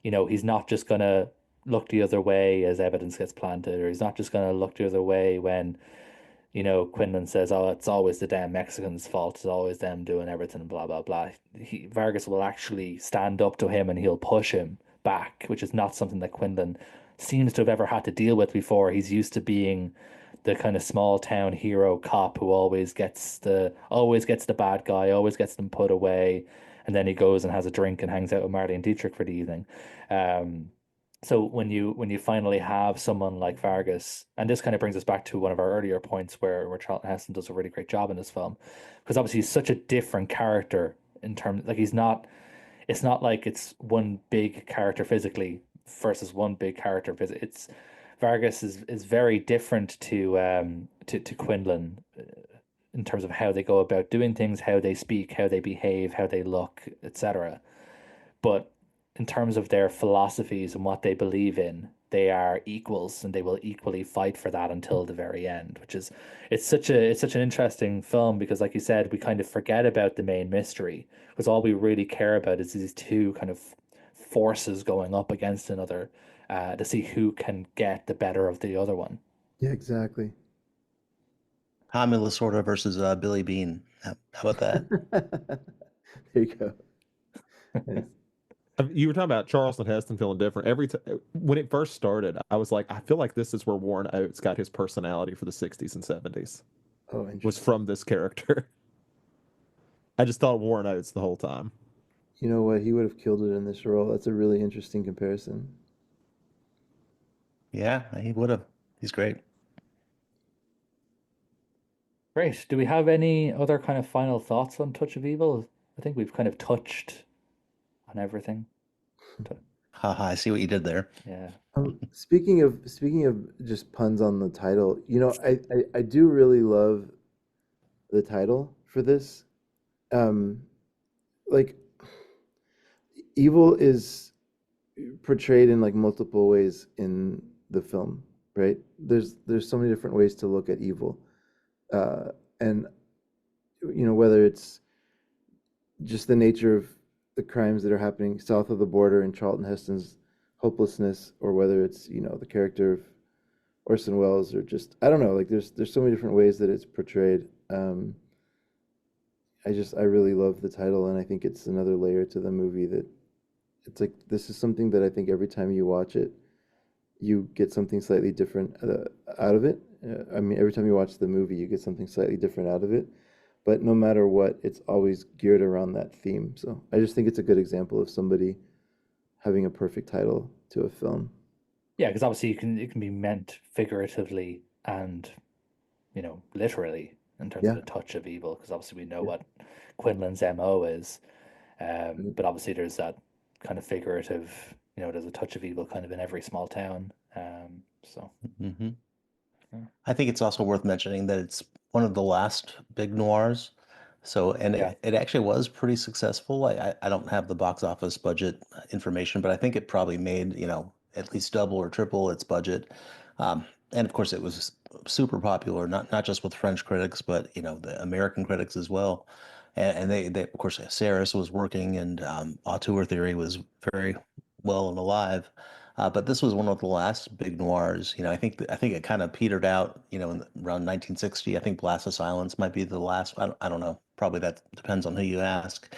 he's not just gonna look the other way as evidence gets planted, or he's not just gonna look the other way when, Quinlan says, "Oh, it's always the damn Mexicans' fault. It's always them doing everything." Blah blah blah. Vargas will actually stand up to him and he'll push him back, which is not something that Quinlan seems to have ever had to deal with before. He's used to being the kind of small town hero cop who always gets the bad guy, always gets them put away, and then he goes and has a drink and hangs out with Marley and Dietrich for the evening. Um, so when you finally have someone like Vargas, and this kind of brings us back to one of our earlier points where Charlton Heston does a really great job in this film, because obviously he's such a different character in terms like he's not. It's not like it's one big character physically versus one big character physically. It's Vargas is very different to Quinlan in terms of how they go about doing things, how they speak, how they behave, how they look, etc. But in terms of their philosophies and what they believe in, they are equals and they will equally fight for that until the very end, which is it's such an interesting film because like you said, we kind of forget about the main mystery because all we really care about is these two kind of forces going up against another to see who can get the better of the other one. Yeah, exactly. Tommy Lasorda versus Billy Bean. How about that? There you go. Nice. You were talking about Charleston Heston feeling different. Every time when it first started, I was like, I feel like this is where Warren Oates got his personality for the 60s and 70s, Oh, was interesting. from this character. I just thought Warren Oates the whole time. You know what? He would have killed it in this role. That's a really interesting comparison. Yeah, he would have. He's great. Great. Do we have any other kind of final thoughts on Touch of Evil? I think we've kind of touched on everything. Haha, I see what you did there. Yeah. Speaking of just puns on the title, I do really love the title for this. Um, like evil is portrayed in like multiple ways in the film, right? There's so many different ways to look at evil, and whether it's just the nature of the crimes that are happening south of the border and Charlton Heston's hopelessness, or whether it's the character of Orson Welles, or just I don't know, like there's so many different ways that it's portrayed. I really love the title, and I think it's another layer to the movie that it's like this is something that I think every time you watch it, you get something slightly different out of it. I mean, every time you watch the movie, you get something slightly different out of it. But no matter what, it's always geared around that theme. So I just think it's a good example of somebody having a perfect title to a film. Yeah, because obviously it can be meant figuratively and literally in terms of Yeah. a touch of evil, because obviously we know Yeah. what Quinlan's MO is. Right. But obviously there's that kind of figurative, there's a touch of evil kind of in every small town. So Hmm. yeah. I think it's also worth mentioning that it's one of the last big noirs. So, and Yeah. it actually was pretty successful. I don't have the box office budget information, but I think it probably made, at least double or triple its budget. And of course, it was super popular, not just with French critics, but, the American critics as well. And they of course, Saris was working, and Auteur Theory was very well and alive. But this was one of the last big noirs. I think it kind of petered out. Around 1960. I think Blast of Silence might be the last. I don't know. Probably that depends on who you ask.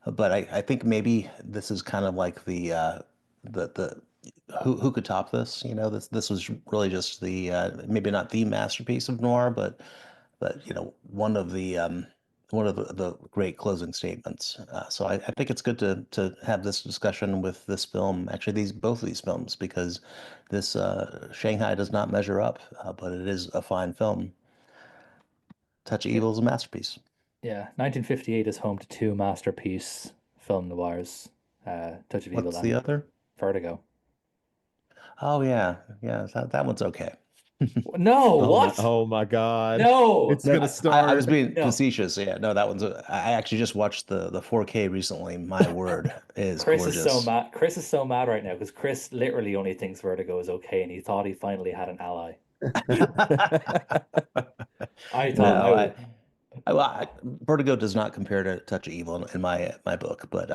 But I think maybe this is kind of like the who could top this? This was really just the maybe not the masterpiece of noir, but one of the great closing statements. So I think it's good to have this discussion with this film. Actually, both of these films, because this Shanghai does not measure up, but it is a fine film. Touch of Yeah. Evil is a masterpiece. Yeah. 1958 is home to two masterpiece film noirs, Touch of Evil What's the and other? Vertigo. Oh yeah, yeah. That one's okay. No, what? Oh my God. No, It's No, gonna I was start. being no. facetious. Yeah, no, that one's. I actually just watched the 4K recently. My word, it is Chris is so gorgeous. mad. Chris is so mad right now because Chris literally only thinks Vertigo is okay, and he thought he finally had an ally. I thought No, I Vertigo does not compare to Touch of Evil in my book, but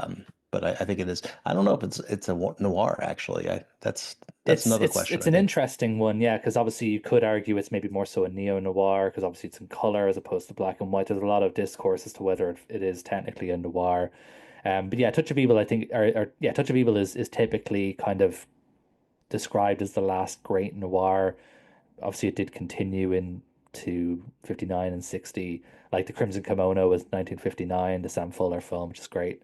I think it is. I don't know if it's a noir actually. That's another question, it's I an think. interesting one, yeah, because obviously you could argue it's maybe more so a neo-noir because obviously it's in color as opposed to black and white. There's a lot of discourse as to whether it is technically a noir. But yeah, Touch of Evil, I think, or yeah, Touch of Evil is typically kind of described as the last great noir. Obviously, it did continue into 59 and 60. Like The Crimson Kimono was 1959, the Sam Fuller film, which is great.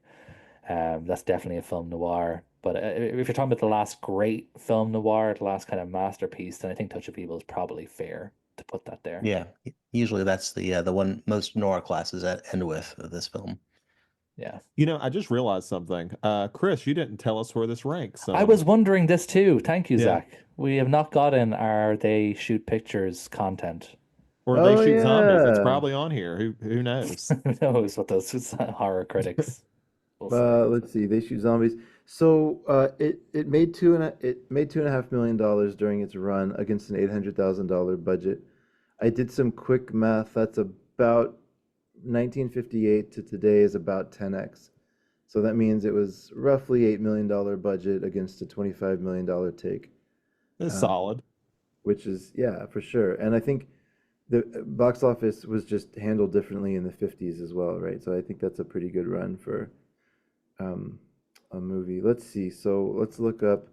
That's definitely a film noir. But if you're talking about the last great film noir, the last kind of masterpiece, then I think Touch of Evil is probably fair to put that there. Yeah, usually that's the one most noir classes end with this film. Yeah. I just realized something. Chris, you didn't tell us where this ranks. I was wondering this too. Thank you, Yeah. Zach. We have not gotten our They Shoot Pictures content. Or They Oh Shoot Zombies. It's yeah. probably on here. Who knows? Who knows what those horror critics will say. Let's see. They shoot zombies. So it made $2.5 million during its run against an $800,000 budget. I did some quick math. That's about 1958 to today is about 10x. So that means it was roughly $8 million budget against a $25 million take, It's uh, solid. which is yeah for sure. And I think the box office was just handled differently in the 50s as well, right? So I think that's a pretty good run for um, a movie. Let's see. So let's look up.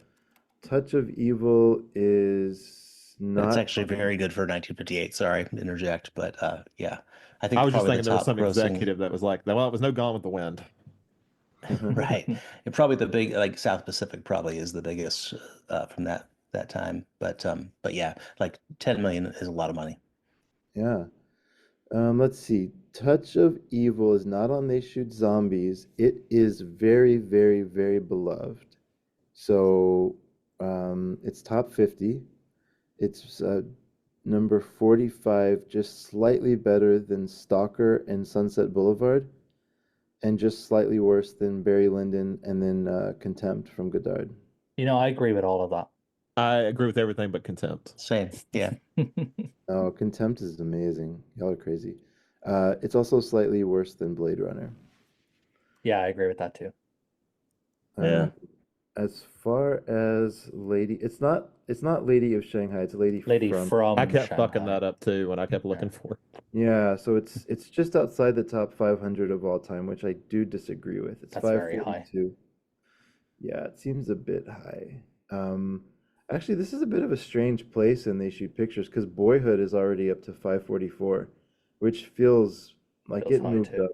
Touch of Evil is That's not. actually very good for 1958. Sorry to interject, but yeah, I I think was just probably the thinking there was top some grossing. executive that was like, well, it was no Gone with the Wind. Right. And probably the big like South Pacific probably is the biggest from that time. But yeah, like 10 million is a lot of money. Yeah. Let's see. Touch of Evil is not on They Shoot Zombies. It is very, very, very beloved. So, it's top 50. It's number 45, just slightly better than Stalker and Sunset Boulevard, and just slightly worse than Barry Lyndon and then Contempt from Godard. I agree with all of that. I agree with everything but Contempt. Same. Yeah. Oh, Contempt is amazing. Y'all are crazy. It's also slightly worse than Blade Runner. Yeah, I agree with that too. Yeah. As far as Lady, it's not Lady of Shanghai. It's Lady Lady from I kept fucking Shanghai. that up too when I kept looking for it. Yeah, so it's just outside the top 500 of all time, which I do disagree with. It's That's very high. 542. Yeah, it seems a bit high. Um, Actually, this is a bit of a strange place in They Shoot Pictures because Boyhood is already up to 544, which feels like Feels it high moved too. up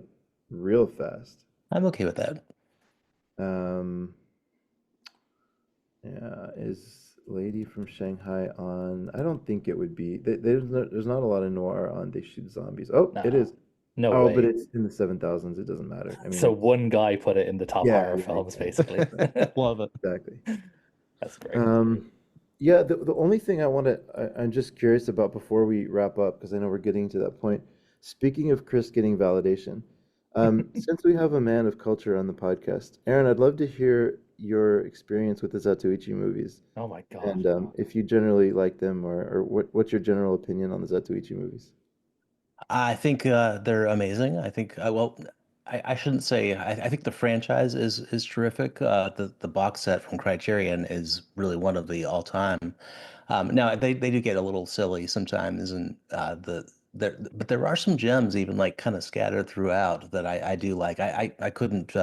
real fast. I'm okay with that. Um, yeah, is Lady from Shanghai on? I don't think it would be. There's not a lot of noir on They Shoot Zombies. Oh, it No, is. no Oh, but way. it's in the 7,000s. It doesn't matter. I mean, So one guy put it in the top yeah, horror yeah, films, yeah, basically. exactly. Love it. Exactly. That's great. Yeah, the only thing I'm just curious about before we wrap up, because I know we're getting to that point. Speaking of Chris getting validation, since we have a man of culture on the podcast, Aaron, I'd love to hear your experience with the Zatoichi movies, Oh my God. and if you generally like them, or what's your general opinion on the Zatoichi movies? I think they're amazing. I think well, I shouldn't say. I think the franchise is terrific. The box set from Criterion is really one of the all time. Now they do get a little silly sometimes, and but there are some gems even like kind of scattered throughout that I do like. I couldn't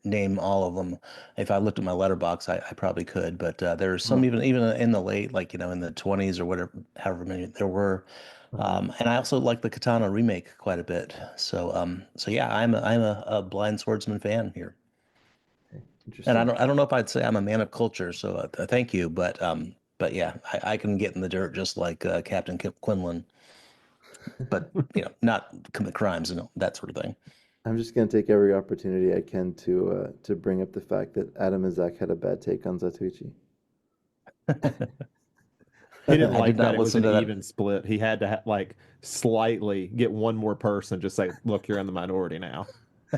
name all of them. If I looked at my letterbox, I probably could, but there's some Hmm. even in the late, like in the 20s or whatever, however many there were. And I also like the Katana remake quite a bit. So yeah, I'm a Blind Swordsman fan here. Okay, And interesting. I don't know if I'd say I'm a man of culture, so thank you, but yeah, I can get in the dirt just like Captain Quinlan, but not commit crimes and that sort of thing. I'm just gonna take every opportunity I can to bring up the fact that Adam and Zach had a bad take on Zatoichi. He didn't I did like that not it was listen an to that. even split. He had to like slightly get one more person, just say, "Look, you're in the minority now."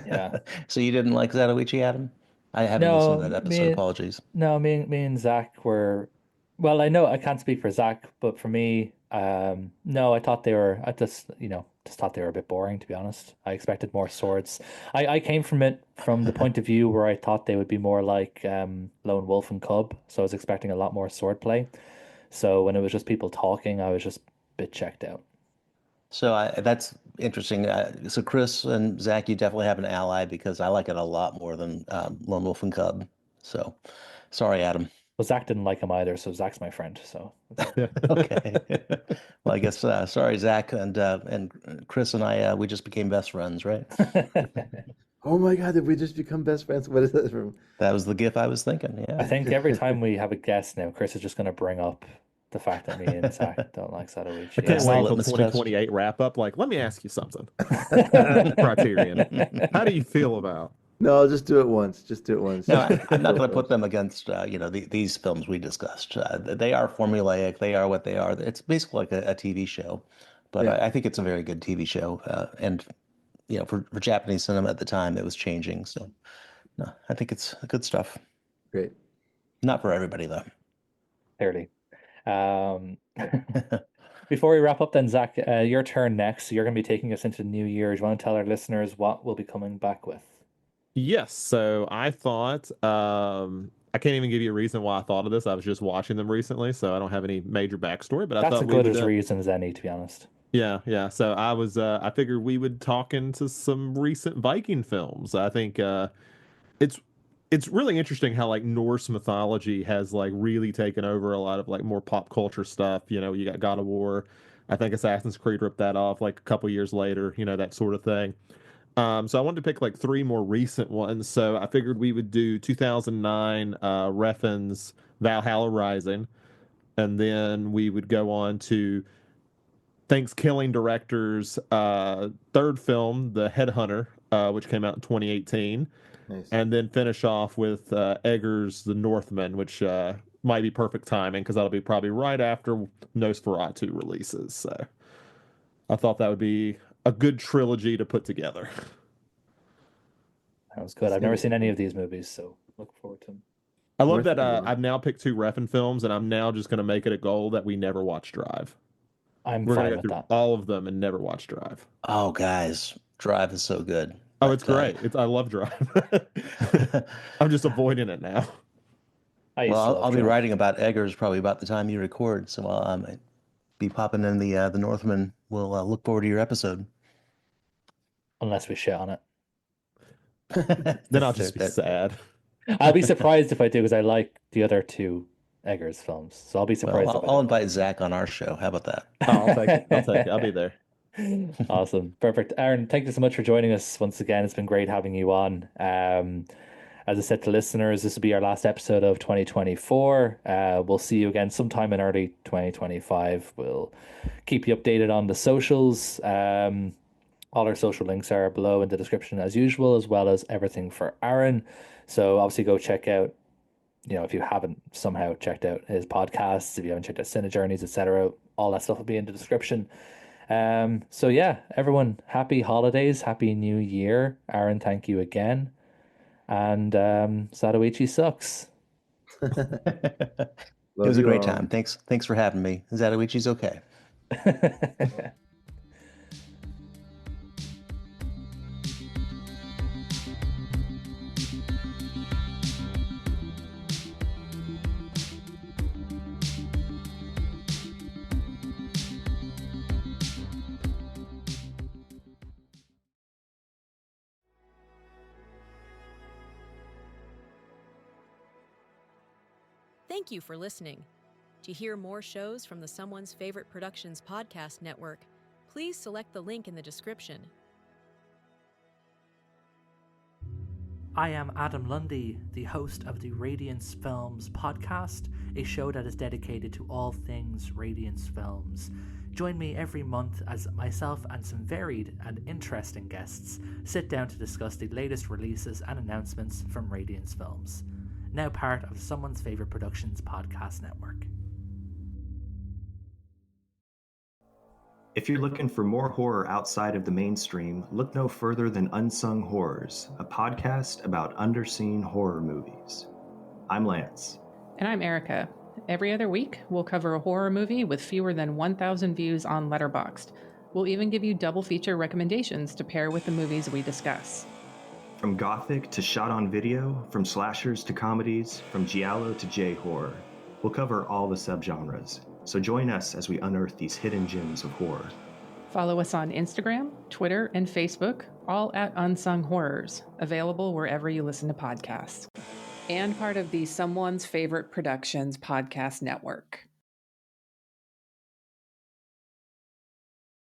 Yeah. So you didn't like Zatoichi, Adam? I haven't listened No, to that episode. Apologies. me and Zach were, well, I know I can't speak for Zach, but for me, no, I just thought they were a bit boring, to be honest. I expected more swords. I came from it from the point of view where I thought they would be more like Lone Wolf and Cub, so I was expecting a lot more sword play. So when it was just people talking, I was just a bit checked out. So that's interesting. So Chris and Zach, you definitely have an ally because I like it a lot more than Lone Wolf and Cub. So sorry, Adam. Well, Zach didn't like him either, so Zach's my friend, so it's okay. Okay. Well, I guess sorry, Zach and Chris and I we just became best friends, right? Oh my God, did we just become best friends? What is that from? That was the gif I was thinking. I Yeah. think every time we have a guest now, Chris is just going to bring up the fact that me and Zach don't like I Satoichi. can't That's the wait until litmus test. 2028 wrap up. Like, let me ask you something. Criterion. How do you feel about? No, I'll just do it once. Just do it once. No, Just for I'm not show going to put first. them against these films we discussed. They are formulaic. They are what they are. It's basically like a TV show, but Yeah, I think it's a very good TV show. And for Japanese cinema at the time, it was changing. So no, I think it's good stuff. great. Not for everybody though. Clearly. Um, before we wrap up, then, Zach, your turn next. So you're going to be taking us into the new year. Do you want to tell our listeners what we'll be coming back with? Yes. So I thought, I can't even give you a reason why I thought of this. I was just watching them recently, so I don't have any major backstory, but I That's thought as we good would, as reason as any, to be honest. yeah, yeah. So I figured we would talk into some recent Viking films. I think, it's, it's really interesting how like Norse mythology has like really taken over a lot of like more pop culture stuff. You got God of War. I think Assassin's Creed ripped that off like a couple years later, that sort of thing. So I wanted to pick like three more recent ones. So I figured we would do 2009 Refn's Valhalla Rising, and then we would go on to Thanks-Killing director's third film, The Headhunter, which came out in 2018. Nice. And then finish off with Eggers' The Northman, which might be perfect timing because that'll be probably right after Nosferatu releases. So I thought that would be a good trilogy to put together. That was good. I've never seen any of these movies, so look forward to them. I love that I've now picked 2 Refn films, and I'm now just going to make it a goal that we never watch Drive. I'm We're going fine to go with through that. all of them and never watch Drive. Oh, guys, Drive is so good. Oh, it's great. I love Drive. I'm just avoiding it now. Well, I'll be writing about Eggers probably about the time you record, so I'll be popping in the Northman. We'll look forward to your episode. Unless we shit on it. Then I'll just be sad. I'll be surprised if I do, because I like the other 2 Eggers films. So I'll be surprised. Well, I'll invite Zach on our show. How about that? Oh, I'll take it. I'll be there. Awesome. Perfect. Aaron, thank you so much for joining us once again. It's been great having you on. As I said to listeners, this will be our last episode of 2024. We'll see you again sometime in early 2025. We'll keep you updated on the socials. All our social links are below in the description as usual, as well as everything for Aaron. So obviously go check out, if you haven't somehow checked out his podcasts, if you haven't checked out Cine Journeys, etc., all that stuff will be in the description. So yeah, everyone, happy holidays, happy new year. Aaron, thank you again. And Zatoichi sucks. It was a great time. Thanks for having me. Zatoichi's okay. Thank you for listening. To hear more shows from the Someone's Favorite Productions podcast network, please select the link in the description. I am Adam Lundy, the host of the Radiance Films podcast, a show that is dedicated to all things Radiance Films. Join me every month as myself and some varied and interesting guests sit down to discuss the latest releases and announcements from Radiance Films, now part of Someone's Favorite Productions podcast network. If you're looking for more horror outside of the mainstream, look no further than Unsung Horrors, a podcast about underseen horror movies. I'm Lance. And I'm Erica. Every other week, we'll cover a horror movie with fewer than 1,000 views on Letterboxd. We'll even give you double feature recommendations to pair with the movies we discuss. From gothic to shot on video, from slashers to comedies, from giallo to J-horror, we'll cover all the subgenres. So join us as we unearth these hidden gems of horror. Follow us on Instagram, Twitter, and Facebook, all at Unsung Horrors, available wherever you listen to podcasts. And part of the Someone's Favorite Productions podcast network.